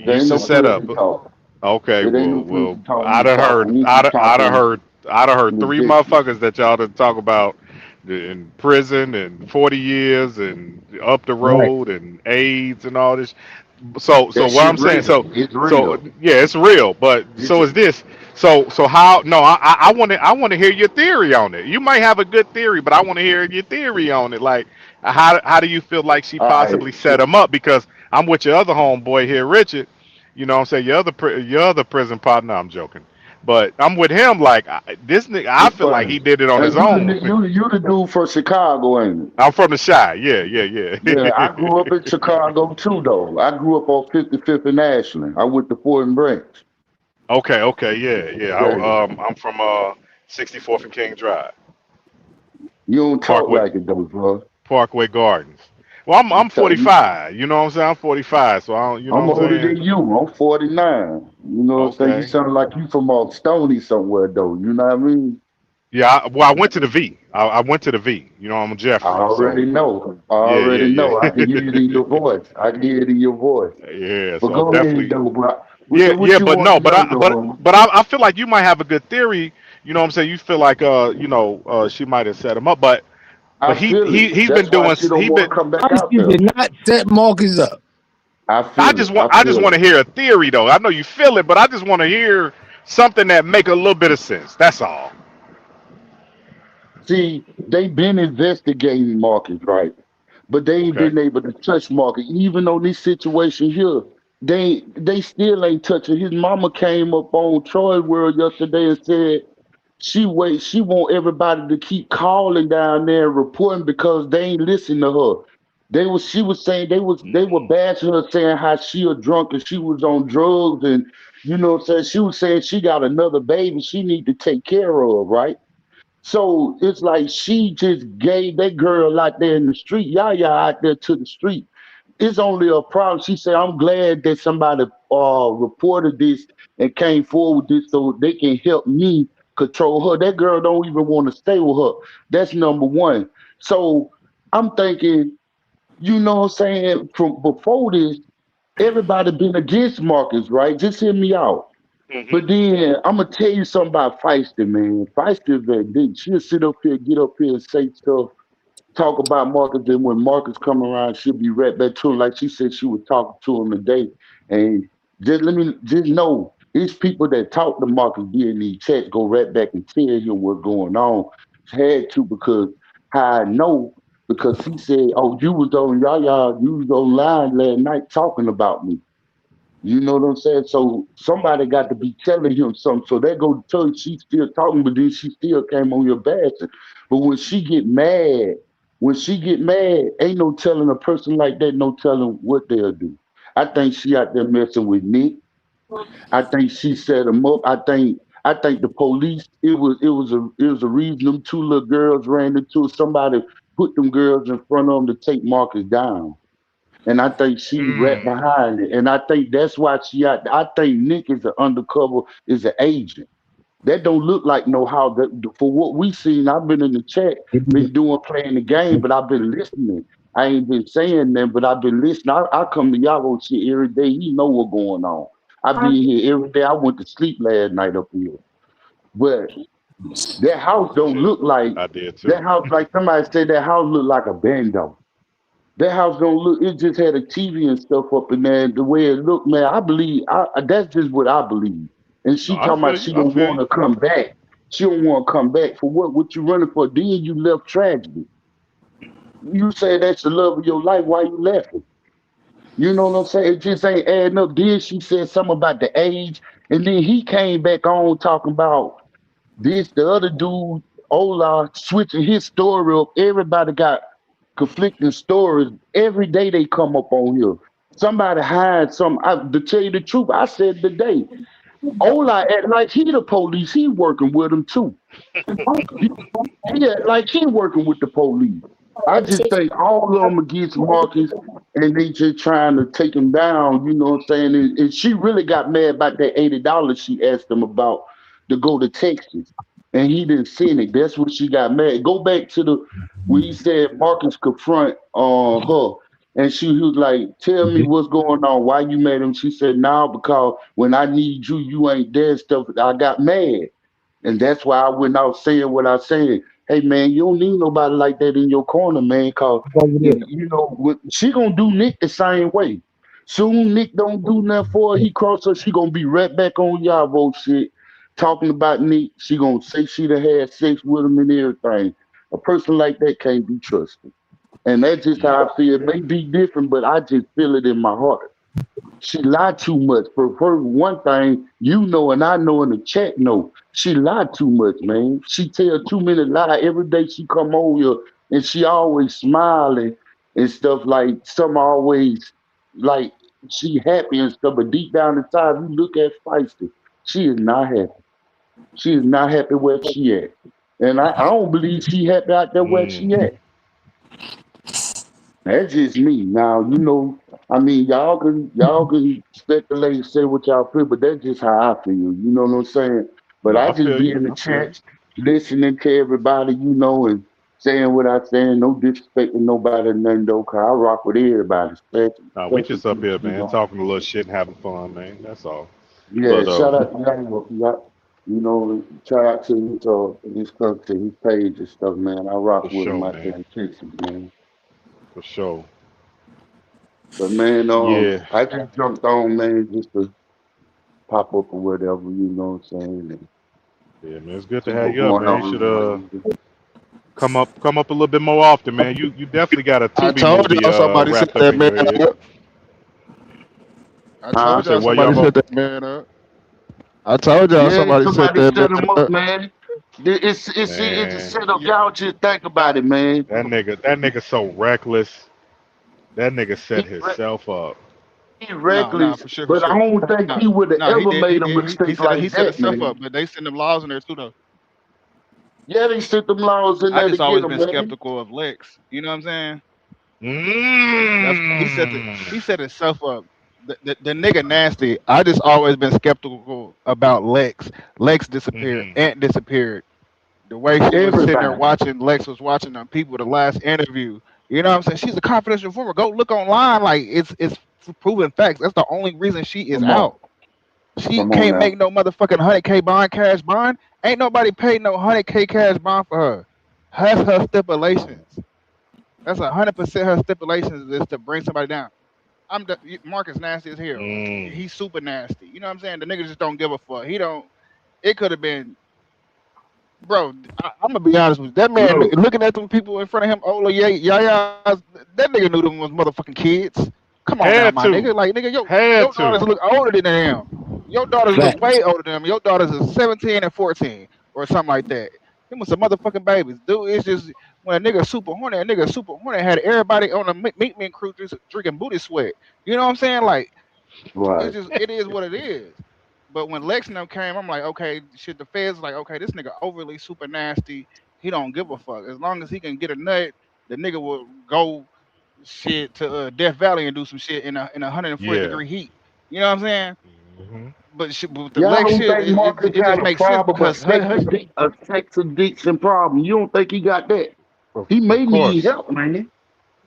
There you ain't should no set up. prison talk. Okay, It ain't well, no well, prison talk we talking. We I'd have talking heard, I'd have heard three legit. motherfuckers that y'all done talk about in prison and 40 years and up the Right. road and AIDS and all this. So That what shit I'm saying, real. It's real. yeah, it's real, but It's so is this. So how? No, I want to hear your theory on it. You might have a good theory, but I want to hear your theory on it. Like how do you feel like she all right. possibly set him up? Because I'm with your other homeboy here, Richard. You know what I'm saying, your other prison partner. I'm joking, but I'm with him. Like this nigga, I It's feel like funny. he did it on his And you the own. you the dude from Chicago, ain't it? I'm from the shy. Yeah, yeah, Yeah, I yeah. grew up in Chicago too, though. I grew up on 55th and Ashland. I went to Fort and Branch. Okay, okay, yeah, yeah. Yeah, I'm from 64th and King Drive, you don't talk Parkway like it though, bro. Parkway Gardens. Well, I'm You, 45. You know what I'm saying? I'm 45, so I don't. You know I'm what I'm older saying? than you. I'm 49. You know what I'm saying? You Okay. sound like you from Stony somewhere, though. You know what I mean? Yeah. Well, I went to the V. I went to the V. You know, I'm a I Jeffrey. So already know. I yeah, yeah, already know. I can hear it in yeah, your voice. I can hear it in your voice. yeah. But So go ahead, definitely. though, bro. Yeah, What yeah, you but want no, to but know, I but though? but I feel like you might have a good theory. You know what I'm saying? You feel like she might have set him up, but I feel it. he's been That's why doing she don't he want been to come back out Feisty there. did not set Marcus up. I I feel just it. want I I just feel want it. to hear a theory though. I know you feel it, but I just want to hear something that make a little bit of sense. That's all. See, they been investigating Marcus, right? But they ain't Okay. been able to touch Marcus. Even on this situation here, they still ain't touching. His mama came up on Troy World yesterday and said she want everybody to keep calling down there and reporting because they ain't listening to her. She was saying they were bashing her saying how she a drunk and she was on drugs and you know what I'm saying she was saying she got another baby she need to take care of, right? So it's like she just gave that girl out there in the street, Yaya out there to the street. It's only a problem. She said, I'm glad that somebody reported this and came forward with this so they can help me control her. That girl don't even want to stay with her. That's number one. So I'm thinking, you know what I'm saying, from before this, everybody been against Marcus, right? Just hear me out. Hmm. But then I'm gonna tell you something about Feisty, man. Feisty is that bitch. She'll sit up here, get up here and say stuff, talk about Marcus. Then when Marcus come around, she'll be right back to him. Like she said she was talking to him today. And just know these people that talk to Marcus during these chats go right back and tell him what's going on. Had to because how I know because he said, "Oh, you was on y'all, you was online last night talking about me." You know what I'm saying? So somebody got to be telling him something. So that go to tell you she's still talking, but then she still came on your bashing. But when she get mad, ain't no telling a person like that, no telling what they'll do. I think she out there messing with Nick. I think she set him up. I think the police. It was a reason them two little girls ran into it. Somebody put them girls in front of them to take Marcus down. And I think she right Mm. behind it. And I think that's why she out. I think Nick is an undercover, is an agent. That don't look like no how that for what we seen. I've been in the chat, been doing playing the game, but I've been listening. I ain't been saying that, but I've been listening. I come to y'all on shit every day. He know what's going on. I be here every day. I went to sleep last night up here. But that house don't Shit, look like I did too. that house, like somebody said that house look like a bando. That house don't look. It just had a TV and stuff up in there. The way it looked, man, I believe. That's just what I believe. And No, she I talking about feel she you. I don't feel want you. to come back. She don't want to come back for what? What you running for? Then you left tragedy. You say that's the love of your life. Why you left it? You know what I'm saying? It just ain't adding up. Then she said something about the age, and then he came back on talking about this. The other dude, Ola, switching his story up. Everybody got conflicting stories. Every day they come up on here. Somebody hired some. To tell you the truth, I said today, Ola act like he the police. He working with them too. He, he act like he working with the police. I just think all of them against Marcus, and they just trying to take him down. You know what I'm saying? And she really got mad about that $80 she asked him about to go to Texas, and he didn't send it. That's what she got mad. Go back to the where he said Marcus confront her, and she was like, "Tell me what's going on. Why you mad him?" She said, "Now because when I need you, you ain't there." And stuff. I got mad. And that's why I went out saying what I said. Hey man, you don't need nobody like that in your corner, man. Cause Over there. she gonna do Nick the same way. Soon Nick don't do nothing for her. He cross her. She gonna be right back on Yarvo shit, talking about Nick. She gonna say she done had sex with him and everything. A person like that can't be trusted. And that's just Yeah. how I feel. It may be different, but I just feel it in my heart. She lied too much. For one thing, you know, and I know, in the chat know, she lied too much, man. She tell too many lies every day. She come over here and she always smiling and stuff, like some always like she happy and stuff. But deep down inside, you look at Feisty, she is not happy. She is not happy where she at. And I don't believe she happy out there where she Mm. at. That's just me. Now, you know, I mean, y'all can speculate and say what y'all feel, but that's just how I feel. You know what I'm saying? But No, I I just feel be you. in the I feel you. chat, listening to everybody, you know, and saying what I saying. No disrespecting nobody, or nothing though, 'cause I rock with everybody, No, we especially just up here, you man, know. talking a little shit and having fun, man. That's all. Yeah, But shout out to y'all. You know, shout out to his country, his page and stuff, man. I for rock with him sure, out there man. in Texas, man. For sure. But man, Yeah. I just jumped on, man, just to pop up or whatever, you know what I'm saying? And Yeah, man. It's good to see have what's you up, going man. You should on. come up a little bit more often, man. You definitely got a I Tubi told movie y'all somebody set wrapped up that in your man head. up. I You told Huh? said y'all what, somebody Yavo? set that man up. I told y'all Yeah, somebody set somebody that set man him up, up. man. It's a Man, setup. Yeah. Y'all just think about it, man. that nigga so reckless. That nigga set He re- himself up. he Nah, reckless, for sure, for but I sure. don't think Nah, he would have nah, he ever did, he made a did. He mistake set like he set that, himself up, man. but they send them laws in there too though. Yeah, they sent them laws in I there to just get always him, been man. skeptical of Lex. You know what I'm saying? That's Mm. he set himself up. The nigga nasty. I just always been skeptical about Lex. Lex disappeared. Mm-hmm. Ant disappeared. The way she was sitting there Everybody. watching, Lex was watching them people the last interview. You know what I'm saying? She's a confidential informer. Go look online. Like it's proven facts. That's the only reason she is Come out. on. She Come on can't now. make no motherfucking 100K bond, cash bond. Ain't nobody paid no 100K cash bond for her. That's her stipulations. That's 100% her stipulations is to bring somebody down. Marcus nasty as hell. Mm. He's super nasty. You know what I'm saying? The nigga just don't give a fuck. He don't. It could have been, bro. I'm gonna be honest with you. That man Look, looking at them people in front of him. Ola, yeah, that nigga knew them was motherfucking kids. Come on now, Had my nigga. to. Like nigga, Had your to. daughters look older than them. Your daughters look Facts. way older than them. Your daughters are 17 and 14 or something like that. Them was some motherfucking babies, dude. It's just when a nigga super horny had everybody on the meet me and crew just drinking booty sweat. You know what I'm saying? Like right. it is what it is. But when Lex and them came, I'm like, okay, shit. The feds like, okay, this nigga overly super nasty. He don't give a fuck. As long as he can get a nut, the nigga will go shit to Death Valley and do some shit in a 140 Yeah. degree heat. You know what I'm saying? Hmm. But with the Y'all Lex don't shit, think Marcus it got just a makes sense problem, because her a sex addiction problem? You don't think he got that? He Of may need course. help, man.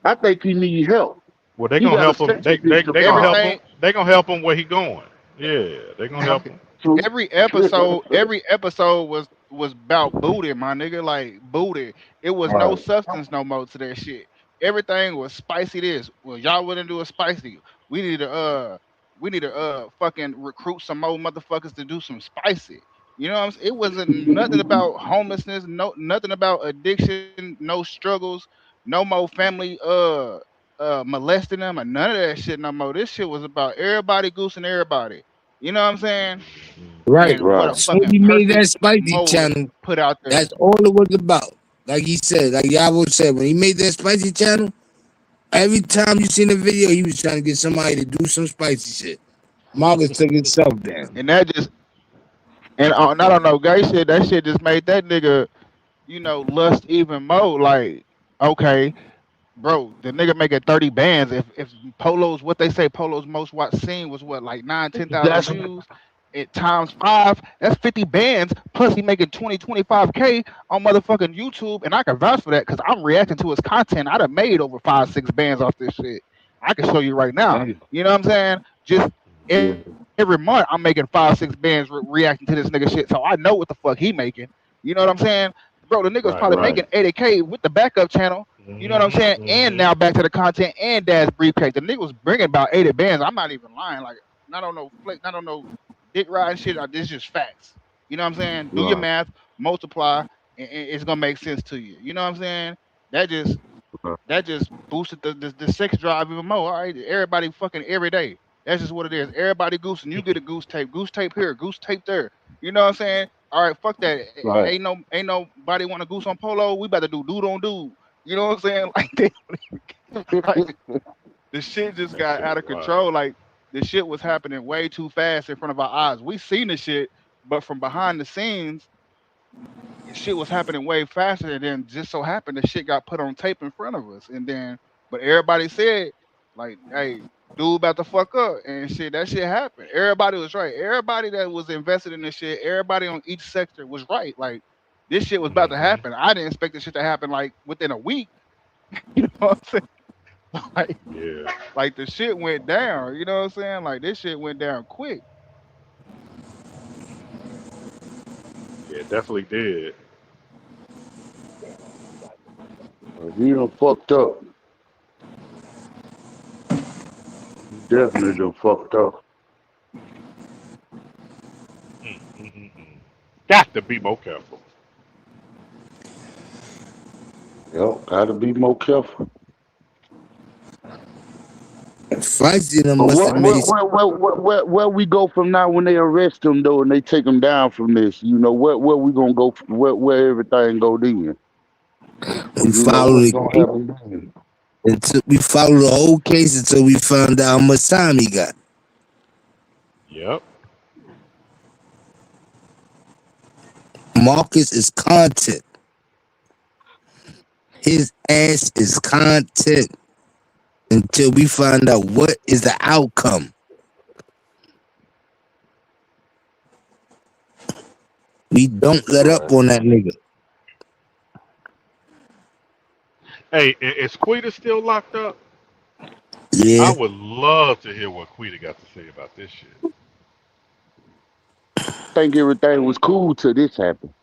I think he need help. Well, they He gonna got a help him. sex They addiction gonna help problem. him. everything They gonna help him where he going. Yeah, they gonna help him. True. every episode was about booty, my nigga. Like booty. It was no Right. substance no more to that shit. Everything was spicy. This well, y'all wouldn't do a spicy. We need to fucking recruit some more motherfuckers to do some spicy. You know what I'm saying? It wasn't nothing about homelessness, no nothing about addiction, no struggles, no more family molesting them or none of that shit no more. This shit was about everybody goosing everybody. You know what I'm saying? Right. And what a Right. So when fucking he made that perfect spicy mold channel, put out there. that's all it was about. Like he said, like Yavo said, when he made that spicy channel, every time you seen the video, he was trying to get somebody to do some spicy shit. Marcus took himself down. And that just and I don't know, gay shit, that shit just made that nigga, lust even more. Like, okay, bro, the nigga making 30 bands. If Polo's what they say Polo's most watched scene was what, like 9, 10,000 That's views. It times five, that's 50 bands. Plus he making 25K on motherfucking YouTube. And I can vouch for that because I'm reacting to his content. I'd have made over 5, 6 bands off this shit. I can show you right now. hey, You know what I'm saying? Just yeah. every month I'm making 5, 6 bands reacting to this nigga shit. So I know what the fuck he making. You know what I'm saying? Bro, the nigga was Right. probably Right. making 80K with the backup channel You know what I'm saying? And now back to the content and Dad's briefcase. The nigga was bringing about 80 bands. I'm not even lying. Like, not on no flick, not on no dick riding shit. This is just facts. You know what I'm saying? Do your Right, math, multiply, and it's gonna make sense to you. You know what I'm saying? That just right, that just boosted the sex drive even more. All right, everybody fucking every day. That's just what it is. Everybody goosing. You get a goose tape here, goose tape there. You know what I'm saying? All right, fuck that. right. Ain't nobody want to goose on polo. We about to do dude on dude. You know what I'm saying? Like they, like the shit just That got shit out is of wild. control. Like the shit was happening way too fast in front of our eyes. We seen the shit, but from behind the scenes, shit was happening way faster. And then just so happened the shit got put on tape in front of us. And then, but everybody said, like, hey, dude about to fuck up and shit. That shit happened. Everybody was right. Everybody that was invested in this shit, everybody on each sector was right. Like, this shit was about to Hmm. happen. I didn't expect this shit to happen like within a week. You know what I'm saying? Like, Yeah. like the shit went down. You know what I'm saying? Like this shit went down quick. Yeah, it definitely did. He done fucked up. He definitely done fucked up. Mm. Got to be more careful. Yep, gotta be more careful. Feisty But them must have what, made. where we go from now when they arrest him though and they take him down from this? You know, where we gonna go? Where everything go then? We You know, followed what's the gonna case happen then? until we followed the whole case until we found out how much time he got. Yep. Marcus is content. His ass is content until we find out what is the outcome. We don't let up Right. on that nigga. Hey, is Quita still locked up? I Yeah. would love to hear what Quita got to say about this shit. Think everything was cool till this happened.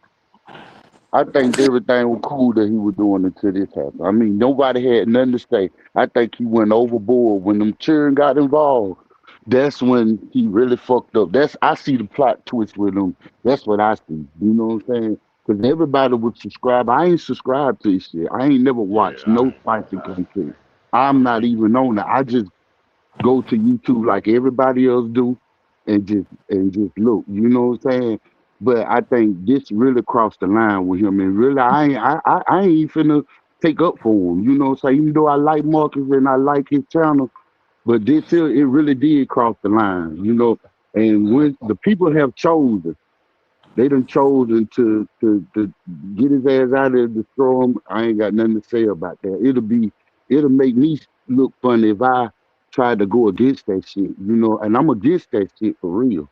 I think everything was cool that he was doing until this happened. I mean, nobody had nothing to say. I think he went overboard when them children got involved. That's when he really fucked up. That's I see the plot twist with him. That's what I see. You know what I'm saying? Because everybody would subscribe. I ain't subscribed to this shit. I ain't never watched Yeah, no fighting content. I'm not me. even on that. I just go to YouTube like everybody else do and just look. You know what I'm saying? But I think this really crossed the line with him, and really, I ain't finna take up for him. You know what I'm saying? Even though I like Marcus and I like his channel, but this here, it really did cross the line. You know, and when the people have chosen. They done chosen to get his ass out there, destroy him. I ain't got nothing to say about that. It'll make me look funny if I tried to go against that shit, you know. And I'm against that shit for real.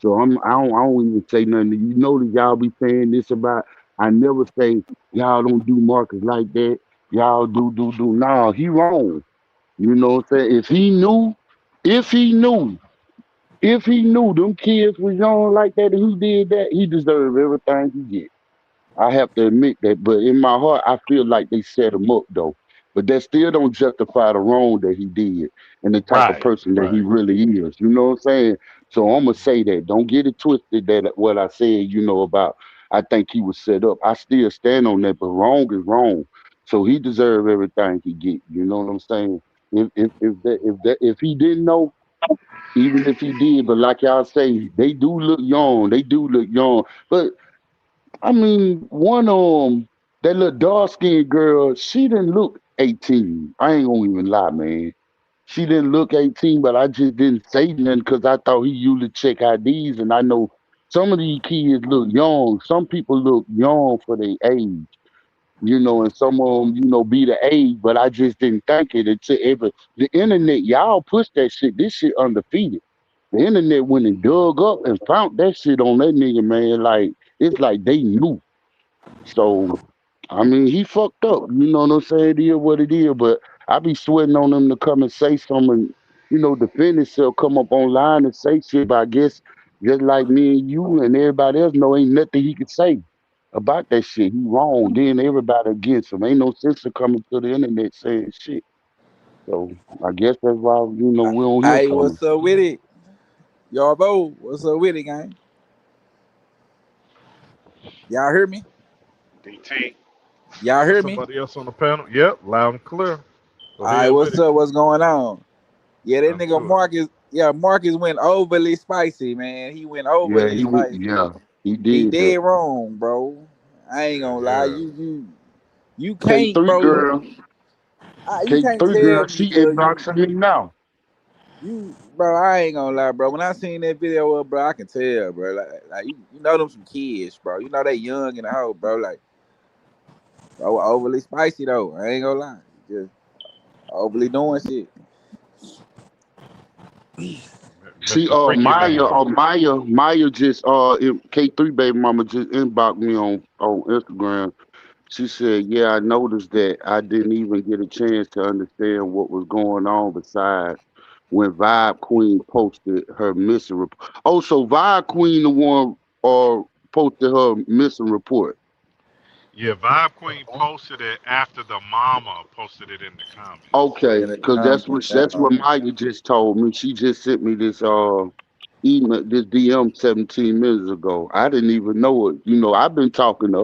So I don't even say nothing. You know that y'all be saying this about. I never say y'all don't do markets like that. Y'all do. Nah, he wrong. You know what I'm saying? If he knew if he knew them kids was young like that and he did that, he deserved everything he get. I have to admit that, but in my heart, I feel like they set him up though. But that still don't justify the wrong that he did and the type of Right, person that he right. really is. You know what I'm saying? So I'm gonna say that. Don't get it twisted that what I said, about I think he was set up. I still stand on that, but wrong is wrong. So he deserved everything he get. You know what I'm saying? If he didn't know, even if he did, but like y'all say, they do look young. They do look young. But I mean, one that little dark skinned girl, she didn't look 18. I ain't gonna even lie, man. She didn't look 18, but I just didn't say nothing because I thought he usually check IDs, and I know some of these kids look young. Some people look young for their age, and some of them, be the age, but I just didn't think it until the internet, y'all push that shit. This shit undefeated. The internet went and dug up and found that shit on that nigga, man. Like, it's like they knew. So, I mean, he fucked up. You know what I'm saying? It is what it is. But I be sweating on him to come and say something, defend himself, come up online and say shit. But I guess just like me and you and everybody else know, ain't nothing he could say. about that shit. He wrong. Then everybody against him. Ain't no sense of coming to the internet saying shit. So I guess that's why we don't hear Hey, from him. what's up with it? Yarvo, what's up with it, gang? Y'all hear me? DT. Y'all hear me? Somebody else on the panel? Yep, loud and clear. Go All right, ahead with what's it. up? What's going on? Yeah, that Nothing nigga to it. Marcus went overly spicy, man. He went Yeah, overly he would. spicy. Yeah, he He did dead that. wrong, bro. I ain't Yeah, gonna lie. yeah. You K can't, three bro. girl, You K can't three tell girl, me, she cause inboxing me now. bro. I ain't gonna lie, bro. When I seen that video, bro, I can tell, bro. Like you know them some kids, bro. You know they young in the house, bro. Like, bro, overly spicy though. I ain't gonna lie. Just overly doing shit. See, Mr. Freaky Man. Maya just K3 baby mama just inboxed me on Instagram. She said, "Yeah, I noticed that I didn't even get a chance to understand what was going on besides when Vibe Queen posted her missing report. Oh, so Vibe Queen the one posted her missing report. Yeah, Vibe Queen posted it after the mama posted it in the comments. Okay, In the because comments, that's what Maya just told me. She just sent me this email, this DM 17 minutes ago. I didn't even know it. I've been talking to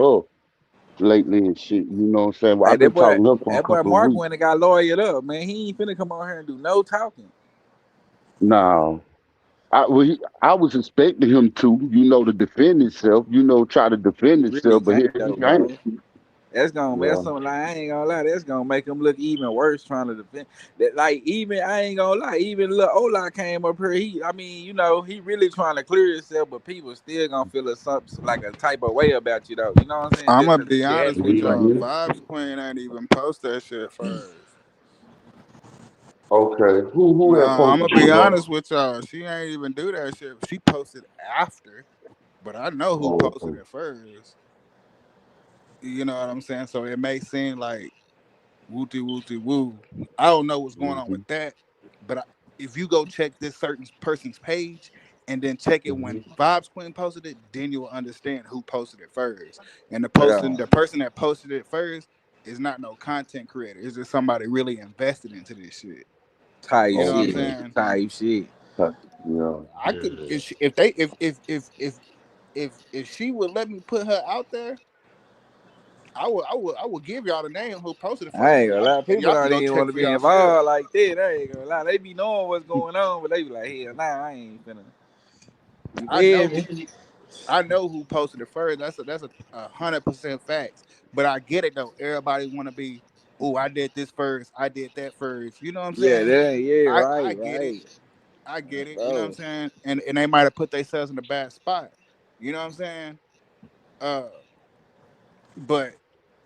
her lately and shit. You know what I'm saying? Well, hey, I've been talking to her for a that boy couple of Mark weeks. went and got lawyered up, man. He ain't finna come on here and do no talking. Now, I was expecting him to defend himself. Try to defend He really himself, but can't here though, he ain't. bro. That's gonna Yeah. mess him. Like I ain't gonna lie, that's gonna make him look even worse trying to defend. That like even I ain't gonna lie, even little Ola came up here. I mean, he really trying to clear himself, but people still gonna feel like a type of way about you though. You know what I'm saying? I'm Just gonna cause the be shit honest happened to with you like y'all. that. Mhm. Vibes Queen ain't even post that shit first. Okay. Who No, that I'm supposed gonna to be, be bro? honest with y'all. She ain't even do that shit. She posted after, but I know who Oh, posted okay. it first. You know what I'm saying? So it may seem like wooty wooty woo. I don't know what's going on with Mhm. that, but if you go check this certain person's page and then check it when Mhm. Vibes Queen posted it, then you'll understand who posted it first. And Yeah, the person that posted it first is not no content creator. It's just somebody really invested into this shit. type You know what I'm shit, Okay. saying? type shit. Yeah. I could Yeah. if they if she would let me put her out there, I would give y'all the name who posted it I first, ain't gonna lie, and people y'all can don't go even want check to for be yourself. involved like that. I ain't gonna lie, they be knowing what's going on, but they be like, hell, nah, I ain't finna. You I feel know me? who posted it first. That's a 100% facts. But I get it though. Everybody want to be, oh, I did this first. I did that first. You know what I'm Yeah, saying? that ain't yeah, I right, get it. right, I get it. You know what I'm bro. saying? And they might have put themselves in a bad spot. You know what I'm saying? Uh, but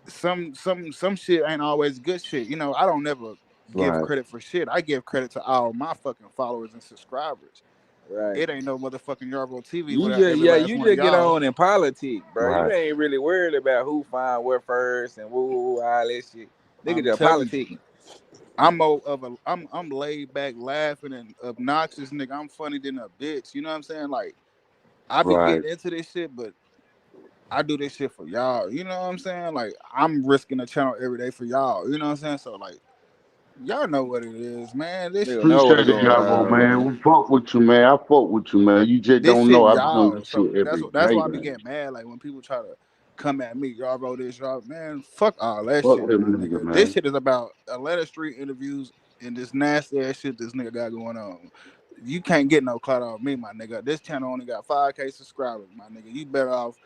some shit ain't always good shit. I don't never give Right. credit for shit. I give credit to all my fucking followers and subscribers. Right. It ain't no motherfucking Yarvo TV You without just every yeah, last you one of just get y'all. on in politics, bro. You Right. ain't really worried about who find what first and woo all that shit. Nigga I'm just telling you. politicking. I'm laid back laughing and obnoxious nigga. I'm funny than a bitch. You know what I'm saying? Like I be Right. getting into this shit, but I do this shit for y'all. You know what I'm saying? Like I'm risking the channel every day for y'all. You know what I'm saying? So like y'all know what it is, man. Nigga know what's Appreciate it, going Yavo, on, man. man. We fuck with you, man. I fuck with you, man. You just This don't shit know. I be on y'all. this So shit every that's day, why I be man. getting mad. Like when people try to come at me, y'all wrote this, y'all man, fuck all that Fuck shit, them my nigga, nigga. This man. shit is about Atlanta Street interviews and this nasty ass shit this nigga got going on. You can't get no clout off me, my nigga. This channel only got 5K subscribers, my nigga. You better off,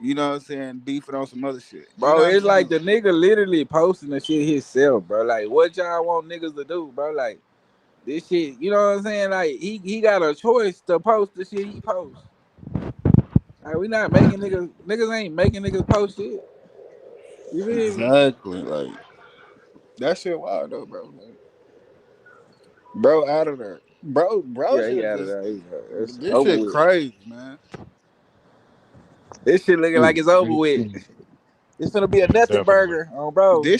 you know what I'm saying, beefing on some other shit. You know Bro, what I'm it's like saying? the nigga literally posting the shit himself, bro. Like what y'all want niggas to do, bro? Like this shit, you know what I'm saying? Like he got a choice to post the shit he posts. Like we not making niggas ain't making niggas post shit. You feel me? Exactly. Like that shit wild though, bro. Like, bro out of there. Bro Yeah, he shit out of just there. It's this over shit with. crazy, man. This shit looking like Mm, it's over mm, with. mm. It's gonna be a Yeah, nothing definitely. burger on bro.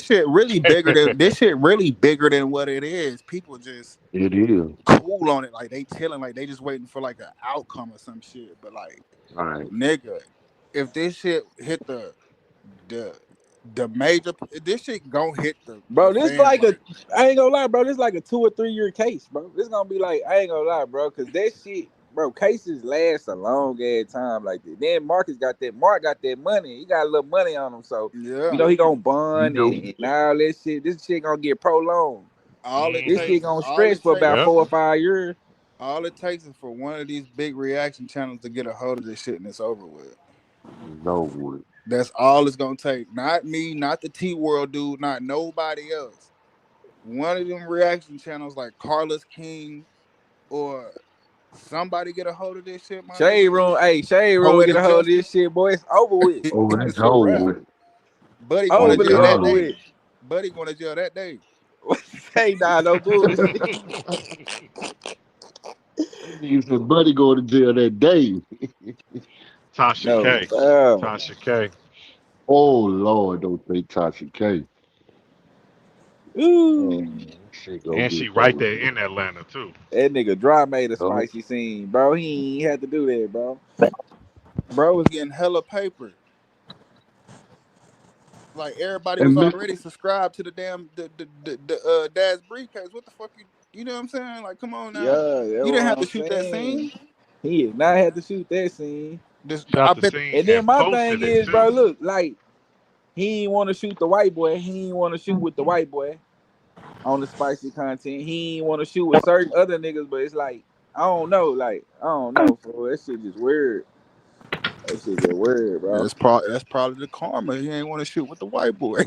This shit really bigger than what it is. People just It is. cool on it, like they chilling, like they just waiting for like an outcome or some shit. But like, Right. nigga, if this shit hit the major, this shit gonna hit the Bro, this fans like like. I ain't gonna lie, bro. This like a 2 or 3 year case, bro. This gonna be like, I ain't gonna lie, bro, cause that shit, bro, cases last a long ass time like that. Then Mark got that money. He got a little money on him, so Yeah, you know he gonna You bond know, and all that shit. This shit gonna get prolonged. all it This Mm-hmm. shit takes, gonna all stretch it for takes, about Yep. 4 or 5 years. all it takes is for one of these big reaction channels to get a hold of this shit and it's over with. no wood. That's all it's gonna take. Not me, not the T World dude, not nobody else. One of them reaction channels like Carlos King or somebody get a hold of this shit, my Shade nigga. Room, hey, Shade Room, get Poetic a hold of this Justice. shit, boy. It's over with. Oh, It's that's a old wrap. wood. Buddy going to Oh Overly jail that over God. day. with. Buddy going to jail that day. Hey, nah, no bullshit. That nigga said, buddy, go to jail that day. Tasha No, K. Tasha K. Oh Lord, don't say Tasha K. Ooh. Man, that shit gonna And she get right so there in Atlanta too. That nigga Dry made a dumb. spicy scene, bro. He ain't had to do that, bro. Bro was getting hella paper. Like everybody was And Mr. already subscribed to the damn the Dad's briefcase. What the fuck you know what I'm saying? Like, come on now. Yeah, that's You didn't have what to I'm shoot that saying. scene. He did not have to shoot that scene. I Shot the bet. scene And then and my thing posted it is, bro, too. look, like, he ain't want to shoot the white boy. He ain't want to shoot with the white boy on the spicy content. He ain't want to shoot with certain other niggas, but it's like, I don't know. Like, I don't know, fool. That shit just weird. That shit just weird, bro. That's probably the karma. He ain't want to shoot with the white boy.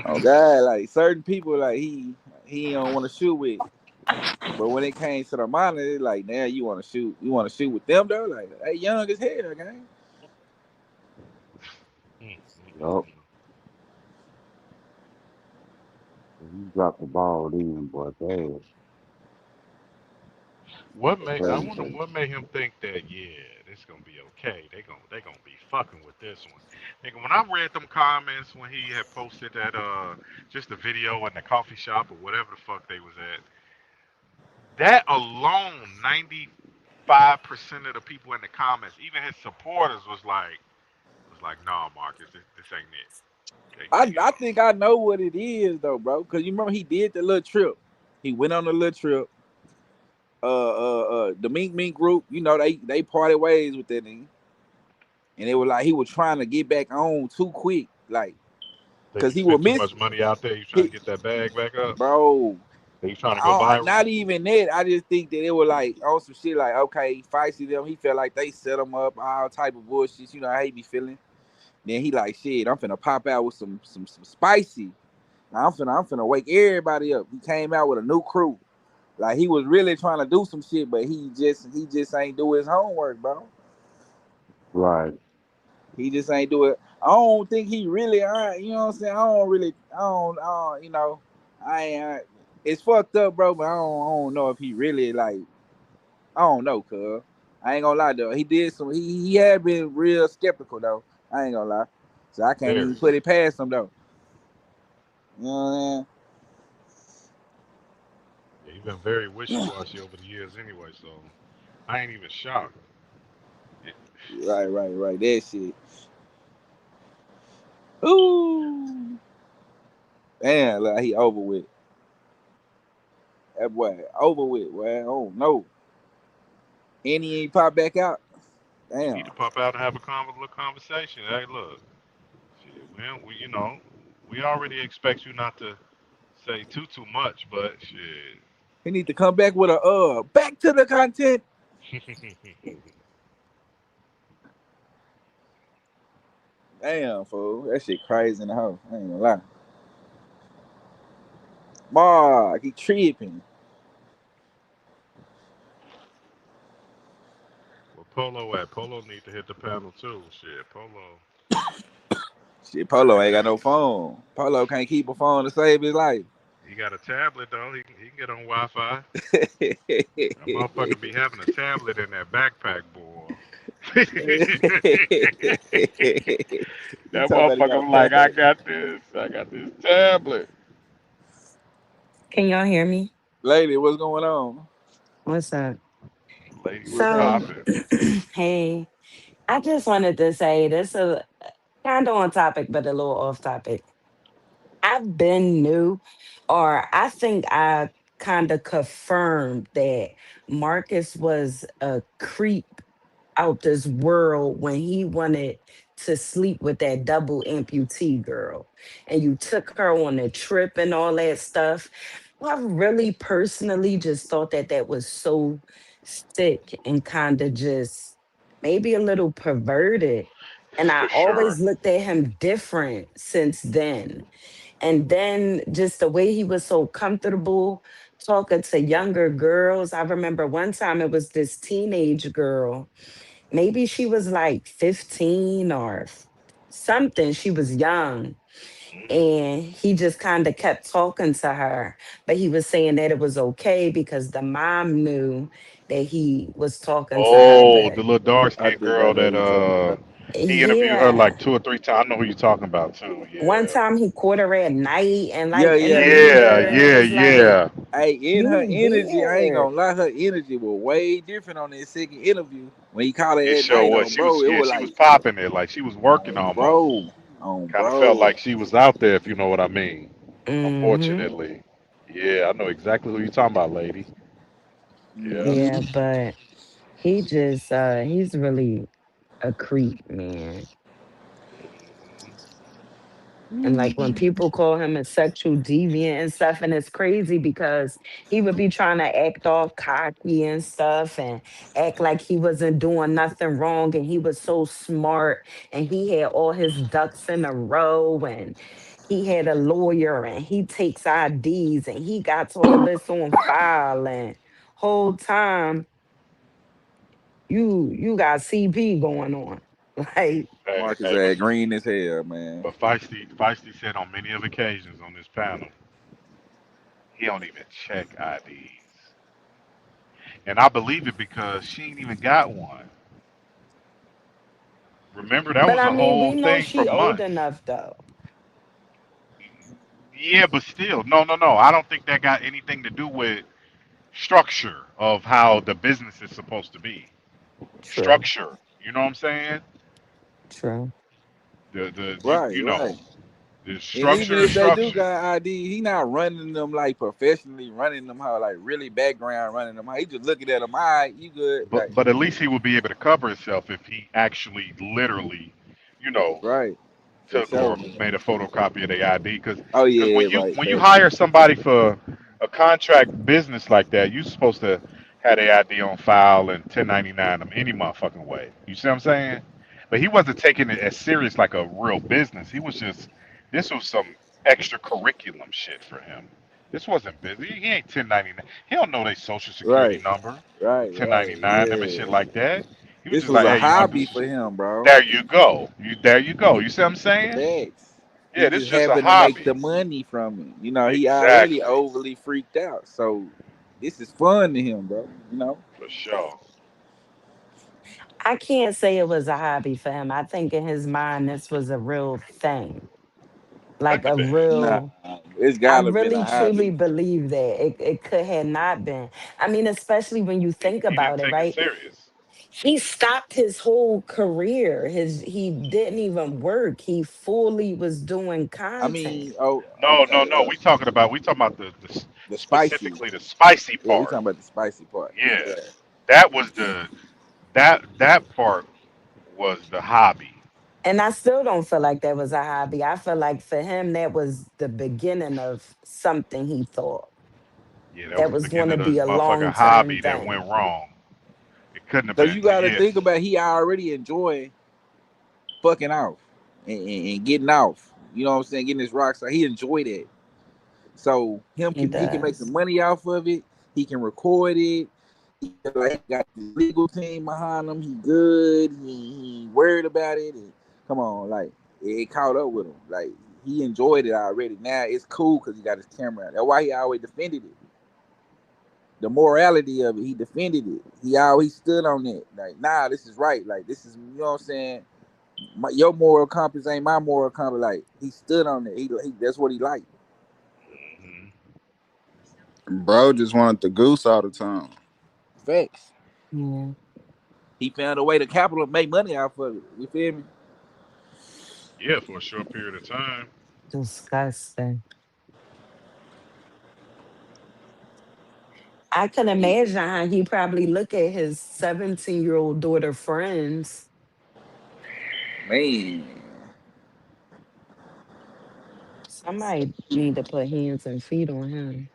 Oh, God, like, certain people, like, he don't want to shoot with. But when it came to the minor, it's like, now you want to shoot. You want to shoot with them, though? Like, they young as hell, gang. Yup, he dropped the ball in, boy. Bad, What made I bad, wonder bad. what made him think that this gonna be okay. They gonna be fucking with this one. Nigga, when I read them comments when he had posted that just the video in the coffee shop or whatever the fuck they was at, that alone 95% of the people in the comments, even his supporters was like, nah Marcus, this ain't it. I think I know what it is, though, bro. Because you remember he did the little trip. He went on the little trip. The Mink group, you know, they parted ways with that nigga. And it was like he was trying to get back on too quick. Like, Think because he he was spent too missing. much money out there. He's trying to He, get that bag back up. bro, He's trying to go viral. not even that. I just think that it was like on some shit like, okay, Feisty them. He felt like they set him up, all type of bullshit. You know how he be feeling. Then he like, shit, I'm finna pop out with some spicy. Now I'm finna wake everybody up. He came out with a new crew. Like he was really trying to do some shit, but he just ain't do his homework, bro. Right. He just ain't do it. I don't think he really, you know what I'm saying? I don't, you know, I ain't, it's fucked up, bro, but I don't know if he really, like, I don't know, cuz. I ain't gonna lie, though. He did some, he had been real skeptical, though. I ain't gonna lie. So I can't even Very. put it past him, though. You know what I'm Yeah, he's been very wishy-washy over the years anyway, so I ain't even shocked. saying? Right. That shit. Ooh. Damn, like, he over with. That boy over with, boy. I don't know. And he ain't pop back out. He Damn. need to pop out and have a little conversation. Hey, look, shit, we already expect you not to say too much, but shit. He need to come back with a back to the content. Damn, fool. That shit crazy in the house. I ain't gonna lie. Mark, he tripping. Where Polo at? Polo need to hit the panel too. Shit, Polo. Shit, Polo He ain't got got no phone. Polo can't keep a phone to save his life. he got a tablet though. He can get on Wi-Fi. That motherfucker be having a tablet in that backpack, boy. He That talking about he got a motherfucker was like, pad. I got this tablet. Can y'all hear me? Lady, what's going on? What's up? Lady was So, popping. hey, I just wanted to say this is kind of on topic, but a little off topic. I've been new, or I think I kind of confirmed that Marcus was a creep out this world when he wanted to sleep with that double amputee girl and you took her on a trip and all that stuff. I really personally just thought that that was so sick and kind of just maybe a little perverted. And I For sure. always looked at him different since then. And then just the way he was so comfortable talking to younger girls. I remember one time it was this teenage girl. Maybe she was like 15 or something. She was young. Mhm. And he just kind of kept talking to her. But he was saying that it was okay because the mom knew that he was talking to her. Oh, But the little dark I skinned think I girl know that you talking about. he interviewed her like yeah, 2 or 3 times. I know who you're talking about too. one Yeah. time he caught her at night and Yeah, like yeah, he interviewed Yeah, her. And it yeah, was like, yeah. Hey, in you her energy, I ain't weird. gonna lie, her energy was way different on that second interview. When he called It her at sure night was. on She bro, was, it yeah, was she was like popping it like she was working on almost. bro, on Kind of felt bro. like she was out there, if you know what I mean. Hmm. Unfortunately. Yeah, I know exactly who you're talking about, lady. Yeah. Yeah, Hmm. but he's really a creep, man. And like when people call him a sexual deviant and stuff, and it's crazy because he would be trying to act all cocky and stuff and act like he wasn't doing nothing wrong and he was so smart and he had all his ducks in a row and he had a lawyer and he takes IDs and he got all this on file and whole time you got CP going on. Like, Hey, Marcus hey, had green as hell, man. but Feisty said on many of occasions on this panel, he don't even check IDs. And I believe it because she ain't even got one. Remember, that but was I a mean, whole we know thing for she old months. enough though. Yeah, but still, no, no, no. I don't think that got anything to do with structure of how the business is supposed to be. True, Structure. You know what I'm saying? true. The Right, you right. know the And even structure is if they do structure. got ID, he not running them like professionally, running them how like really background running them how. He just looking at them. All right, you good? Like But at least he would be able to cover himself if he actually literally, you know, right for took or sure. made a photocopy of their ID. Oh Because yeah, when you right. when you Fact. hire somebody for a contract business like that, you supposed to have their ID on file and 1099 them any motherfucking way. You see what I'm saying? But he wasn't taking it as serious like a real business. He was just this was some extra curriculum shit for him. This wasn't busy. He ain't 1099. He don't know their social security Right, number right, and right. 1099 them and Yeah. shit like that. He was This just was like, a hey, you want hobby this? for him, bro. There you go. There you go. You see what I'm saying? Facts. He Yeah, this just is just a having to make hobby. the money from it. You know, he already Exactly. overly freaked out. So this is fun to him, bro. You know? For sure. I can't say it was a hobby for him. I think in his mind, this was a real thing. Like Couldn't have a been. Nah. real, It's I gotta been a really truly hobby. believe that it could have not been. I mean, especially when you think He didn't about it, take it right? serious. He stopped his whole career. He didn't even work. He fully was doing I content. mean, oh, No, no, okay. no. We talking about the The spicy. specifically the spicy Yeah, we part. talking about the spicy part. Yeah, Yeah. that was that part was the hobby. And I still don't feel like that was a hobby. I feel like for him, that was the beginning of something he thought Yeah, that that was the was going beginning to of be this a motherfucking long term hobby that thing. went wrong. It couldn't have So you been. gotta Yeah, think about he already enjoy fucking off and getting off. You know what I'm saying? Getting his rocks. So he enjoyed it. So He he can make some does. money off of it. He can record it. He like got the legal team behind him. He good. He ain't worried about it. And come on, like it caught up with him. Like he enjoyed it already. Now it's cool because he got his camera out. That's why he always defended it. The morality of it, he defended it. He always stood on it. Like, nah, this is right. Like this is, you know what I'm saying? Your moral compass ain't my moral compass. Like he stood on it. He that's what he liked. hmm Bro just wanted the goose all the time. Facts. Yeah. he found a way to capital make money off of it. You feel me? Yeah, for a short period of time. Disgusting. I can imagine how he probably look at his 17-year-old daughter friends. Man. Somebody need to put hands and feet on him.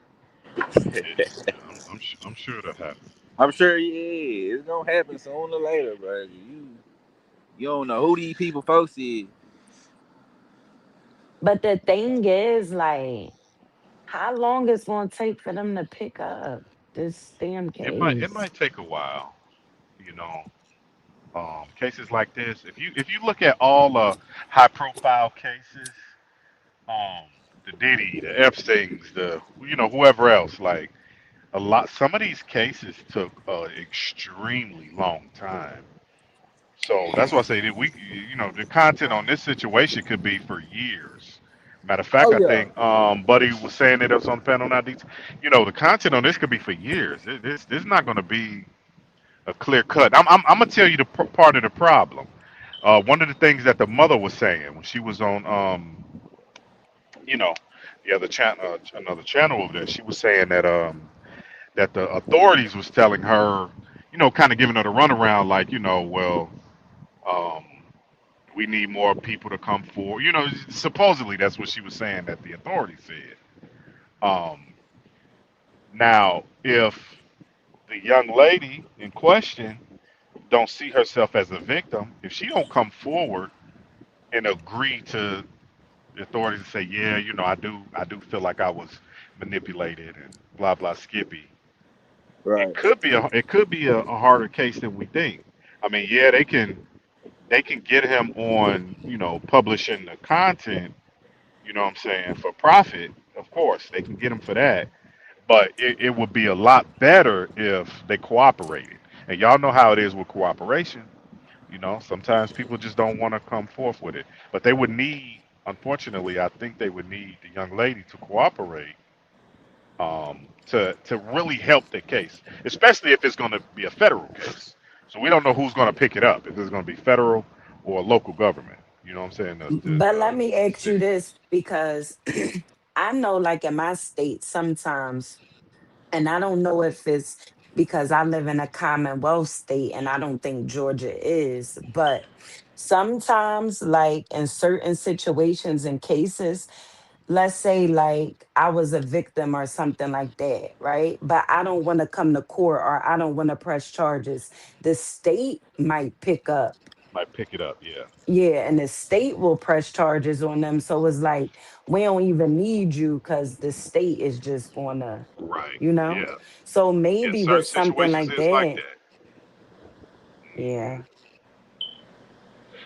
I'm sure that happened. I'm sure, yeah, it's gonna happen sooner or later, bro. You don't know who these people folks is. But the thing is, like, how long it's gonna take for them to pick up this damn It case? might take a while, you know. Cases like this, if you look at all the high profile cases, um, the Diddy, the Epstein's, the whoever else, like some of these cases took extremely long time. So that's why I say that the content on this situation could be for years. Matter of fact, Oh I yeah. think Buddy was saying it was on the panel now. The content on this could be for years. This is not going to be a clear cut. I'm gonna tell you the part of the problem. One of the things that the mother was saying when she was on you know the other channel, another channel over there, she was saying that the authorities was telling her, kind of giving her the runaround, like, well, um, we need more people to come forward. Supposedly that's what she was saying that the authorities said. Um, Now, if the young lady in question don't see herself as a victim, if she don't come forward and agree to the authorities and say, yeah, I do feel like I was manipulated and blah blah Skippy, Right. it could be a harder case than we think. I mean, yeah, they can get him on, publishing the content, what I'm saying, for profit. Of course, they can get him for that. But it would be a lot better if they cooperated. And y'all know how it is with cooperation. Sometimes people just don't want to come forth with it. But they would need, unfortunately, I think they would need the young lady to cooperate, to really help the case, especially if it's going to be a federal case. So we don't know who's going to pick it up, if it's going to be federal or local government. You know what I'm saying? But let me The ask you city. this because I know, like in my state, sometimes, and I don't know if it's because I live in a Commonwealth state and I don't think Georgia is, but sometimes, like in certain situations and cases, let's say like I was a victim or something like that, right? But I don't want to come to court or I don't want to press charges. The state might pick up, Might pick it up, yeah. yeah, and the state will press charges on them. So it's like we don't even need you because the state is just gonna, Right. you know. Yeah. So Yeah. maybe Certain with something situations like is like that, that. yeah.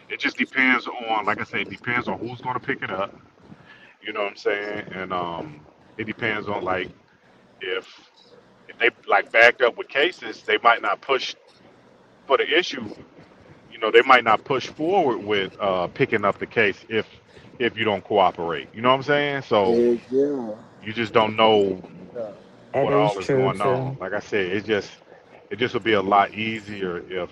It just depends on, like I said, it depends on who's going to pick it up. You know what I'm saying? And it depends on, like, if they like backed up with cases, they might not push for the issue. They might not push forward with picking up the case if you don't cooperate. You know what I'm saying? So Heck yeah. you just don't know Yeah. That what is all is true going on. too. Like I said, it just would be a lot easier if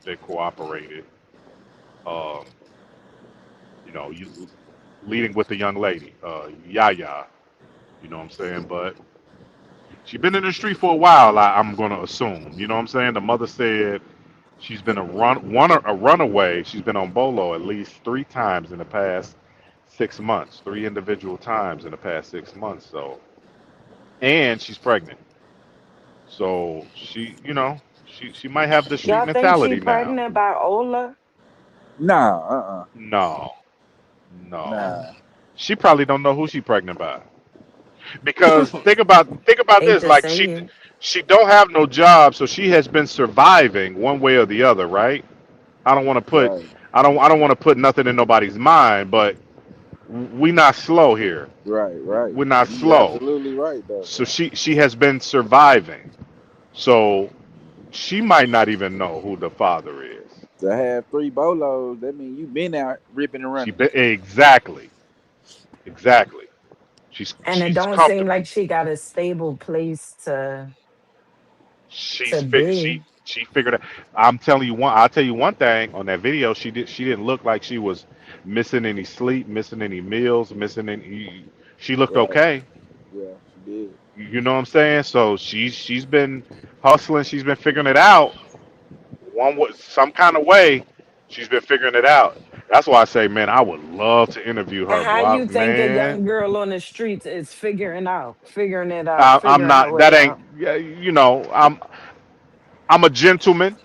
they cooperated. Um, you leading with the young lady, Yaya. You know what I'm saying? But she been in the street for a while. I'm gonna assume. You know what I'm saying? The mother said she's been a runaway. She's been on Bolo at least 3 times in the past 6 months. 3 individual times in the past 6 months. So, and she's pregnant. So she might have the street Y'all think she mentality now. pregnant by Ola? Nah, No, no. Oh, nah. She probably don't know who she pregnant by. Because think about hate this, to like say she it. she don't have no job, so she has been surviving one way or the other, right? I don't want to put Right. I don't want to put nothing in nobody's mind, but we not slow here. Right, right. We're not You slow. absolutely right though. So she has been surviving. So she might not even know who the father is. To have 3 bolos, that means you been out ripping and She running. be, exactly. She's And it she's don't seem comfortable. like she got a stable place to She's to fi- be. she figured it. I'm telling you one. I'll tell you one thing on that video. She didn't look like she was missing any sleep, missing any meals, missing any. She looked Right. okay. Yeah, she did. You know what I'm saying? So she's been hustling. She's been figuring it out. Some kind of way. She's been figuring it out. That's why I say, man, I would love to interview And her, how boy. you think a Man, young girl on the streets is figuring it out, I'm figuring her not. That way ain't. out? Yeah, I'm a gentleman,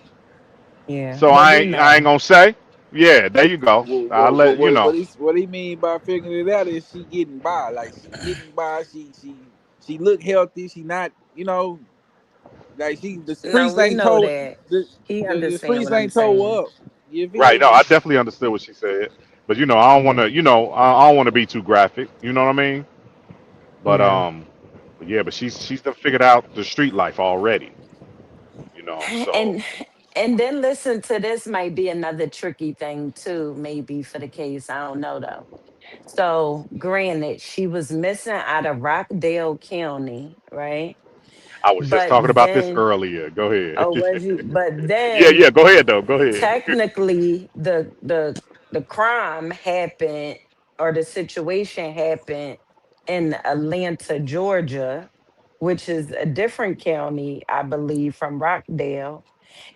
Yeah, so but we I ain't know. gonna say. Yeah, there you go. I'll let you know. What he mean by figuring it out is she getting by. Like she getting by. She look healthy. She not, like she the No, streets we ain't know told that. the He the understand streets what I'm ain't told saying. up. You Right. feel No, I me? definitely understood what she said. But I don't want Yeah, to. I don't want to be too graphic. You know what I mean? But yeah. yeah. But she's done figured out the street life already. So And and then listen to this, might be another tricky thing too, maybe for the case. I don't know though. So granted, she was missing out of Rockdale County, right? I was just But talking about this then, earlier. Go ahead. oh, was you? But Yeah, then yeah. Go ahead though. Go ahead. technically the crime happened, or the situation happened in Atlanta, Georgia, which is a different county, I believe, from Rockdale.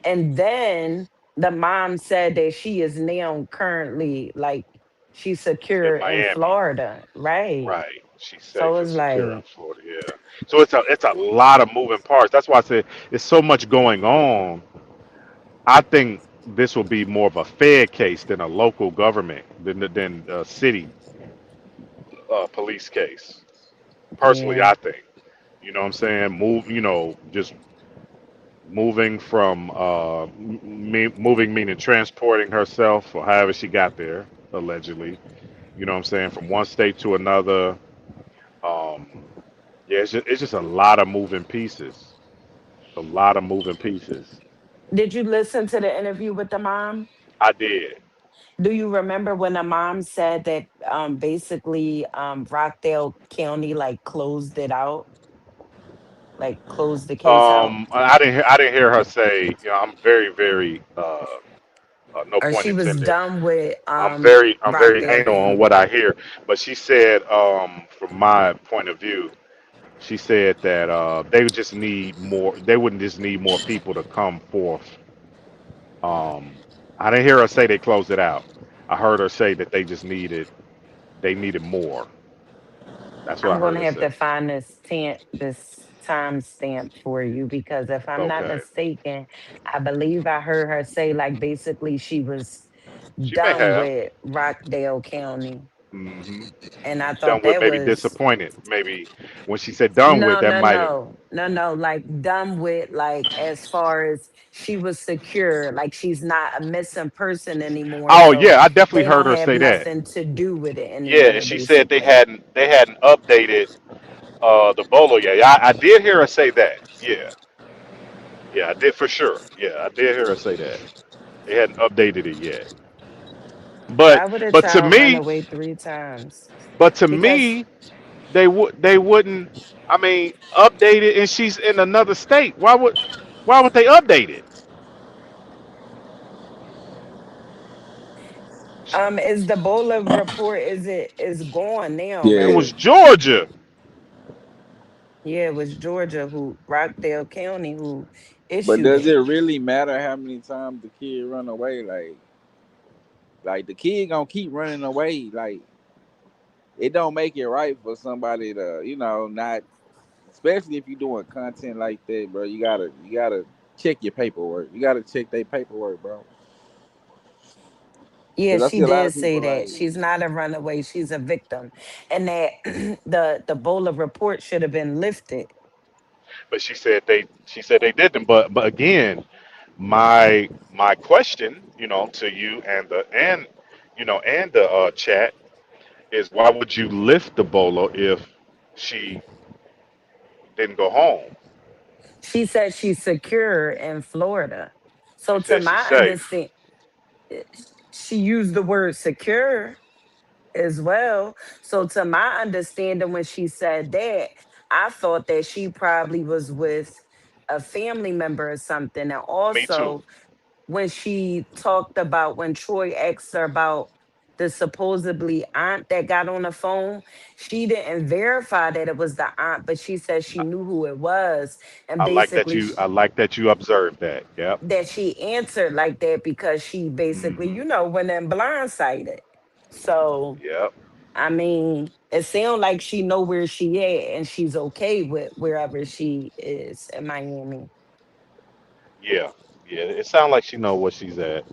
And then the mom said that she is now currently like she's In secure in Miami. Florida, right? Right. She's So safe and it's secure in like, Florida. Yeah. So it's a lot of moving parts. That's why I said it's so much going on. I think this will be more of a Fed case than a local government than a city police case. Personally, yeah. I think. You know what I'm saying? Just moving from moving meaning transporting herself or however she got there allegedly. You know what I'm saying? From one state to another. Um, yeah, it's just a lot of moving pieces. A lot of moving pieces. Did you listen to the interview with the mom? I did. Do you remember when the mom said that basically Rockdale County like closed it out, like closed the case out? I didn't hear her say. I'm very very no Or point she was intended. done with I'm very Rockdale anal on County? what I hear. But she said, from my point of view, she said that they would just need more. They wouldn't just need more people to come forth. Um, I didn't hear her say they closed it out. I heard her say that they needed more. That's what I I'm heard gonna her have say. to find this time stamp for you, because if I'm not Okay, mistaken, I believe I heard her say like basically she was she may done have. with Rockdale County. Hmm. And I Done thought with that maybe was disappointed. Maybe when she said done with, no, that no, might have. no, no, no, like done with, like as far as she was secure, like she's not a missing person anymore. Oh So yeah, I definitely they heard don't her have say that. nothing to do with it Yeah, and anymore, she said they basically. hadn't they hadn't updated the bolo yet. Yeah, I did hear her say that. Yeah, yeah, I did for sure. Yeah, I did hear her say that they hadn't updated it yet. But Why would a but to child run me, away 3 times? but to Because me, they wouldn't. I mean, update it, and she's in another state. Why would they update it? is the Bola report, is gone now, It Yeah. right? was Georgia. Yeah, it was Georgia, who Rockdale County, who But issued does it it. really matter how many times the kid run away? Like the kid gonna keep running away. Like it don't make it right for somebody to, not, especially if you're doing content like that, bro. You gotta check your paperwork. You gotta check their paperwork, bro. Yeah, Cause I she see a lot did of say people that. like, She's not a runaway, she's a victim. And that the Bola report should have been lifted. But she said they didn't. But again, my question, to you and the chat is why would you lift the bolo if she didn't go home? She said she's secure in Florida. She So to said she's my safe. understand, she used the word secure as well. So to my understanding, when she said that, I thought that she probably was with a family member or something. And Me too. also when she talked about when Troy asked her about the supposedly aunt that got on the phone, she didn't verify that it was the aunt, but she said she knew who it was. And basically, I like that you observed that. Yep. that she answered like that because she basically, Hmm. went in blindsided. So, Yep. I mean, it sounds like she know where she at and she's okay with wherever she is in Miami. Yeah. Yeah. It sounds like she know what she's at.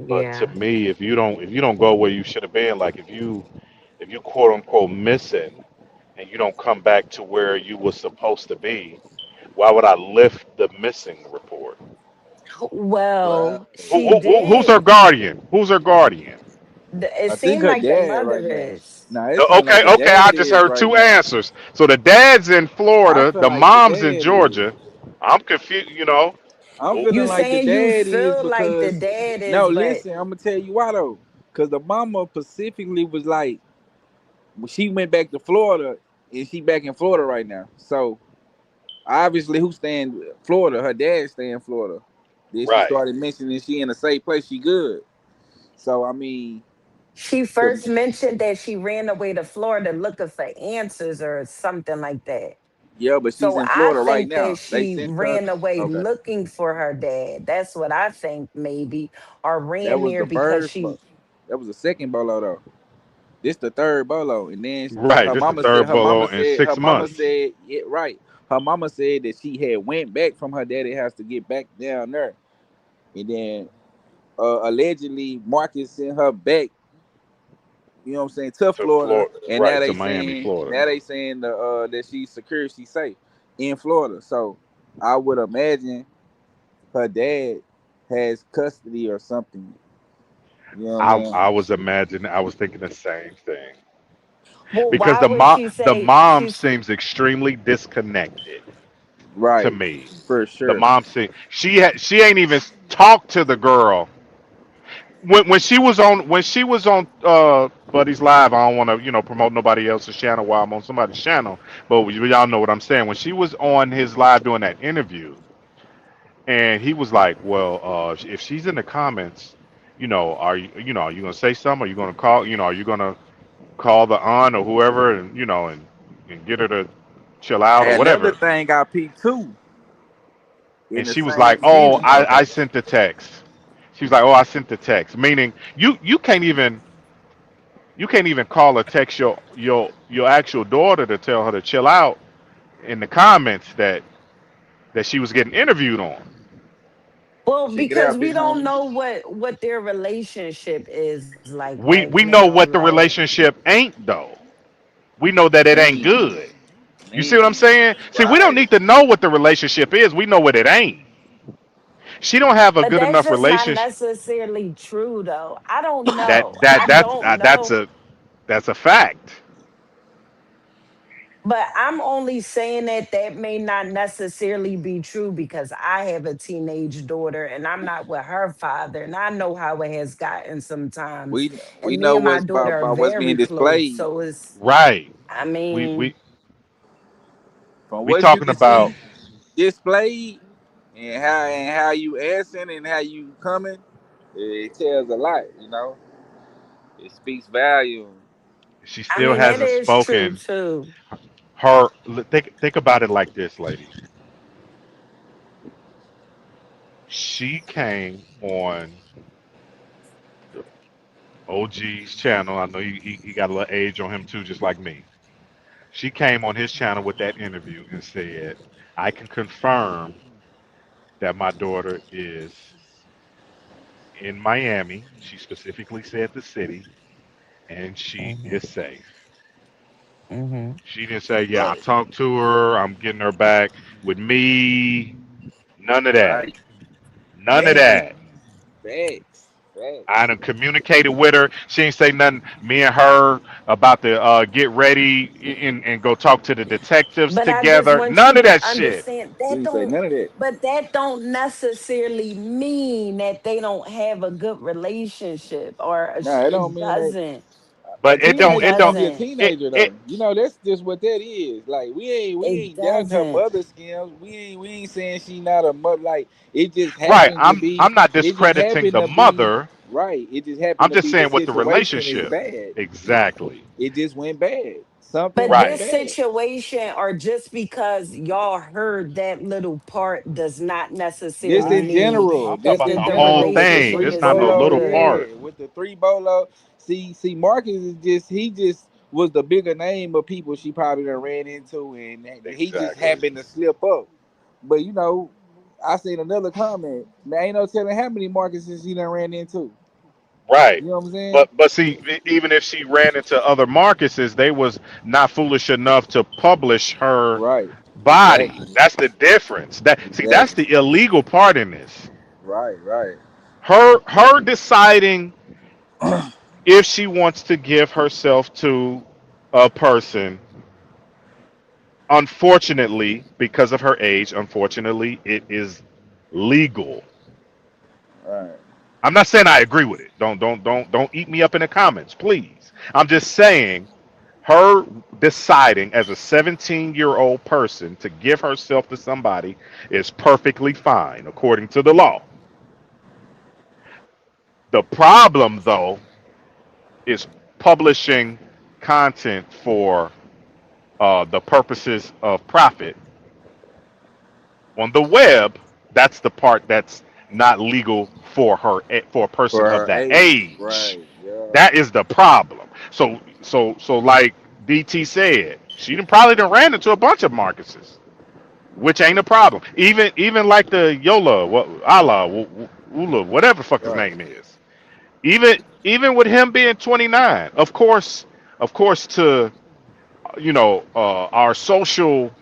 But to Yeah. me, if you don't go where you should have been, like if you quote unquote missing and you don't come back to where you were supposed to be, why would I lift the missing report? Right. Well, she Who's her did. guardian? Who's her guardian? It I think seemed her like the dad mother right now. is. Nah, it seemed like Okay, the okay. I dad just is heard right two now. answers. So the dad's in I Florida, feel the like the mom's in dad is. Georgia. I'm confused. You know, I'm who- feeling You like the saying you dad is feel like the because dad no, is, but listen, I'm gonna tell you why though. Cause the mama specifically was like when she went back to Florida and she back in Florida right now. So obviously who stay in Florida? Her dad stay in Florida. Then she right, started mentioning she in a safe place, she good. So I mean she the first mentioned that she ran away to Florida looking for answers or something like that. yeah, but she's So in I Florida right think that now. They she sent her. ran away Okay. looking for her dad. That's what I think, maybe, or That ran was there the because first she. that was the second bolo though. This the third bolo, and then right. her This the mama said third bolo in her six mama months. said it right. Her mama said that she had went back from her daddy house to get back down there, and then allegedly Marcus sent her back. You know what I'm saying to To Florida, Florida, and right to Miami, Florida. now they saying that she's secure, she's safe in Florida. So I would imagine her dad has custody or something. You know what I'm saying? I was imagining, I was thinking the same thing Well, because why would she the say mom she's? seems extremely disconnected to Right, me. for The sure. mom seems she ain't even talked to the girl when she was on Buddy's Live. I don't want to promote nobody else's channel while I'm on somebody's channel, but y'all know what I'm saying. When she was on his live doing that interview, and he was like, "Well, if she's in the comments, are you gonna say something? Are you gonna call? Are you gonna call the aunt or whoever, and and get her to chill out or And another whatever?" thing I peeped too in And the she was like, same "Oh, season. Okay, I sent the text." She was like, "Oh, I sent the text," meaning you can't even call or text your actual daughter to tell her to chill out in the comments that she was getting interviewed on. Well, check it because out, we big don't homie. know what their relationship is like right We now. know what the Like, relationship ain't though. We know that it ain't Man, good. You see what I'm man, saying? See, we don't right? need to know what the relationship is. We know what it ain't. She don't have a but good that's enough just not relationship. necessarily true, though. I don't That know. that I that's don't that's know. a that's a fact. But I'm only saying that that may not necessarily be true because I have a teenage daughter and I'm not with her father. And I know how it has gotten sometimes. We And me know and my what's daughter are about what's being very close. displayed. So it's, Right. I We mean, we From we what you talking can see about. displayed, and how you answering and how you coming, it tells a lot. You know, it speaks volume. She I still mean, that hasn't is true spoken. too. Think about it like this, lady. She came on OG's channel. I know he got a little age on him too, just like me. She came on his channel with that interview and said, "I can confirm that my daughter is in Miami." She specifically said the city, and she Hmm. is safe. Hmm. She didn't say, "Yeah, I Right, talked to her. I'm getting her back with me." None of that. right. None of And that. facts, I facts. done communicated with her. She ain't say nothing. Me and her about to get ready and go talk to the detectives But I just together. want None you of to that shit. understand She that didn't say don't, none of that. but that don't necessarily mean that they don't have a good relationship or Nah, it it don't mean that. doesn't. A But it don't. teenager It gonna don't. be a doesn't. teenager It though. You know, that's just what that is. Like we it ain't doubting her doesn't. mother skills. We ain't saying she not a mother. Like it just right. happened to I'm be. not It just discrediting happened the to be mother. right. It just I'm happened to just be the saying what the situation is relationship. bad. Exactly. It just went bad. Something But went Right. this bad. situation, or just because y'all heard that little part, does not This necessarily in mean general. I'm talking this about that in the the whole general with the thing. relationship three It's is not no no bolo. little good. part. Yeah, with the three bolo. See, Marcus is just he just was the bigger name of people she probably done ran into, and he just Exactly. happened to slip up. But you know, I seen another comment. Man, ain't no telling how many Marcuses she done ran into. Right. You know what I'm saying? But see, even if she ran into other Marcuses, they was not foolish enough to publish her Right. body. Exactly. That's the difference. That's Exactly. the illegal part in this. Right. Right. Her deciding if she wants to give herself to a person, unfortunately, because of her age, unfortunately, it is legal. Right. I'm not saying I agree with it. Don't eat me up in the comments, please. I'm just saying her deciding as a 17-year-old person to give herself to somebody is perfectly fine according to the law. The problem though is publishing content for the purposes of profit on the web. That's the part that's not legal for her, for a For person of her that age. age. Right. Yeah. That is the problem. So like DT said, she done probably done ran into a bunch of Marcuses, which ain't a problem. Even like the Yola, what Allah, Ula, whatever the fuck his Right. name is. Even with him being 29, of course, to our social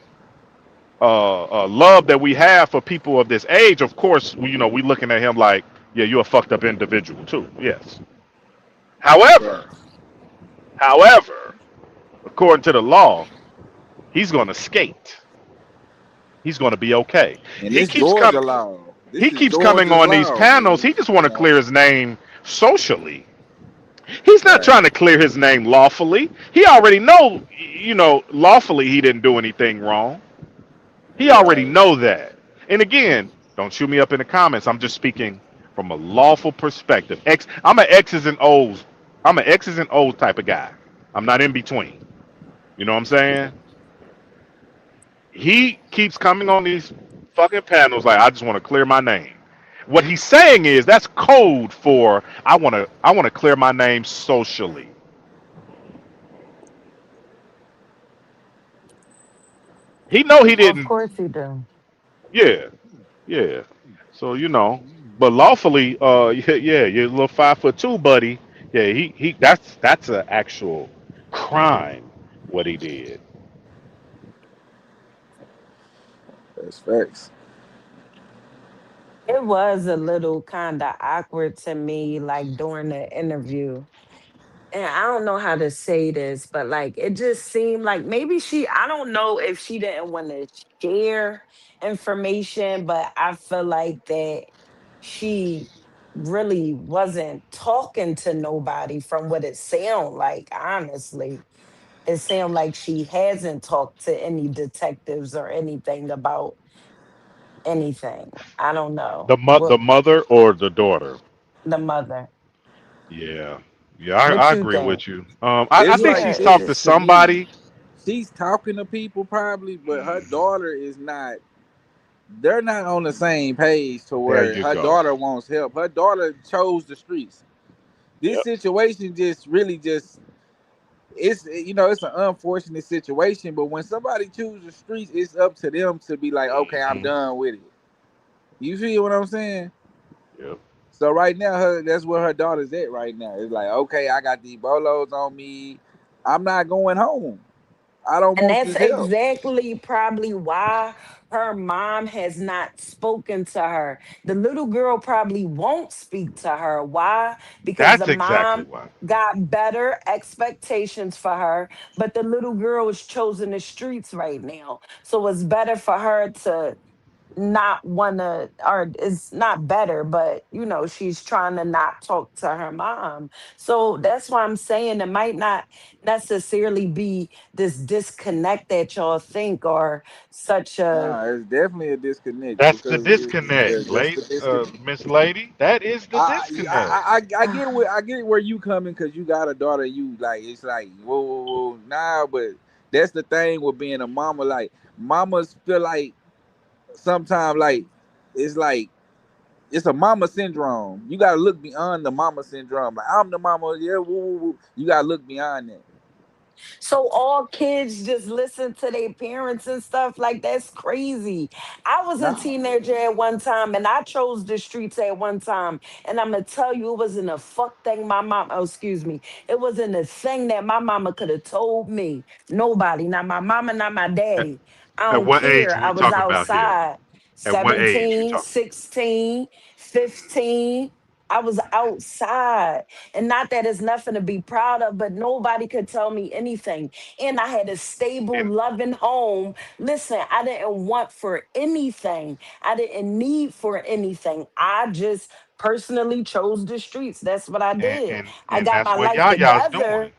love that we have for people of this age, of course, we looking at him like, yeah, you're a fucked up individual too. Yes. Right. However, according to the law, he's going to skate. He's going to be okay. And He this keeps Georgia coming. law. He This is keeps coming Georgia's on these law, panels. man. He just want You to know. clear his name socially. He's not Right. trying to clear his name lawfully. He already know, lawfully he didn't do anything wrong. He already Right. know that. And again, don't shoot me up in the comments. I'm just speaking from a lawful perspective. I'm an X's and O's. I'm an X's and O's type of guy. I'm not in between. You know what I'm saying? He keeps coming on these fucking panels like I just want to clear my name. What he's saying is that's code for I want to clear my name socially. He know he Well, of didn't. course you do. Yeah, yeah. So but lawfully, yeah, you're a little 5'2", buddy. Yeah, he that's an actual crime what he did. That's facts. It was a little kind of awkward to me, like during the interview. And I don't know how to say this, but like it just seemed like maybe I don't know if she didn't want to share information, but I feel like that she really wasn't talking to nobody from what it sounded like, honestly. It sounded like she hasn't talked to any detectives or anything about anything. I don't know. The What mother or the daughter. the mother. Yeah, yeah, What I you agree think? with you. I It's think like Yeah, she's talked to this it's to me. somebody. She's talking to people probably, but her Mm, daughter is not. They're not on the same page to there where you her go. daughter wants help. Her daughter chose the streets. This Yep. situation just really just it's an unfortunate situation, but when somebody chooses the streets, it's up to them to be like, okay, I'm Hmm. done with it. You feel what I'm saying? Yep. So right now, that's where her daughter's at right now. It's like, okay, I got these bolos on me. I'm not going home. I don't And want that's this help. exactly probably why her mom has not spoken to her. The little girl probably won't speak to her. Why? Because the That's exactly mom why. got better expectations for her, but the little girl is choosing the streets right now. So it's better for her to not wanna, or it's not better, but she's trying to not talk to her mom. So that's why I'm saying it might not necessarily be this disconnect that y'all think, or such a. Nah, it's definitely a disconnect That's the because disconnect, that's the lady, disconnect. Miss Lady. That is the I disconnect. I get where you coming because you got a daughter. You like it's like whoa whoa whoa nah, but that's the thing with being a mama. Like mamas feel like sometimes it's like it's a mama syndrome. You gotta look beyond the mama syndrome. Like I'm the mama, yeah. Woo, woo, woo. You gotta look beyond that. So all kids just listen to their parents and stuff. Like that's crazy. I was a No, teenager at one time and I chose the streets at one time. And I'm gonna tell you, it wasn't a fuck thing my mom, oh excuse me. It wasn't a thing that my mama could have told me. Nobody, not my mama, not my At, daddy. I at don't what age care. are I we was talking about here? outside. At what age you 17, talking? 16, 15. I was outside. And not that it's nothing to be proud of, but nobody could tell me anything. And I had a stable, And loving home. Listen, I didn't want for anything, I didn't need for anything. I just personally chose the streets. That's what I and did. and, I and got that's my what life Yaya's doing. together.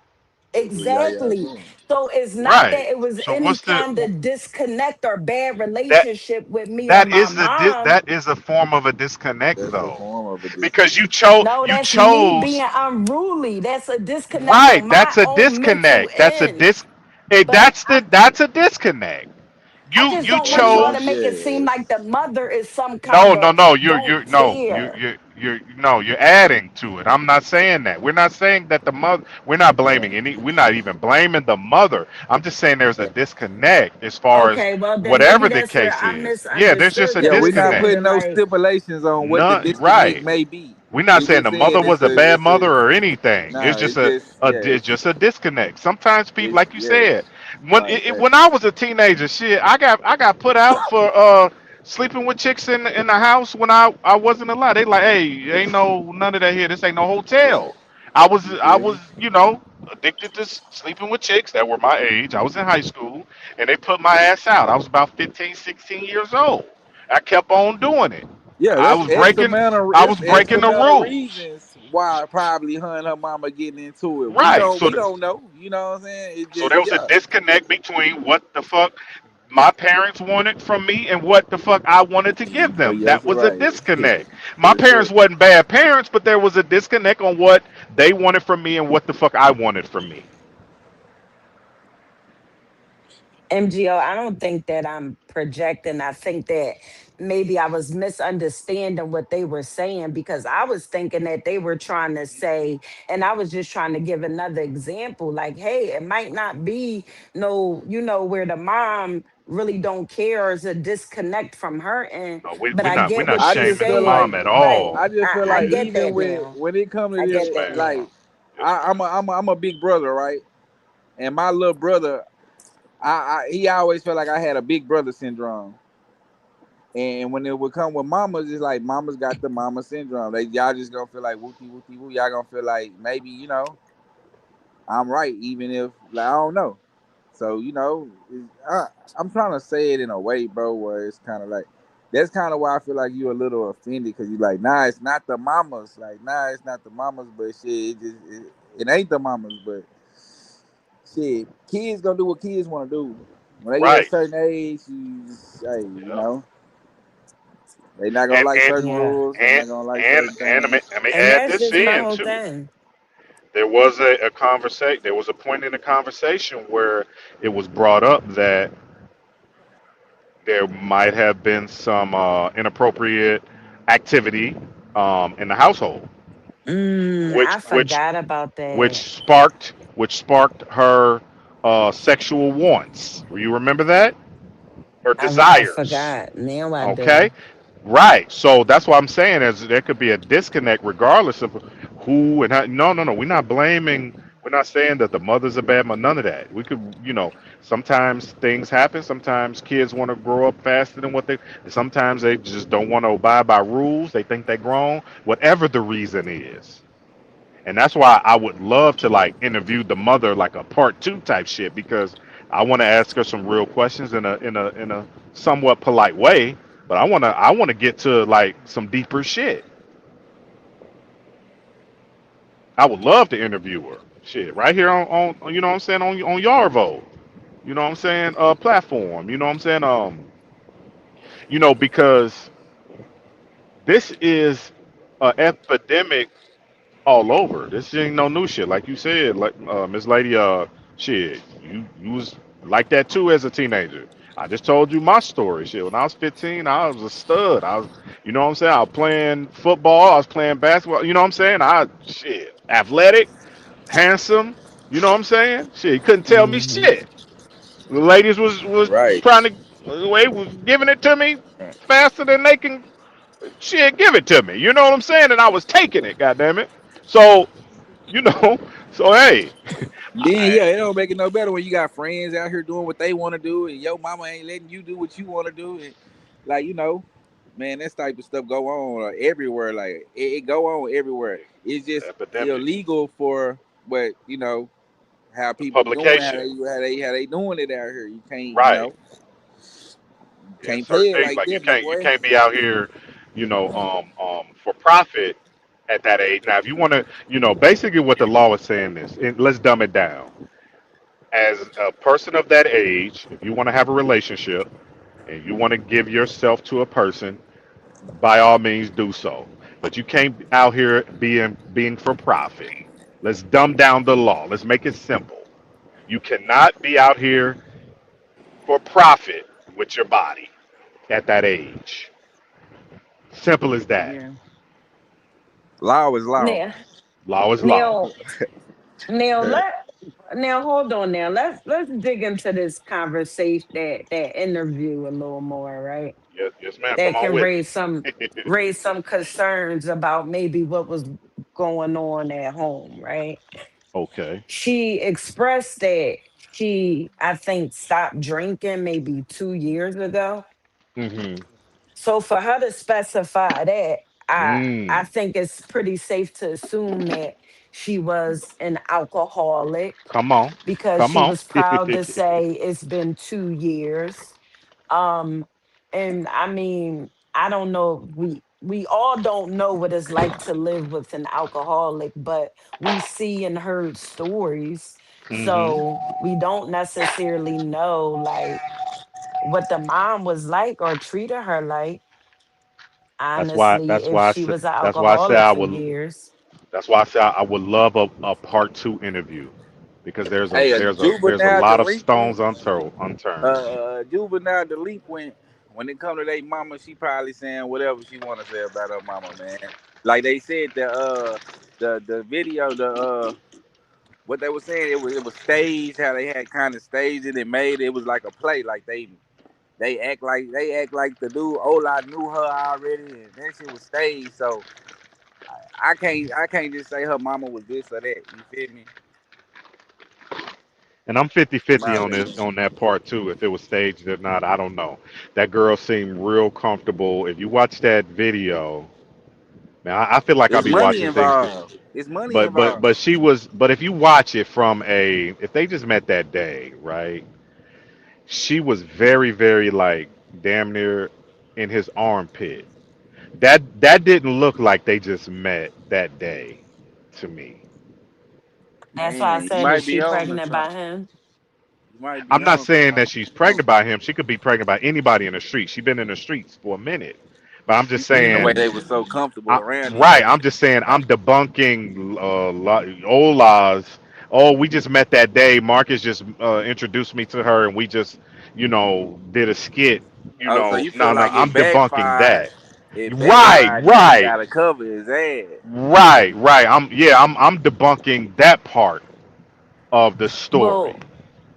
that's what y'all Exactly. doing. So it's not that Right. it was So any what's the kind of disconnect or bad that relationship with me or that my is mom. that is a form of a disconnect That's a though, form of a because disconnect. No, you that's me chose being unruly. That's a disconnect right. on my That's a own mental disconnect. That's a end. dis. Hey, But that's a disconnect. I You just you don't want y'all to chose make it seem Yeah. like the mother is some no, kind no, of no. don't You're no. care. You're no. You're adding to it. I'm not saying that. We're not saying that the mother. We're not Yeah. blaming any. We're not even blaming the mother. I'm just saying there's a disconnect as far as Okay, well then maybe whatever the that's where case I is. Yeah, there's just misunderstood a because Yeah, we're it's not disconnect. putting seeming no like stipulations on what the None. disconnect Right. may be. We're not We saying just the mother saying was a bad it's a mother or anything. It's nah, just it's just yeah, it's just a disconnect. Sometimes people, it's like you yeah. said, No, exactly. when I was a teenager, shit, I got put out for sleeping with chicks in the house when I wasn't allowed. They like, hey, ain't no none of that here. This ain't no hotel. You I feel was me? addicted to sleeping with chicks that were my age. I was in high school, and they put my ass out. I was about 15, 16 years old. I kept on doing it. Yeah, I was breaking I was That's X breaking the amount of rules. reasons why probably her and her mama getting into it. Right. We don't know. You know what I'm saying? It So just there was a yeah. disconnect between what the fuck my parents wanted from me and what the fuck I wanted to give For them. yes, That was a right. disconnect. My For parents sure. wasn't bad parents, but there was a disconnect on what they wanted from me and what the fuck I wanted from me. MGO. I don't think that I'm projecting. I think that maybe I was misunderstanding what they were saying because I was thinking that they were trying to say, and I was just trying to give another example like, hey, it might not be no, where the mom really don't care or is a disconnect from her end, No, but I we're get not what I you're just shaming the feel mom like saying. at Right. all. I just feel I like get even that now. when it comes to I Yes, get this, that ma'am. like now. Yes, ma'am. I'm a big brother, right? And my little brother, he always felt like I had a big brother syndrome. And when it would come with mamas, it's like mamas got the mama syndrome. Y'all just gonna feel like wooty wooty woo. Y'all gonna feel like maybe I'm right, even if like I don't know. So I'm trying to say it in a way, bro, where it's kind of like that's kind of why I feel like you're a little offended because you're like, nah, it's not the mamas. Like, nah, it's not the mamas, but shit, it ain't the mamas, but shit, kids gonna do what kids want to do. When they get a Right. certain age, you just, hey, Yeah. they not gonna And like and certain Yeah. rules. They and not gonna like certain things. let me And add that's this just my in whole too. thing. There was a conversation. There was a point in the conversation where it was brought up that there might have been some inappropriate activity in the household, I which which forgot about which that. sparked her sexual wants. You remember that? Her I desires. forgot. Now I Okay. do. Right. So that's what I'm saying is there could be a disconnect regardless of who and how. No, no, no. We're not blaming. We're not saying that the mother's a bad mother. None of that. We could, sometimes things happen. Sometimes kids want to grow up faster than what they. Sometimes they just don't want to abide by rules. They think they're grown. Whatever the reason is. And that's why I would love to like interview the mother like a part two type shit because I want to ask her some real questions in a somewhat polite way, But I wanna get to like some deeper shit. I would love to interview her. Shit, right here on you know what I'm saying on Yarvo. You know what I'm saying? Platform. You know what I'm saying? Because this is an epidemic all over. This ain't no new shit. Like you said, like Miss Lady, shit, you was like that too as a teenager. I just told you my story. Shit, when I was 15, I was a stud. I was, you know what I'm saying? I was playing football. I was playing basketball. You know what I'm saying? Athletic, handsome. You know what I'm saying? Shit, you couldn't tell me Hmm. shit. The ladies was Right. trying to, they was giving it to me faster than they can. Shit, give it to me. You know what I'm saying? And I was taking it. Goddamn it. So you know. So hey, Then I, yeah, it don't make it no better when you got friends out here doing what they want to do, and your mama ain't letting you do what you want to do, and like man, that type of stuff go on everywhere. Like it go on everywhere. It's just epidemic. illegal for what how The people doing publication. how they doing it out here. You can't Right. you Yeah. can't Certain play it things like like you that, my can't you boy. can't be out here, for profit at that age. Now, if you want to, basically what the law is saying is, and let's dumb it down. As a person of that age, if you want to have a relationship and you want to give yourself to a person, by all means do so. But you can't be out here being for profit. Let's dumb down the law. Let's make it simple. You cannot be out here for profit with your body at that age. Simple as that. Yeah, law is law. Now, Law is law. now, now let now hold on. Now let's dig into this conversation, that interview a little more, right? Yes, yes, ma'am. Come That on can with me. raise some concerns about maybe what was going on at home, right? Okay. She expressed that she, I think, stopped drinking maybe 2 years ago. Mm-hmm. So for her to specify that, I Mm. think it's pretty safe to assume that she was an alcoholic, Come on. because Come she on. was proud to say it's been 2 years. Um, and I mean, I don't know. We all don't know what it's like to live with an alcoholic, but we see and heard stories, Mm-hmm. so we don't necessarily know like what the mom was like or treated her like. That's why. Honestly, That's if why. she was an That's why I say alcoholic I for would. years. That's why I say I would love a part two interview, because there's a Hey, a there's a there's a juvenile lot of delinquent stones unturned. juvenile delinquent, when it come to their mama, she probably saying whatever she want to say about her mama, man. Like they said, the video, what they were saying, it was staged. How they had kind of staged it and made it. It was like a play. Like they act like the dude Ola knew her already, and that shit was staged. So I can't just say her mama was this or that. You feel me? And I'm In 50-50 my on this opinion, on that part too. If it was staged or not, I don't know. That girl seemed real comfortable. If you watch that video, man, I feel like I'll it's be money watching things. involved. It's money But involved. she was. But if you watch it from if they just met that day, right? She was very, very like damn near in his armpit. That didn't look like they just met that day to me. That's why I Man, you said, is might be she on to pregnant by something. him? You might I'm be not on to saying something. that she's pregnant by him. She could be pregnant by anybody in the street. She's been in the streets for a minute. But I'm You just seen the way saying, they were so comfortable I, around each right? other. I'm just saying, I'm debunking old lies. Oh, we just met that day. Marcus just introduced me to her, and we just, did a skit. Oh, so you No, feel no. like I'm debunking that. it Right, backfired, and he right, got to cover his ass. right. I'm debunking that part of the story.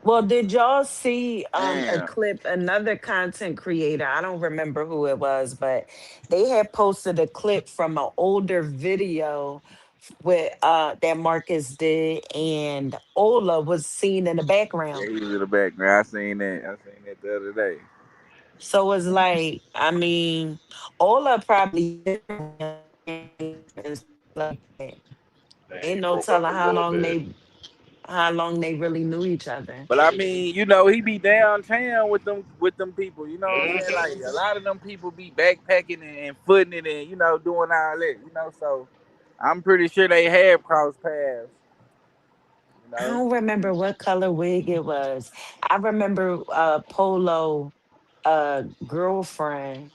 Well, did y'all see a Damn. clip, another content creator, I don't remember who it was, but they had posted a clip from an older video with that Marcus did, and Ola was seen in the Yeah, background. he was in the background. I seen that the other day. So it's like, I mean, Ola probably and stuff like that. Dang, Ain't you no broke up telling a how little long bit. they, how long they really knew each other. But I mean, you know, he be downtown with them people. You know what I'm saying? Like Hmm. a lot of them people be backpacking and footing it and you know doing all that. You know, so I'm pretty sure they have crossed paths. You I know. don't remember what color wig it was. I remember Polo girlfriend.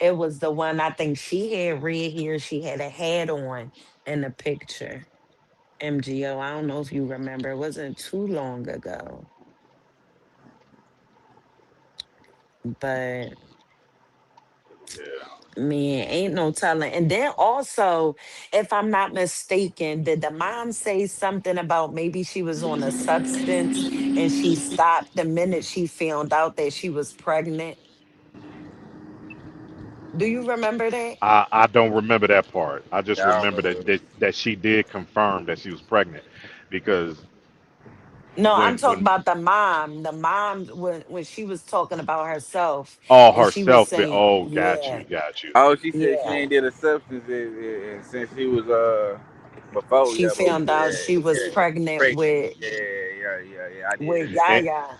It was the one, I think she had red hair. She had a hat on in the picture. MGO. I don't know if you remember. It wasn't too long ago. But Yeah. man, ain't no telling. And then also, if I'm not mistaken, did the mom say something about maybe she was on a substance and she stopped the minute she found out that she was pregnant? Do you remember that? I don't remember that part. I just Yeah, I don't remember remember. that she did confirm that she was pregnant because No, I'm talking when about the mom. The mom, when she was talking about herself all and she was herself be saying, oh got yeah, you, got you. Oh, she said she yeah. ain't did a substance since she was before, She yeah, but found out she was yeah, pregnant pregnant. Yeah. I did with hear that. Yaya.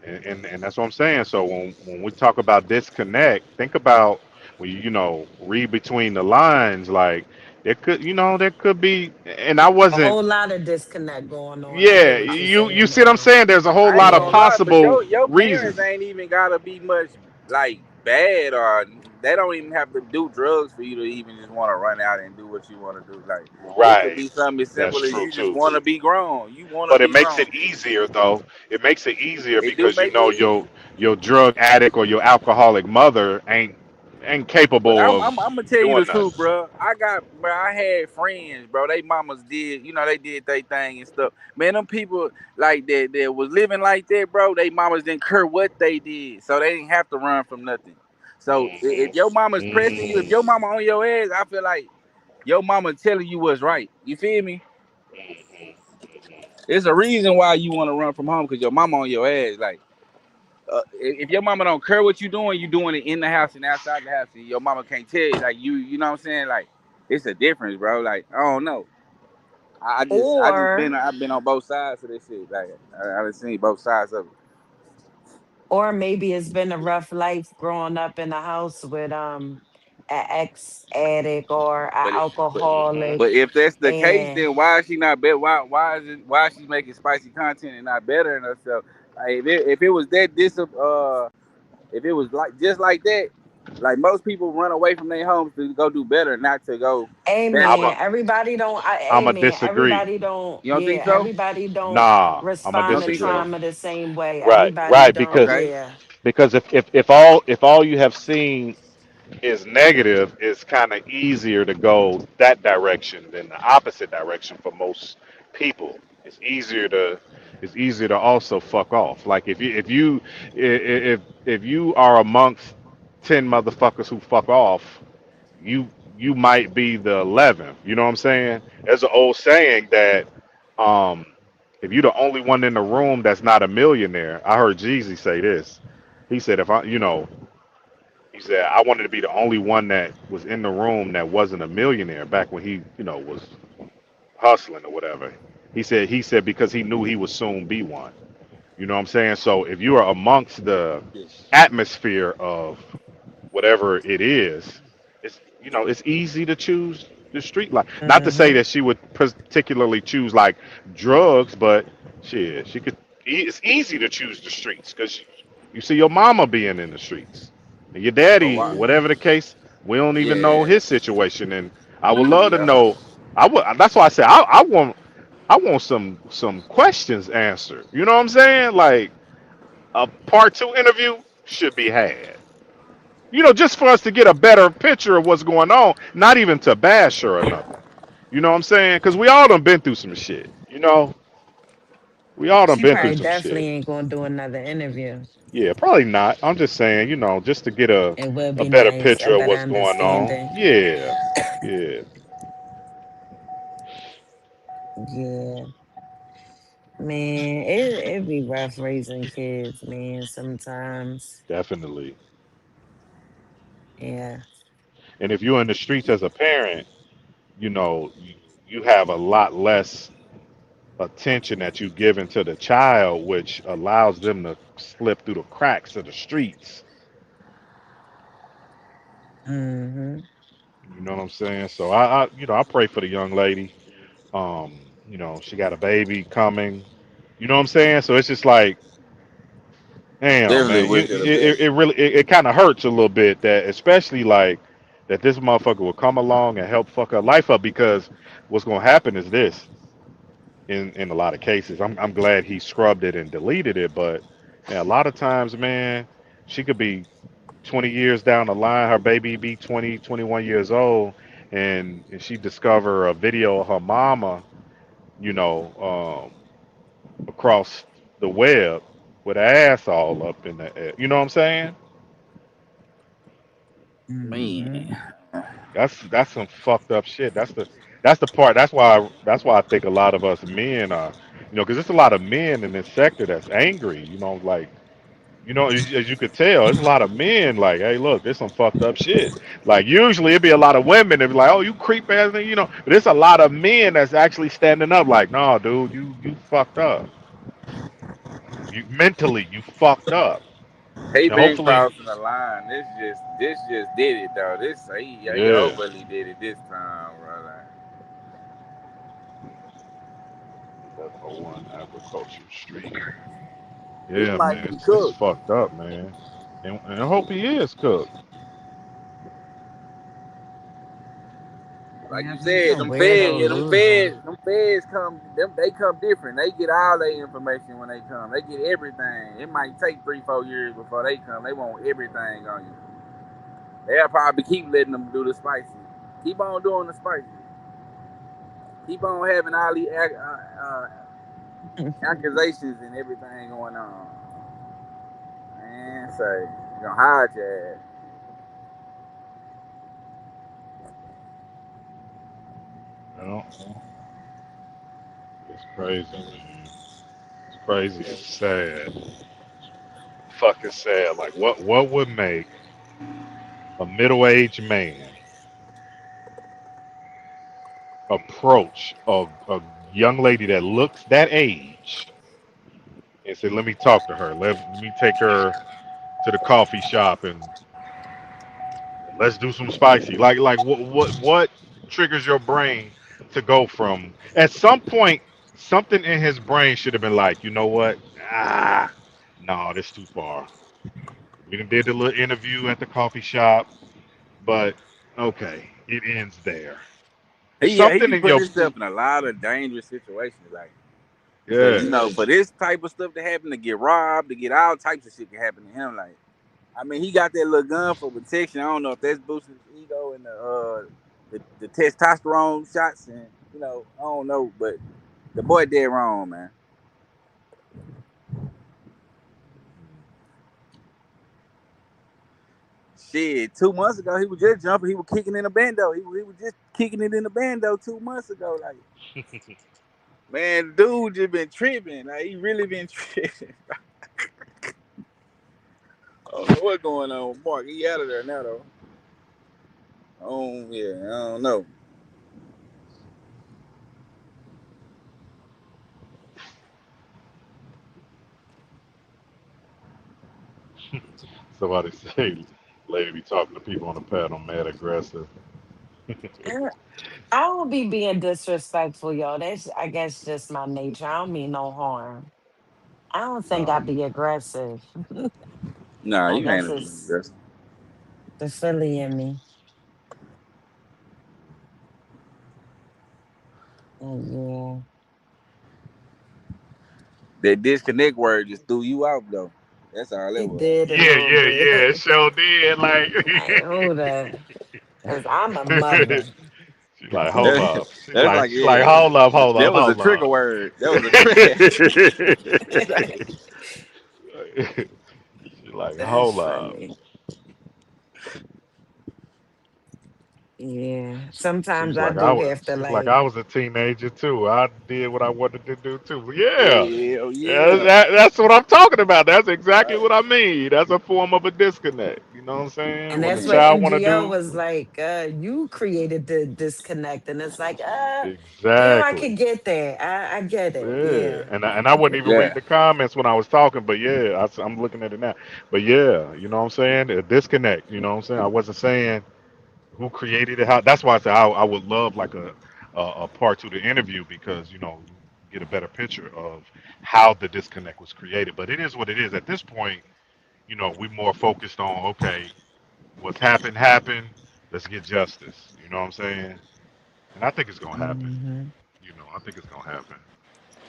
And that's what I'm saying. So when we talk about disconnect, think about when you know read between the lines. Like there could be, and I A wasn't. whole lot of disconnect going on. I Yeah, get what you're you saying see what I'm now. saying? There's a whole I ain't lot of gonna Yeah. lie, but possible your parents reasons. ain't even gotta be much like bad, or they don't even have to do drugs for you to even just want to run out and do what you want to do. Like it could Right. be something as That's simple as true you just too. want to be grown. You want to But it be makes grown. it easier though. It makes it easier It do because you make know it easy. your drug addict or your alcoholic mother ain't But capable of I'm gonna tell you the doing truth, nothing. bro. I had friends, bro. They mamas did, you know, they did their thing and stuff. Man, them people like that was living like that, bro. They mamas didn't care what they did, so they didn't have to run from nothing. So if your mama's pressing you, if Hmm. your mama on your ass, I feel like your mama telling you what's right. You feel me? It's a reason why you want to run from home because your mama on your ass. Like if your mama don't care what you doing it in the house and outside the house, and your mama can't tell you, like you know what I'm saying? Like it's a difference, bro. Like I don't know. I just Or I've been on both sides of this shit. Like I done seen both sides of it. or maybe it's been a rough life growing up in a house with an ex addict or an But it, but alcoholic. but if that's the case, And then why is she not better? Why is she making spicy content and not better than herself? Like if it was that if it was like just like that, like most people run away from their homes to go do better, not to go back I'm up. a amen. Everybody don't I'm a amen. disagree. Everybody don't, You don't think yeah, so? everybody don't Nah, I'm a You respond don't to think disagree. so? trauma the same way. Right, Everybody right. don't, Because Okay. yeah. because if all you have seen is negative, it's kind of easier to go that direction than the opposite direction for most people. It's easier to also fuck off. Like if you are amongst 10 motherfuckers who fuck off, you you might be the 11th. You know what I'm saying? There's an old saying that um if you're the only one in the room that's not a millionaire, I heard Jeezy say this. He said if I, he said I wanted to be the only one that was in the room that wasn't a millionaire back when he, was hustling or whatever. He said because he knew he would soon be one. You know what I'm saying? So if you are amongst the atmosphere of whatever it is, it's easy to choose the street life. Not to say Hmm. that she would particularly choose like drugs, but shit, she could. It's easy to choose the streets because you see your mama being in the streets, and your Oh daddy, wow. Hmm. whatever the case. We don't even know Yeah. his situation, and I would love to Yeah. know. I would. That's why I say I want some questions answered. You know what I'm saying? Like a part two interview should be had. Just for us to get a better picture of what's going on, not even to bash her or nothing. You know what I'm saying? Because we all done been through some shit. We all done She been through probably some definitely shit. ain't gonna do another interview. Yeah, probably not. I'm just saying, just to get a, It would a be better nice, a picture of better what's going on. understanding. Yeah, yeah, Yeah. Man, it be rough raising kids, man, sometimes. definitely. Yeah. And if you're in the streets as a parent, you know, you, you have a lot less. attention that you giving to the child, which allows them to slip through the cracks of the streets. Hmm. You know what I'm saying? So I pray for the young lady. She got a baby coming. You know what I'm saying? So it's just like, damn, Definitely man, wish her the best. it really it kind of hurts a little bit that, especially like that this motherfucker will come along and help fuck her life up because what's gonna happen is this in a lot of cases. I'm glad he scrubbed it and deleted it, but man, a lot of times, man, she could be 20 years down the line, her baby be 20, 21 years old, and she discover a video of her mama, you know, across the web with her ass all up in the air. You know what I'm saying? Hmm. Man, That's some fucked up shit. That's the part. That's why I think a lot of us men are, because there's a lot of men in this sector that's angry. Like as you could tell, there's a lot of men like, hey, look, there's some fucked up shit. Like usually it'd be a lot of women that be like, oh, you creep ass, but there's a lot of men that's actually standing up like, no, dude, you fucked up. You mentally you fucked up. he And been hopefully, crossing the line. This just did it though. He yeah, overly did it this time, bro. Like, 1101 Agriculture Street. he Yeah, might man, be this is cooked. fucked up, man. And I hope he is cooked. Like Yeah, you but it's said, some weirdo losing. them feds come, they come different. They get all their information when they come. They get everything. It might take 3, 4 years before they come. They want everything on you. They'll probably keep letting them do the spicy. Keep on doing the spicy. Keep on having all the accusations and everything going on. Man, say, you gonna hide your ass. You know, it's crazy, man. It's crazy. It's sad. Fucking sad. Like, what would make a middle-aged man approach a young lady that looks that age and say, "Let me talk to her. Let me take her to the coffee shop and let's do some spicy." Like what triggers your brain to go from at some point something in his brain should have been like, you know what? No, this too far. We done did the little interview at the coffee shop, but okay, it ends there. He Something be in putting your himself in a lot of dangerous situations, like because yeah. for this type of stuff to happen, to get robbed, to get all types of shit can happen to him. Like, I mean, he got that little gun for protection. I don't know if that's boosting his ego and the testosterone shots, and I don't know, but the boy dead wrong, man. Shit, 2 months ago he was just jumping. He was kicking in a bando. He was just kicking it in the bando 2 months ago. Like, man, dude just been tripping. Like, he really been tripping. I don't know what's going on with Mark. He out of there now though. Oh yeah, I don't know. Somebody say, lady be talking to people on the pad, I'm mad aggressive. I don't be being disrespectful, yo. That's, I guess, just my nature. I don't mean no harm. I don't think No. I'd be aggressive. Nah, I you guess ain't it's aggressive. the Philly in me. Yeah. That disconnect word just threw you out though. That's all that It was. did a Yeah, little yeah, yeah. It bit. sure did. Like, Like, hold up. Because I'm a mother. she's like, hold That, up. She's that's like, like she's like, yeah. hold up, hold up, That was a hold trigger up. word. That was a trigger. She's like, That's hold up. funny. Yeah. Sometimes Seems I like I do was have to seems like like, I was a teenager too. I did what I wanted to do too. But yeah, Hell yeah. that's what I'm talking about. That's exactly Right. what I mean. That's a form of a disconnect. You know what I'm saying? and When the that's what Yeah. child want to MGL do was like, you created the disconnect. And it's like, I exactly. could get that. I get it. Yeah, Yeah. and I wasn't even reading Yeah. the comments when I was talking, but yeah, I'm looking at it now. But yeah, you know what I'm saying? A disconnect. You know what I'm saying? I wasn't saying who created it. How? That's why I said I would love like a part to the interview because you get a better picture of how the disconnect was created. But it is what it is. At this point, we more focused on okay, what's happened. Let's get justice. You know what I'm saying? And I think it's gonna happen. Hmm. I think it's gonna happen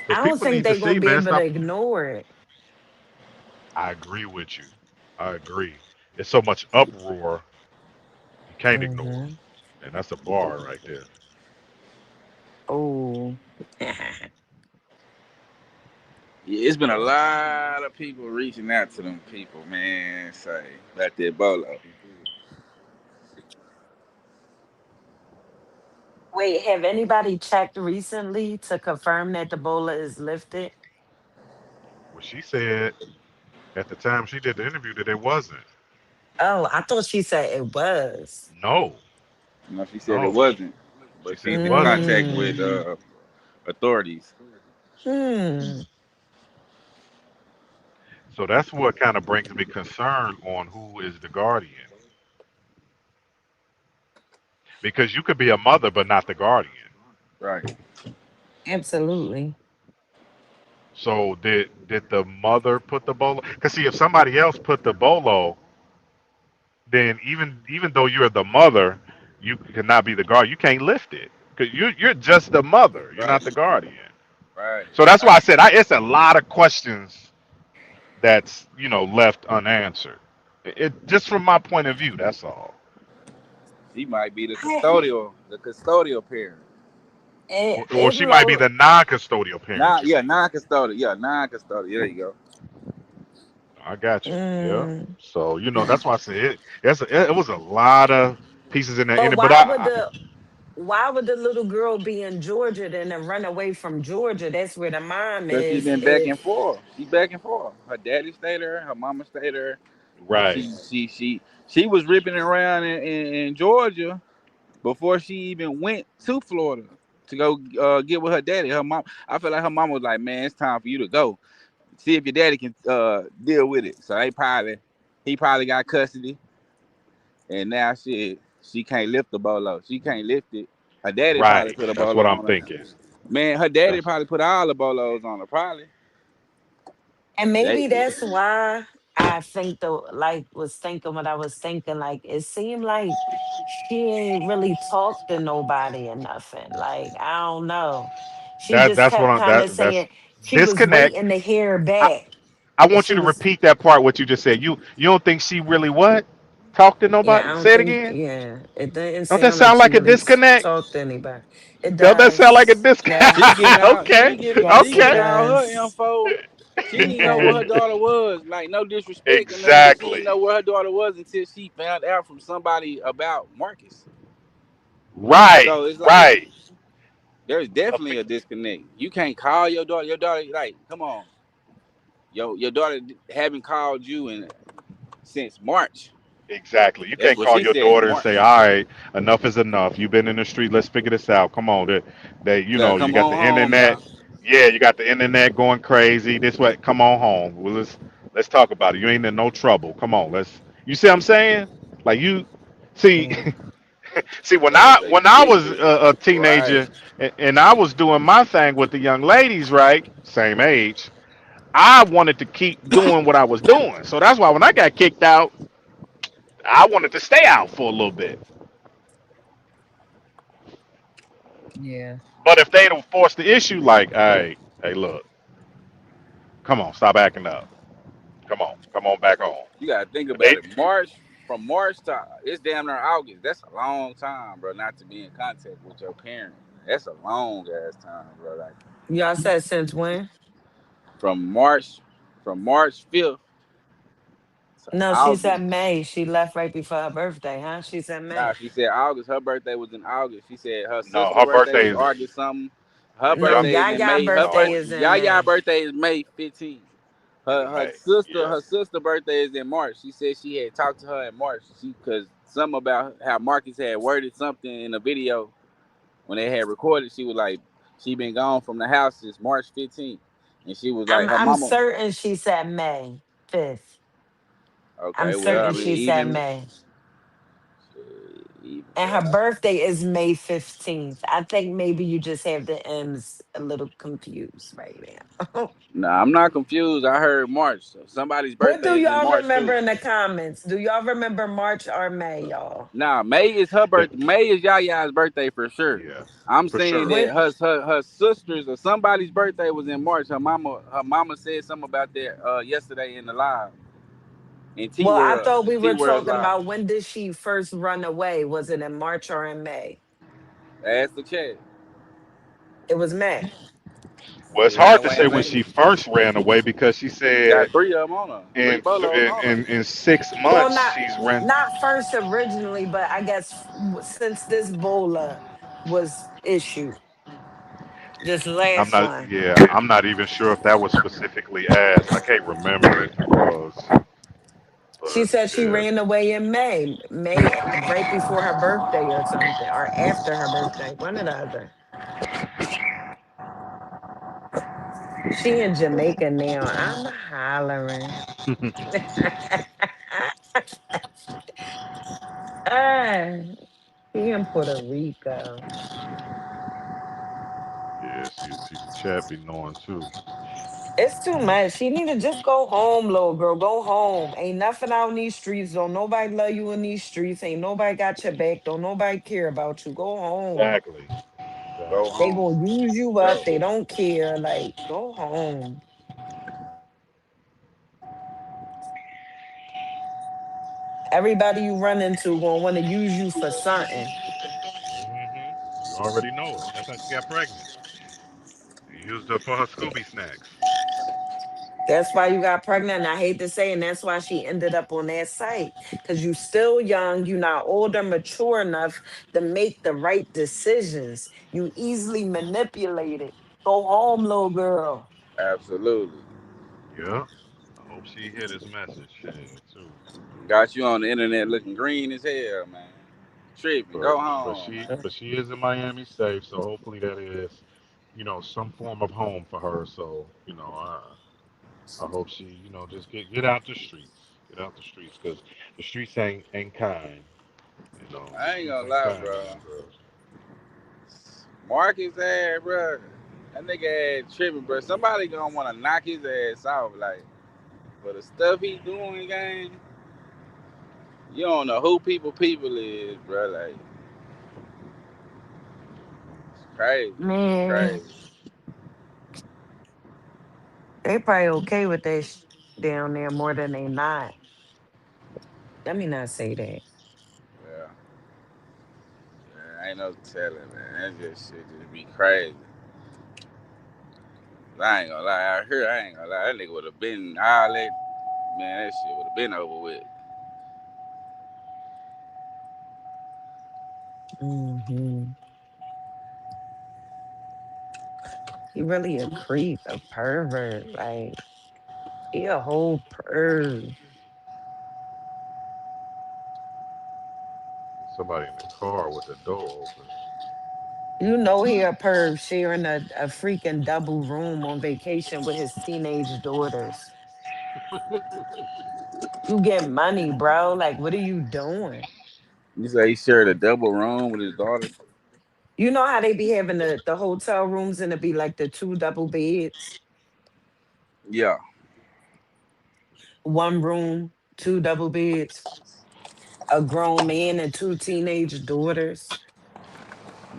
because I don't people think need to they're going see, to be man. able to Stop. ignore it. I agree with you. I agree. It's so much uproar, you can't ignore. Hmm. And that's a bar right there. Oh. Yeah, it's been a Yeah. lot of people reaching out to them people, man. Say about that bolo. Wait, have anybody checked recently to confirm that the Ebola is lifted? Well, she said at the time she did the interview that it wasn't. Oh, I thought she said it was. No, You know, she said it no. wasn't, She but said she's it in wasn't. contact with Mm. authorities. Hmm. So that's what kind of brings me concern on who is the guardian. Because you could be a mother but not the guardian. Right. Absolutely. So did the mother put the bolo? Because see, if somebody else put the bolo, then even though you're the mother, you cannot be the guard. You can't lift it because you're just the mother. You're Right. not the guardian. Right. So that's why Right. I said it's a lot of questions that's left unanswered. It just from my point of view. That's all. She might be I, the custodial parent. Or it she might be low. the non-custodial parent. Nah, You yeah, mean? non-custodial. Yeah, non-custodial. There you go. I got you. Yeah. Mm. So that's why I said it was a lot of pieces in that But ending. But why would the little girl be in Georgia then and run away from Georgia? That's where the mom Cause she is. been back and forth. She back and forth. Her daddy stayed there. Her mama stayed there. right, She was ripping around in Georgia before she even went to Florida to go get with her daddy. Her mom, I feel like her mama was like, "Man, it's time for you to go. See if your daddy can deal with it." So he probably got custody, and now she can't lift the bolo. She can't lift it. Her daddy probably right. put a That's bolo what I'm on her. thinking. Man, her daddy That's probably put all the bolos on her. Probably. And They, maybe that's why I think though, like was thinking what I was thinking. Like it seemed like she ain't really talked to nobody or nothing. Like I don't know. She just that's what kept I'm kind of that's saying she was disconnect. waiting to hear I, back. I want you She to was, repeat that part what you just said. You don't think she really what? Talk to yeah, I nobody? don't Say it think, again. yeah, it didn't Don't that sound like sound she like a really disconnect? talked to anybody. It Don't that sound like a does. disconnect? she Yes, getting all Okay. yes, she it get Okay. all her does. info. She didn't know what her Okay. daughter was. Like no disrespect or nothing, but she didn't Exactly. know what her daughter was until she found out from somebody about Marcus. Right. So it's like Right. there's A definitely pe- a disconnect. You can't call your daughter. Your daughter, like, come on, your daughter haven't called you since March. Exactly. You That's can't what call she your said in daughter and say, March. "All right, enough is enough. You've been in the street. Let's figure this out. Come on." Yeah, You come got on the home internet. now. Yeah, you got the internet going crazy. This way, come on home. Well, let's talk about it. You ain't in no trouble. Come on, let's. You see what I'm saying? Like you see, Yeah. see when That is I was ridiculous. a Right. teenager and I was doing my thing with the young ladies, right, same age. I wanted to keep doing what I was doing. So that's why when I got kicked out, I wanted to stay out for a little bit. Yeah. But if they'd have forced the issue, like, hey, look, come on, stop acting up. Come on back home. You gotta think And about it. From March to it's damn near August. That's a long time, bro. Not to be in contact with your parent. That's a long ass time, bro. Like Y'all said since when? from March, from March 5th No, she said August. May. She left right before her birthday, huh? She said Nah, May. she said August. Her birthday was in August. She said her No, sister her birthday birthday was is August something. Her No, yeah. birthday is in Yaya May. Her birthday birth No, is in Yaya May. birthday is May 15th. in Her May. sister Yeah. her sister birthday is in March. She said she had talked to her in March. She Cause something about how Marcus had worded something in a video when they had recorded. She was like, she been gone from the house since March 15th, and she was like, I'm her I'm mama. certain she said May 5th. I'm Okay, well, I certain mean, she said even May. even And her well, birthday is May 15th. I think maybe you just have the M's a little confused right now. nah, I'm not confused. I heard March. So somebody's What do birthday is in y'all March remember too. in the comments? Do y'all remember March or May, y'all? Nah, May is her The, birthday. May is Yaya's birthday for sure. yeah, I'm for saying sure. that When her sisters or somebody's birthday was in March. Her mama said something about that yesterday in the live in well, I In thought we T were World talking live. about when did she first run away? Was it in March or in May? Ask the chat. It was May. Well, She it's ran hard to away say in when May. she first ran away because she said Got three of them on her. Three bolos on her. in 6 months Well, she's ran. not first originally, but I guess since this Bola was issued, this I'm last not. one. Yeah, I'm not even sure if that was specifically asked. I can't remember if it was, She but said she yeah. ran away in May right before her birthday or something, or after her birthday, one or the other. She in Jamaica now. I'm hollering. Ah, she in Puerto Rico. Yeah, see the chat be knowing too. It's too much. She need to just go home, little girl. Go home. Ain't nothing out in these streets. Don't nobody love you in these streets. Ain't nobody got your back. Don't nobody care about you. Go home. Exactly. Go Exactly. They home. gonna use you up. Go. They don't care. Like, go home. Everybody you run into gonna want to use you for something. You already know it. That's how she got pregnant. He used her for her Scooby snacks. That's why you got pregnant. And I hate to say, and that's why she ended up on that site. Cause you still young, you not old or mature enough to make the right decisions. You easily manipulated. Go home, little girl. Absolutely. Yeah. I hope she hear this message shit too. Got you on the internet looking green as hell, man. Tripping. But Go home, man. she is in Miami safe, so hopefully that is, some form of home for her. So, I hope she, just get out the streets. Get out the streets, cause the streets ain't kind. The I ain't streets gonna ain't lie, kind to bro. young girls. Marcus ass, bro. That nigga ass tripping, bro. Somebody gonna wanna knock his ass off, like, for the stuff he doing, gang. You don't know who people is, bro. Like, it's crazy. It's Man, crazy. they probably okay with that down there more than they not. Let me not say that. Yeah. Yeah, ain't no telling, man. That just shit just be crazy. I ain't gonna lie. Out here, I ain't gonna lie. That nigga would have been all that. Man, that shit would have been over with. Hmm. He really a creep, a pervert. Like, he a whole perv. Somebody in the car with the door open. You know he a perv sharing a freaking double room on vacation with his teenage daughters. You get money, bro. Like, what are you doing? You say he shared a double room with his daughter? You know how they be having the hotel rooms and it be like the two double beds? Yeah. One room, two double beds, a grown man and two teenage daughters.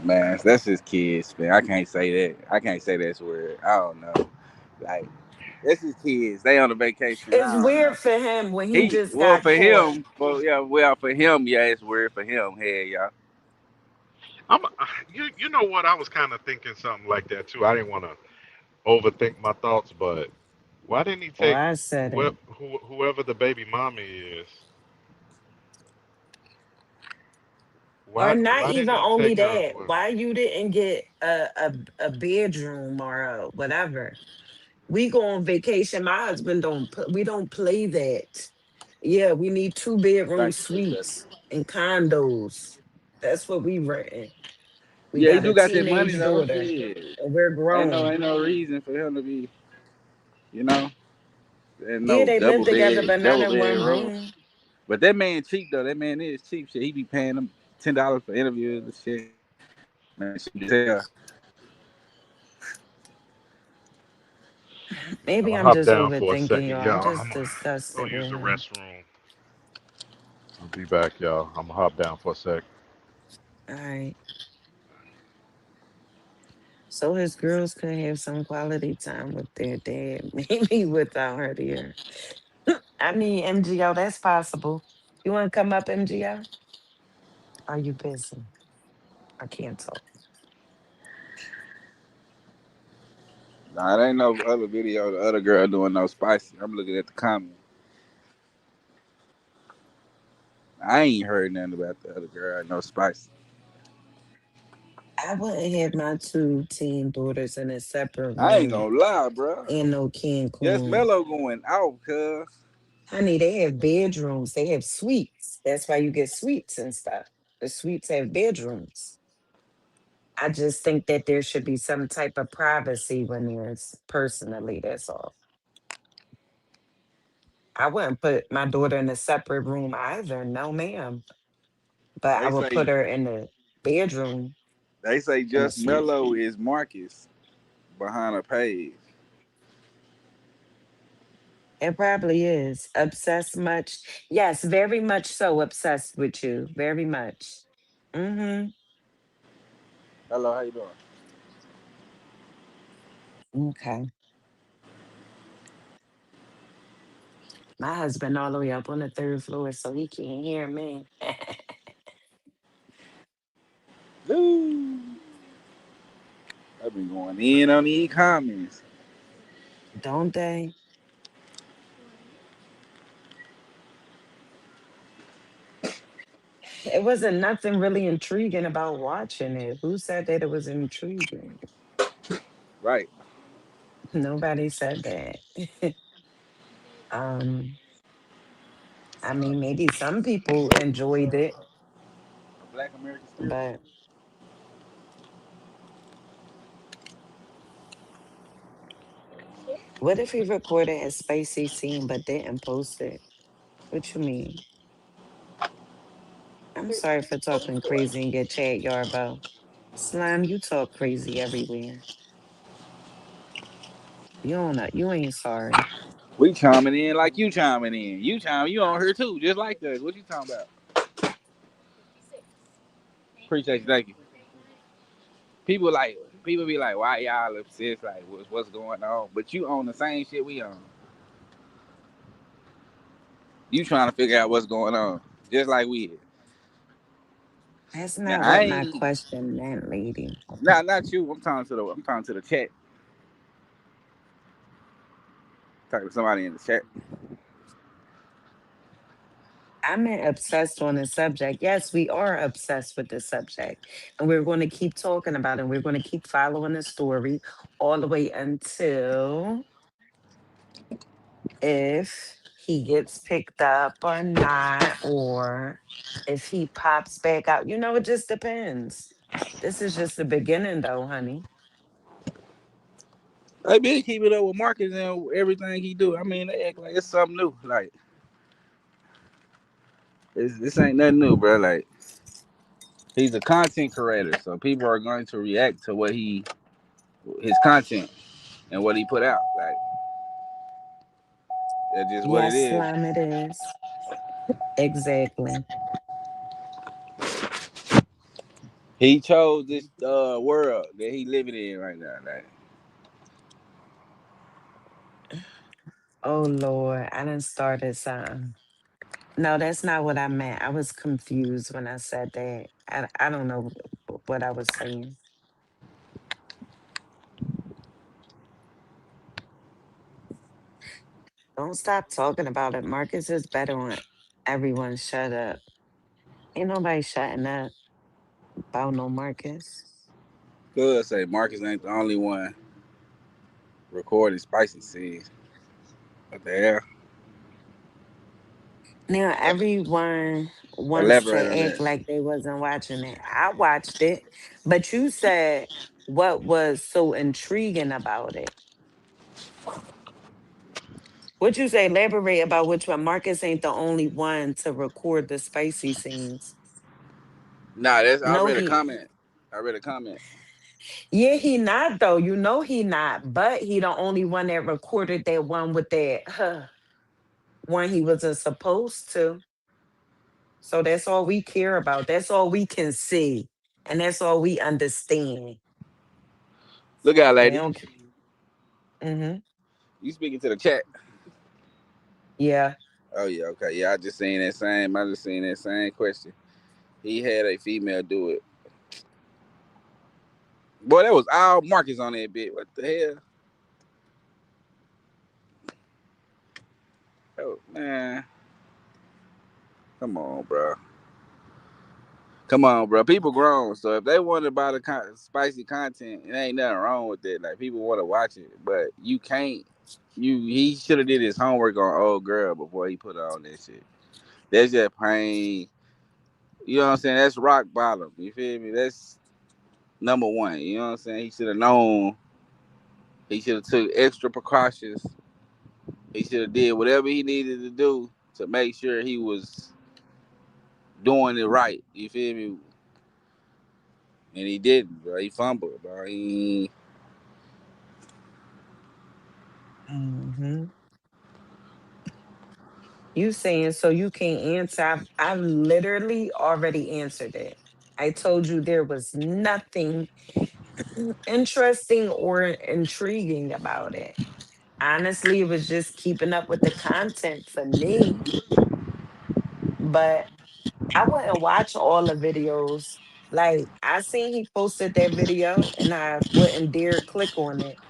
Man, that's his kids, man. I can't say that. I can't say that's weird. I don't know. Like, that's his kids. They on a vacation. It's I don't know. weird for him when he He just well got for caught. him, for him, yeah, it's weird for him. Hey, y'all. I'm, you know what? I was kind of thinking something like that too. I didn't want to overthink my thoughts, but Why didn't he Or take I said it. whoever the baby mommy is? Or not Why didn't even he only take her that. with him? Why you didn't get a bedroom or a whatever? We go on vacation. My husband we don't play that. Yeah, we need two bedroom Thank you, appreciate suites you. and condos. That's what we renting. We Yeah, he got a do got that money teenage though. daughter Shit. and we're grown. Ain't no reason for him to be, you know, ain't Yeah, no they live together, but not double in one bedroom. room. But that man cheap though. That man is cheap shit. He be paying them $10 for interviews and shit. Man, she can tell. I'm Maybe gonna I'm hop just down for a overthinking second, y'all. I'm y'all. just I'm gonna go disgusted use with the him. restroom. I'll be back, y'all. I'm gonna hop down for a sec. All right. So his girls could have some quality time with their dad, maybe without her there. I mean, MGO, that's possible. You want to come up, MGO? Are you busy? I can't talk. Nah, it ain't no other video. The other girl doing no spicy. I'm looking at the comment. I ain't heard nothing about the other girl. No spicy. I wouldn't have my two teen daughters in a separate I ain't room gonna lie, bro. and no Just Cancun. Mello going out, cuz. Honey, they have bedrooms. They have suites. That's why you get suites and stuff. The suites have bedrooms. I just think that there should be some type of privacy when there's personally, that's all. I wouldn't put my daughter in a separate room either. No, ma'am. But I They would say put her in the bedroom they say in a just suite. Mello is Marcus behind a page. It probably is. Obsessed much. Yes, very much so obsessed with you. Very much. Mm-hmm. Hello, how you doing? Okay. My husband all the way up on the third floor, so he can't hear me. Ooh, I've been going in on these comments. Don't they? It wasn't nothing really intriguing about watching it. Who said that it was intriguing? Right. Nobody said that. um, I mean, maybe some people enjoyed it, A Black American spirit. but what if he recorded a spicy scene but didn't post it? What you mean? I'm sorry for talking crazy in your chat, Yarbo. Slime, you talk crazy everywhere. You don't know. You ain't sorry. We chiming in like you chiming in. You on her too, just like us. What you talking about? Appreciate you, thank you. People be like, why y'all obsessed? Like, what's going on? But you on the same shit we on. You trying to figure out what's going on, just like we is. That's Now not I what my ain't question meant, lady. not you. I'm talking to the chat. Talking to somebody in the chat. I meant obsessed on the subject. Yes, we are obsessed with the subject. And we're going to keep talking about it. We're going to keep following the story all the way until if he gets picked up or not, or if he pops back out. You know, it just depends. This is just the beginning, though, honey. They been keeping up with Marcus and everything he do. I mean, they act like it's something new. Like this ain't nothing new, bro. Like he's a content creator, so people are going to react to his content and what he put out. Like that's just what it Yes, is. slime, it is. Exactly. He chose this world that he living in right now. Like Oh, Lord. I done started something. No, that's not what I meant. I was confused when I said that. I don't know what I was saying. Don't stop talking about it. Marcus is better when everyone shut up. Ain't nobody shutting up about no Marcus. Could say Marcus ain't the only one recording spicy scenes. What the hell? Now everyone wants Elaborate to on act that. like they wasn't watching it. I watched it, but you said what was so intriguing about it. What you say? Elaborate about which one. Marcus ain't the only one to record the spicy scenes. Nah, that's I No, read a he. comment. I read a comment. Yeah, he not though. You know he not. But he the only one that recorded that one with that one he wasn't supposed to. So that's all we care about. That's all we can see, and that's all we understand. Look out, We lady. don't. Mm-hmm. You speaking to the chat? Yeah. Oh yeah, okay. Yeah, I just seen that same. I just seen that same question. He had a female do it. Boy, that was all Marcus on that bit. What the hell? Oh man, come on, bro. Come on, bro. People grown, so if they want to buy the spicy content, it ain't nothing wrong with it. Like people want to watch it, but you can't. He should have did his homework on old girl before he put on that shit. That's just pain. You know what I'm saying? That's rock bottom. You feel me? That's number one. You know what I'm saying? He should have known. He should have took extra precautions. He should have did whatever he needed to do to make sure he was doing it right. You feel me? And he didn't, bro. He fumbled, bro. Mm-hmm. You saying so you can't answer? I've literally already answered it. I told you there was nothing interesting or intriguing about it. Honestly, it was just keeping up with the content for me. But I wouldn't watch all the videos. Like I seen he posted that video and I wouldn't dare click on it.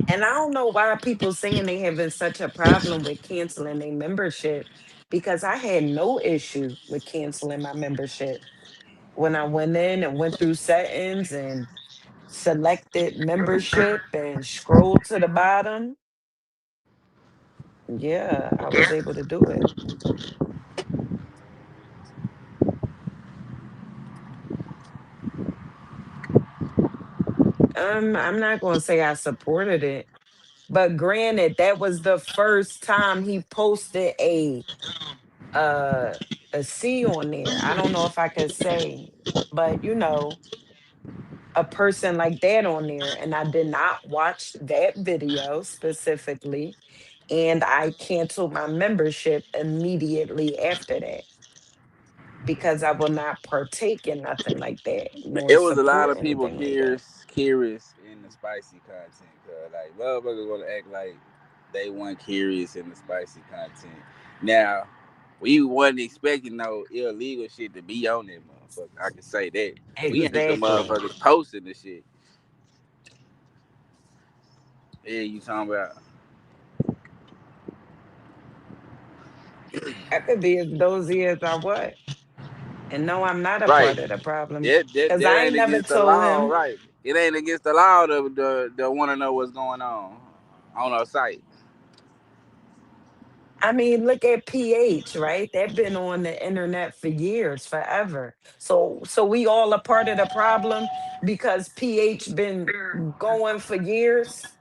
And I don't know why people saying they having such a problem with canceling their membership because I had no issue with canceling my membership. When I went in and went through settings and selected membership and scrolled to the bottom, yeah, I was able to do it. I'm not gonna say I supported it. But granted, that was the first time he posted uh a C on there. I don't know if I could say, but a person like that on there. And I did not watch that video specifically. And I canceled my membership immediately after that because I will not partake in nothing like that, nor It was a lot support of people anything like that. curious in the spicy content. Cause like motherfuckers want to act like they weren't curious in the spicy content. Now, we wasn't expecting no illegal shit to be on that motherfucker. I can say that. We ain't the Exactly. motherfuckers posting the shit. Yeah, you talking about I could be as dozy as I was. And no, I'm not a right? part of the problem. Because That I ain't ain't never against the told law, him. right? It ain't against the law to want to know what's going on our site. I mean, look at PH, right? They've been on the internet for years, forever. So we all a part of the problem because PH been going for years.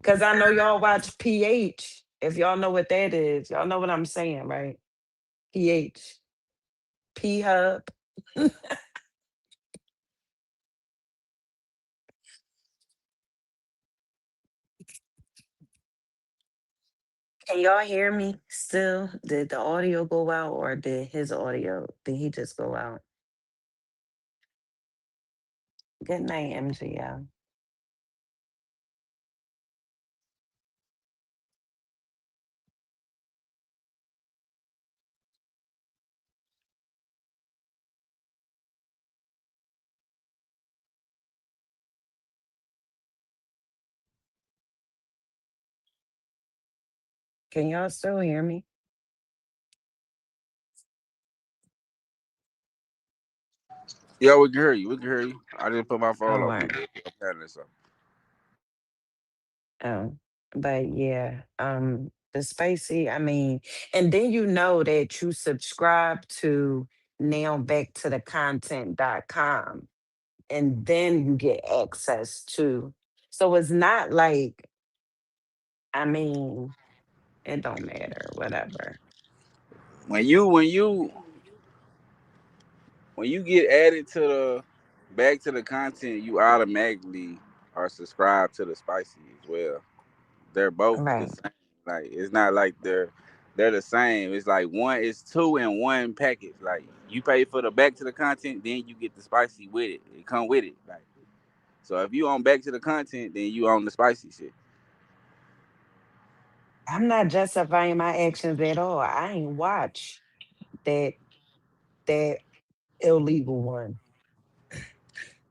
Because I know y'all watch PH. If y'all know what that is, y'all know what I'm saying, right? PH. P Hub. Can y'all hear me still? Did the audio go out or did his audio? Did he just go out? Good night, MGL. Can y'all still hear me? Yeah, we can hear you. We can hear you. I just put my phone All on right. mute. Apparently so. Oh, but yeah, the spicy, I mean, and then you know that you subscribe to now back to the content.com and then you get access to. So it's not like, I mean, it don't matter, whatever. When you get added to the back to the content, you automatically are subscribed to the spicy as well. They're both the Right. same. Like it's not like they're the same. It's like one is two in one package. Like you pay for the back to the content, then you get the spicy with it. It come with it. Like so, if you on back to the content, then you on the spicy shit. I'm not justifying my actions at all. I ain't watch that that illegal one.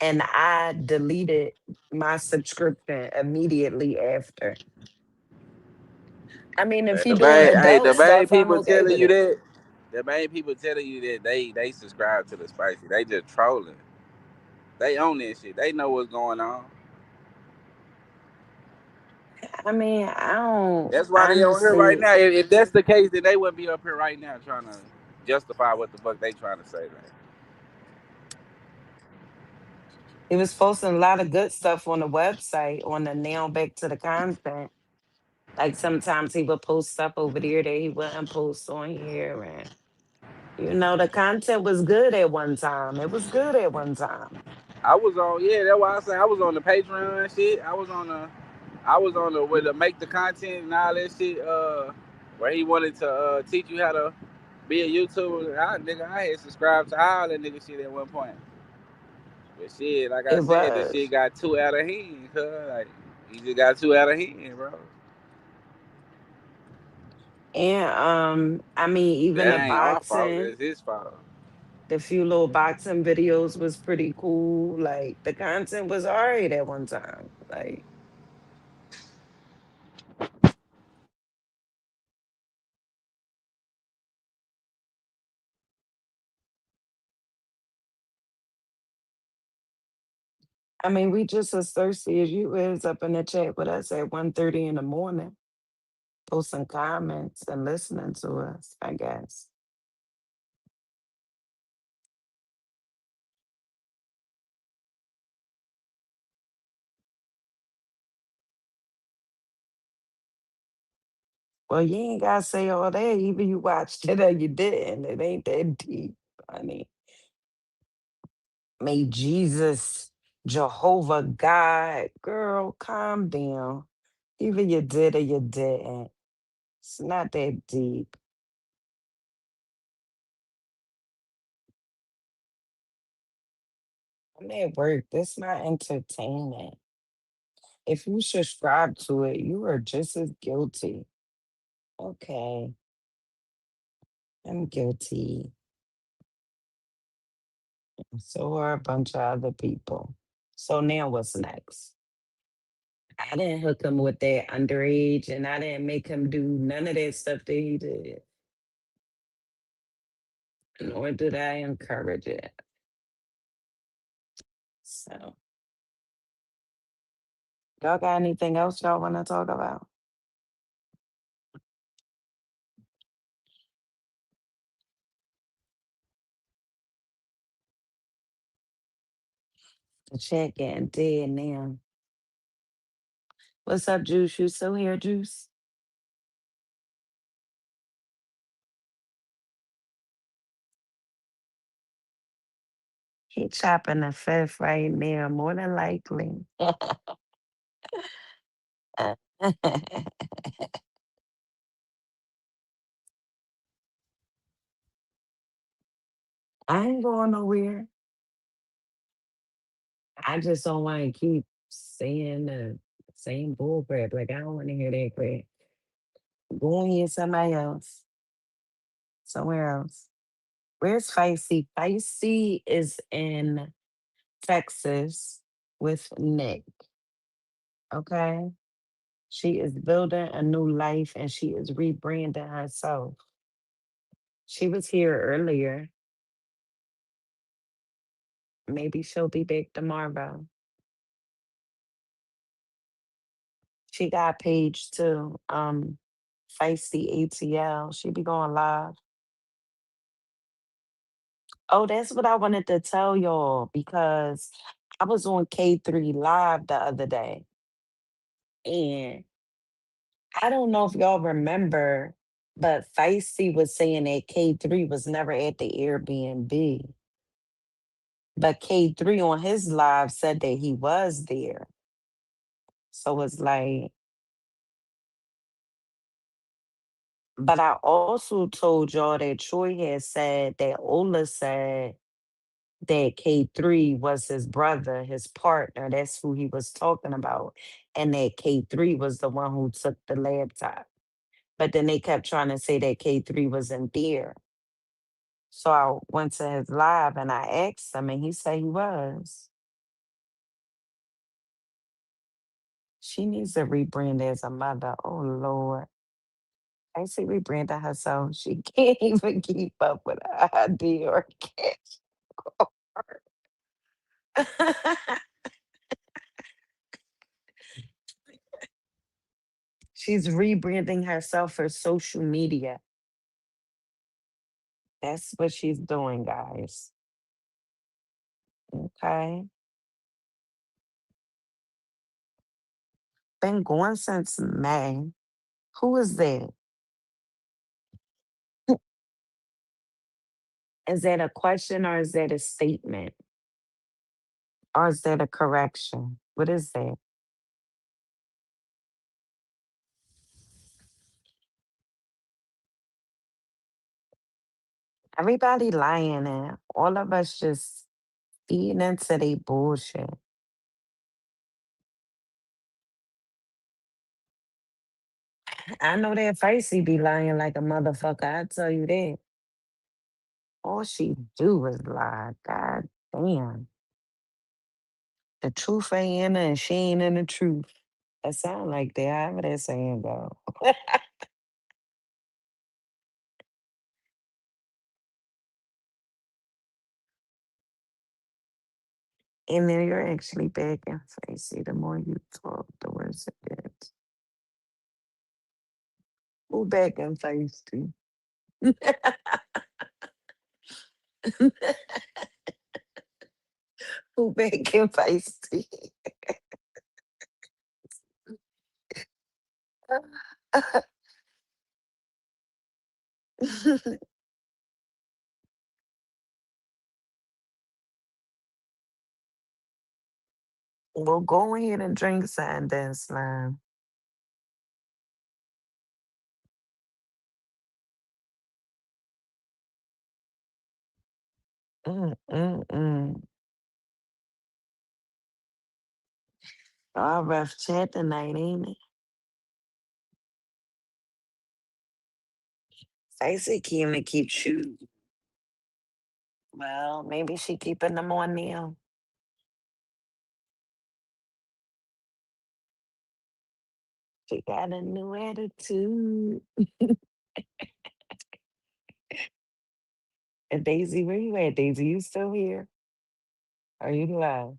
And I deleted my subscription immediately after. I mean, if he The doing main, hey, the adult main stuff, I'm people okay telling with you it. that. The main people telling you that they subscribe to the spicy. They just trolling. They own this shit. They know what's going on. I mean, I don't That's why they on here right honestly. now. If that's the case, then they wouldn't be up here right now trying to justify what the fuck they trying to say. Like, He was posting a lot of good stuff on the website on the now back to the content. Like sometimes he would post stuff over there that he wouldn't post on here. And the content was good at one time. It was good at one time. I was on, yeah, that's why I say I was on the Patreon and shit. I was on the with the make the content and all that shit. Where he wanted to teach you how to be a YouTuber. I had subscribed to all that nigga shit at one point. But shit, like I It said, this shit was. got too out of hand. Cause like he just got too out of hand, bro. And I mean, even That the ain't our fault. boxing, That's his fault. the few little boxing videos was pretty cool. Like the content was alright at one time. Like, I mean, we just as thirsty as you is up in the chat with us at 1:30 in the morning, posting comments and listening to us, I guess. Well, you ain't gotta say all that. Either you watched it or you didn't. It ain't that deep, honey. May Jesus, Jehovah God, girl, calm down. Either you did or you didn't. It's not that deep. I'm at work. This not entertainment. If you subscribe to it, you are just as guilty. Okay, I'm guilty. So are a bunch of other people. So now what's next? I didn't hook him with that underage and I didn't make him do none of that stuff that he did. Nor did I encourage it. So, y'all got anything else y'all want to talk about? The chat getting dead now. What's up, Juice? You still here, Juice? He chopping the fifth right now, more than likely. I ain't going nowhere. I just don't want to keep saying the same bull crap. Like, I don't want to hear that crap. Go and hear somebody else, somewhere else. Where's Feisty? Feisty is in Texas with Nick. Okay. She is building a new life and she is rebranding herself. She was here earlier. Maybe she'll be back tomorrow. She got page too. Feisty ATL. She be going live. Oh, that's what I wanted to tell y'all because I was on K3 live the other day. And I don't know if y'all remember, but Feisty was saying that K3 was never at the Airbnb. But K3 on his live said that he was there. So it's like, but I also told y'all that Troy had said that Ola said that K3 was his brother, his partner. That's who he was talking about. And that K3 was the one who took the laptop. But then they kept trying to say that K3 wasn't there. So I went to his live and I asked him, and he said he was. She needs to rebrand as a mother. Oh, Lord. I see rebranding herself. She can't even keep up with her ID or cash. She's rebranding herself for social media. That's what she's doing, guys. Okay. Been going since May. Who is that? Is that a question or is that a statement? Or is that a correction? What is that? Everybody lying and all of us just feeding into their bullshit. I know that Facey be lying like a motherfucker. I tell you that. All she do is lie. God damn. The truth ain't in her and she ain't in the truth. That sound like that. However that saying go. And then you're actually back and Facey. The more you talk, the worse it gets. Who back and Facey? Who back and Facey? Well, go ahead and drink something then, slime. Mm. All rough chat tonight, ain't it? Stacey Keelan keep shooting. Well, maybe she keeping them on now. She got a new attitude. And Daisy, where you at, Daisy? You still here? Are you live?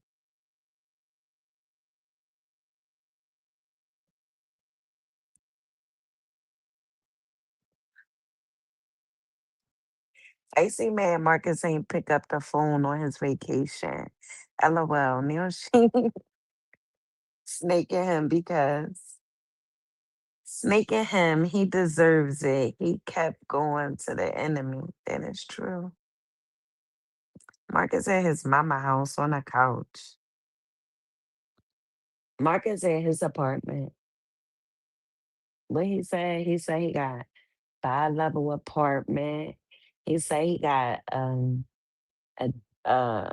Stacey mad Marcus ain't pick up the phone on his vacation. LOL. Now she snaking him because snaking him, he deserves it. He kept going to the enemy. That is true. Marcus at his mama house on a couch. Marcus at his apartment. What he said? He said he got 5-level apartment. He said he got a uh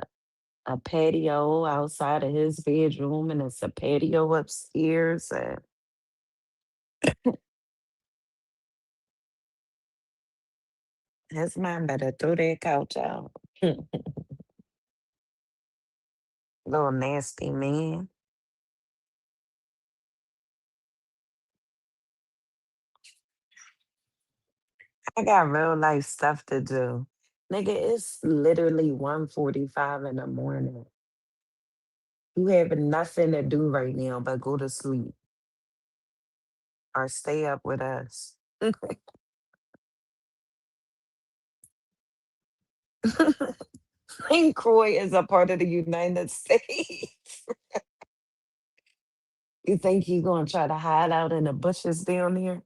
a patio outside of his bedroom and it's a patio upstairs. And his man better throw that couch out. Little nasty man. I got real life stuff to do. Nigga, it's literally 1:45 in the morning. You have nothing to do right now but go to sleep or stay up with us. St. Croix is a part of the United States. You think you gonna try to hide out in the bushes down here?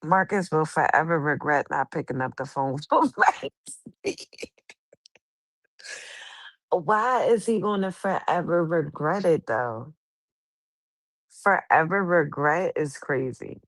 Marcus will forever regret not picking up the phone for Lexi. Why is he gonna forever regret it though? Forever regret is crazy.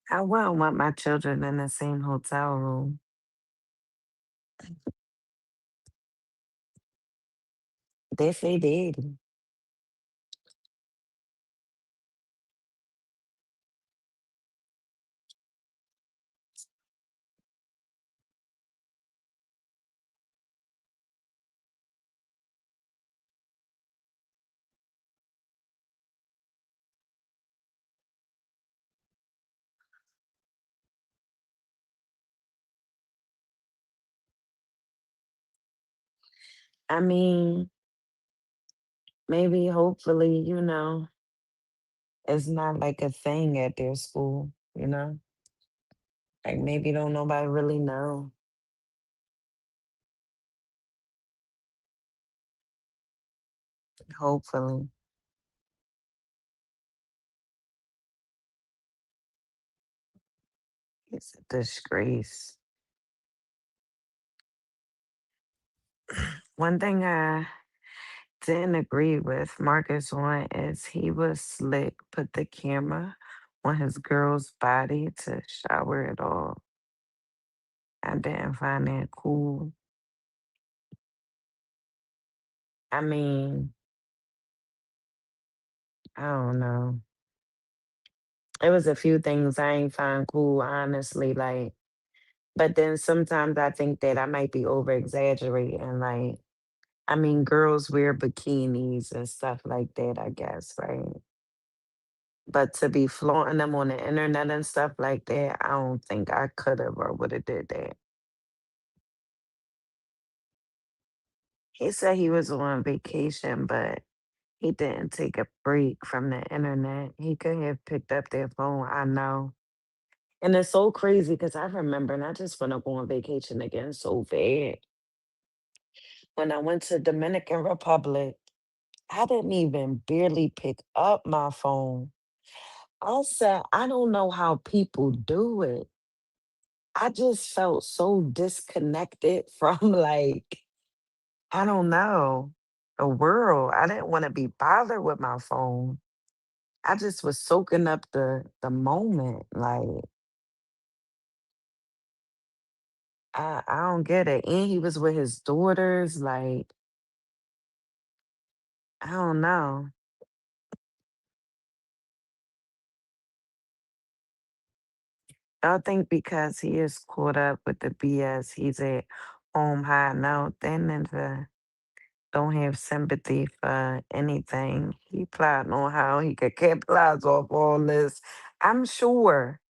I wouldn't want my children in the same hotel room. They say did. I mean, maybe hopefully, it's not like a thing at their school. Like maybe don't nobody really know. Hopefully. It's a disgrace. One thing I didn't agree with Marcus on is he was slick, put the camera on his girl's body to shower it off. I didn't find that cool. I mean, I don't know. It was a few things I ain't find cool, honestly. Like, but then sometimes I think that I might be over exaggerating. Like, I mean, girls wear bikinis and stuff like that, I guess, right? But to be flaunting them on the internet and stuff like that, I don't think I could have or would have did that. He said he was on vacation, but he didn't take a break from the internet. He could have picked up their phone, I know. And it's so crazy because I remember, and I just want to go on vacation again so bad. When I went to Dominican Republic, I didn't even barely pick up my phone. I said, I don't know how people do it. I just felt so disconnected from like, I don't know, the world. I didn't want to be bothered with my phone. I just was soaking up the moment. Like, I don't get it. And he was with his daughters. Like, I don't know. I think because he is caught up with the BS, he's at home high note. Then nigga don't have sympathy for anything. He plotting on how he could capitalize off all this. I'm sure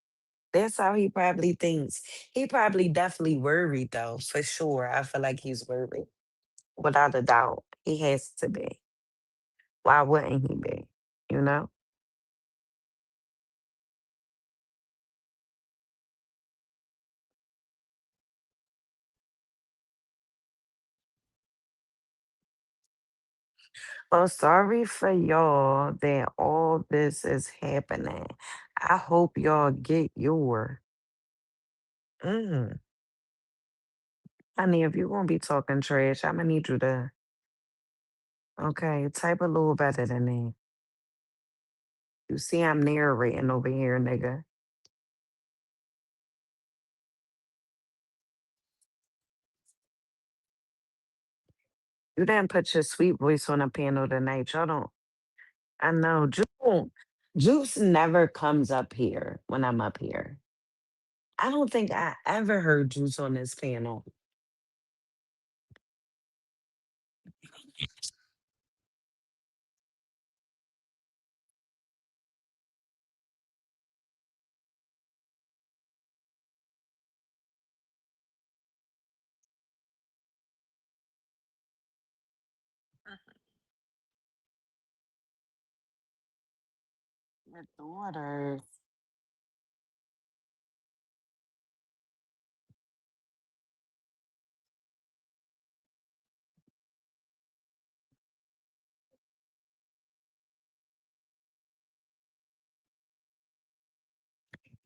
that's how he probably thinks. He probably definitely worried though, for sure. I feel like he's worried. Without a doubt. He has to be. Why wouldn't he be? You know? Well, sorry for y'all that all this is happening. I hope y'all get your. Mm. Honey, if you gonna be talking trash, I'm gonna need you to, okay, type a little better than that. You see, I'm narrating over here, nigga. You didn't put your sweet voice on a panel tonight. Y'all don't. I know. Juice never comes up here when I'm up here. I don't think I ever heard Juice on this panel. Your daughter.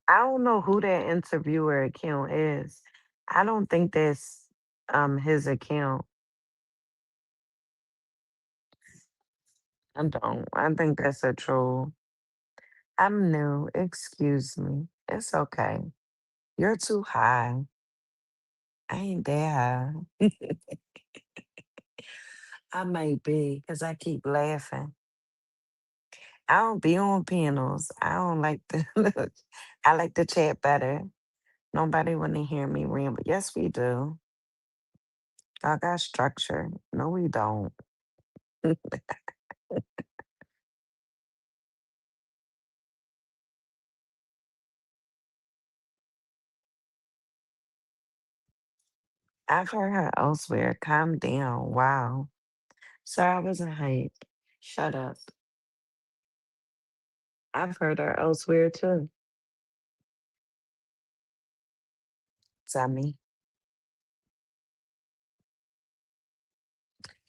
I don't know who that interviewer account is. I don't think that's his account. I don't. I think that's a troll. I'm new. Excuse me. It's okay. You're too high. I ain't that high. I might be because I keep laughing. I don't be on panels. I don't like the look. I like to chat better. Nobody want to hear me ramble. Yes, we do. I got structure. No, we don't. I've heard her elsewhere. Calm down. Wow. Sir, I wasn't hype. Shut up. I've heard her elsewhere too. Sammy.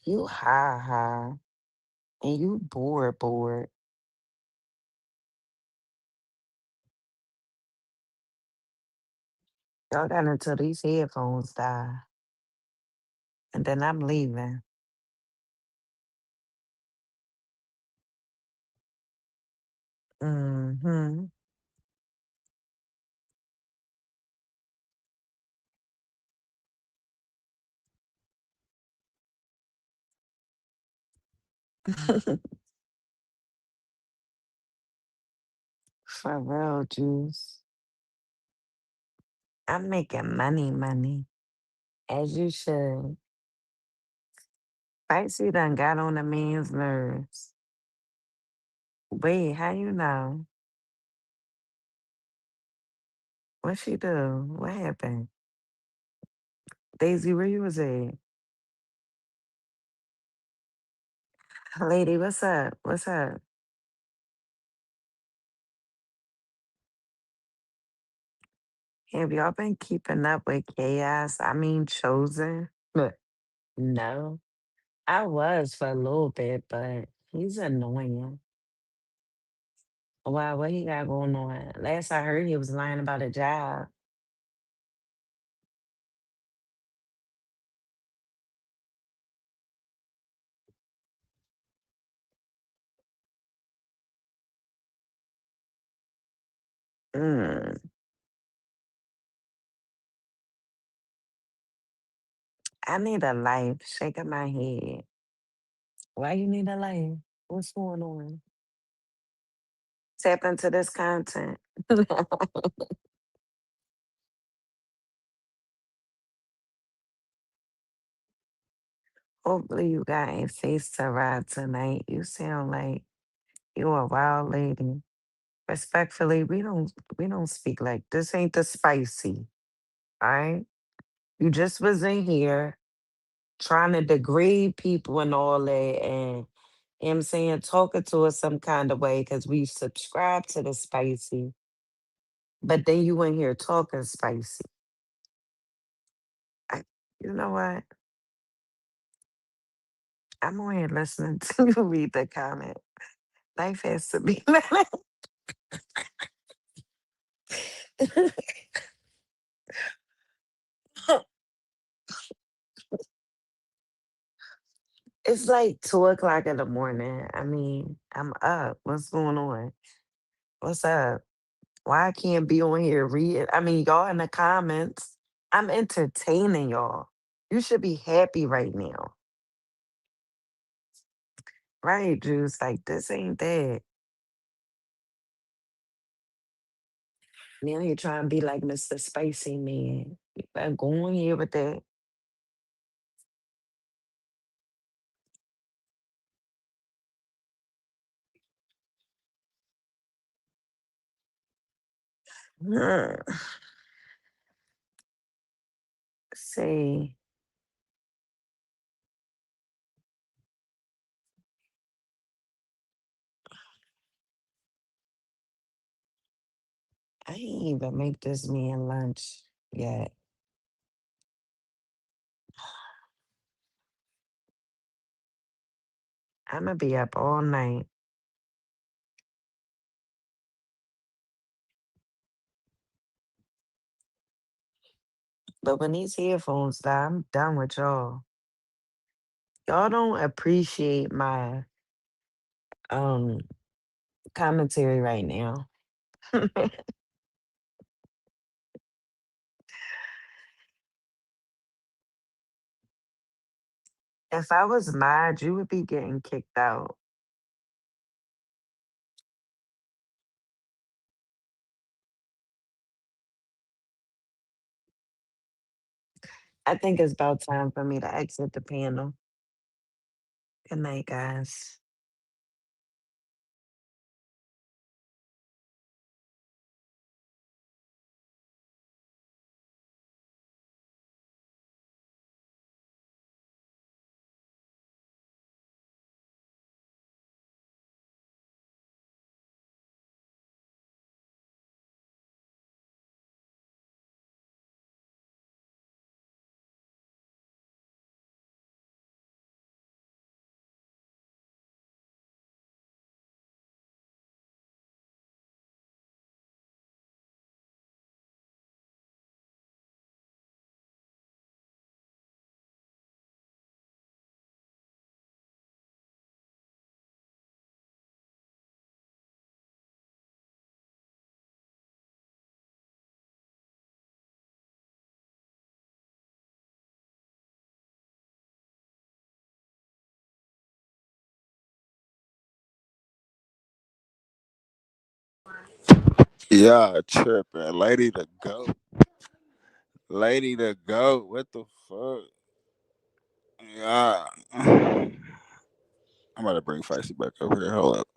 You high high. And you bored. Y'all got until these headphones die. And then I'm leaving. Mm-hmm. For real, juice. I'm making money. As you should. Spicy done got on the man's nerves. Wait, how you know? What she do? What happened? Daisy, where you was at? Lady, what's up? What's up? Have y'all been keeping up with chaos? I mean, chosen? Look, no. I was for a little bit, but he's annoying. Wow, what he got going on? Last I heard, he was lying about a job. Mm, I need a life. Shaking my head. Why you need a life? What's going on? Tap into this content. Hopefully you got a face to ride tonight. You sound like you a wild lady. Respectfully, we don't speak like this. Ain't the spicy. All right. You just was in here trying to degrade people and all that, and you know what I'm saying, talking to us some kind of way because we subscribe to the spicy. But then you in here talking spicy. I, you know what? I'm on here listening to you read the comment. Life has to be. It's like 2 o'clock in the morning. I mean, I'm up. What's going on? What's up? Why I can't be on here reading? I mean, y'all in the comments. I'm entertaining y'all. You should be happy right now. Right, Juice? Like, this ain't that. Now you trying to be like Mr. Spicy Man. You better go on here with that. Hmm. See, I ain't even make this man lunch yet. I'm gonna be up all night. But when these headphones die, I'm done with y'all. Y'all don't appreciate my um commentary right now. If I was mad, you would be getting kicked out. I think it's about time for me to exit the panel. Good night, guys. Yeah, tripping. Lady to go. Lady to go. What the fuck? Yeah. I'm about to bring Feisty back over here. Hold up.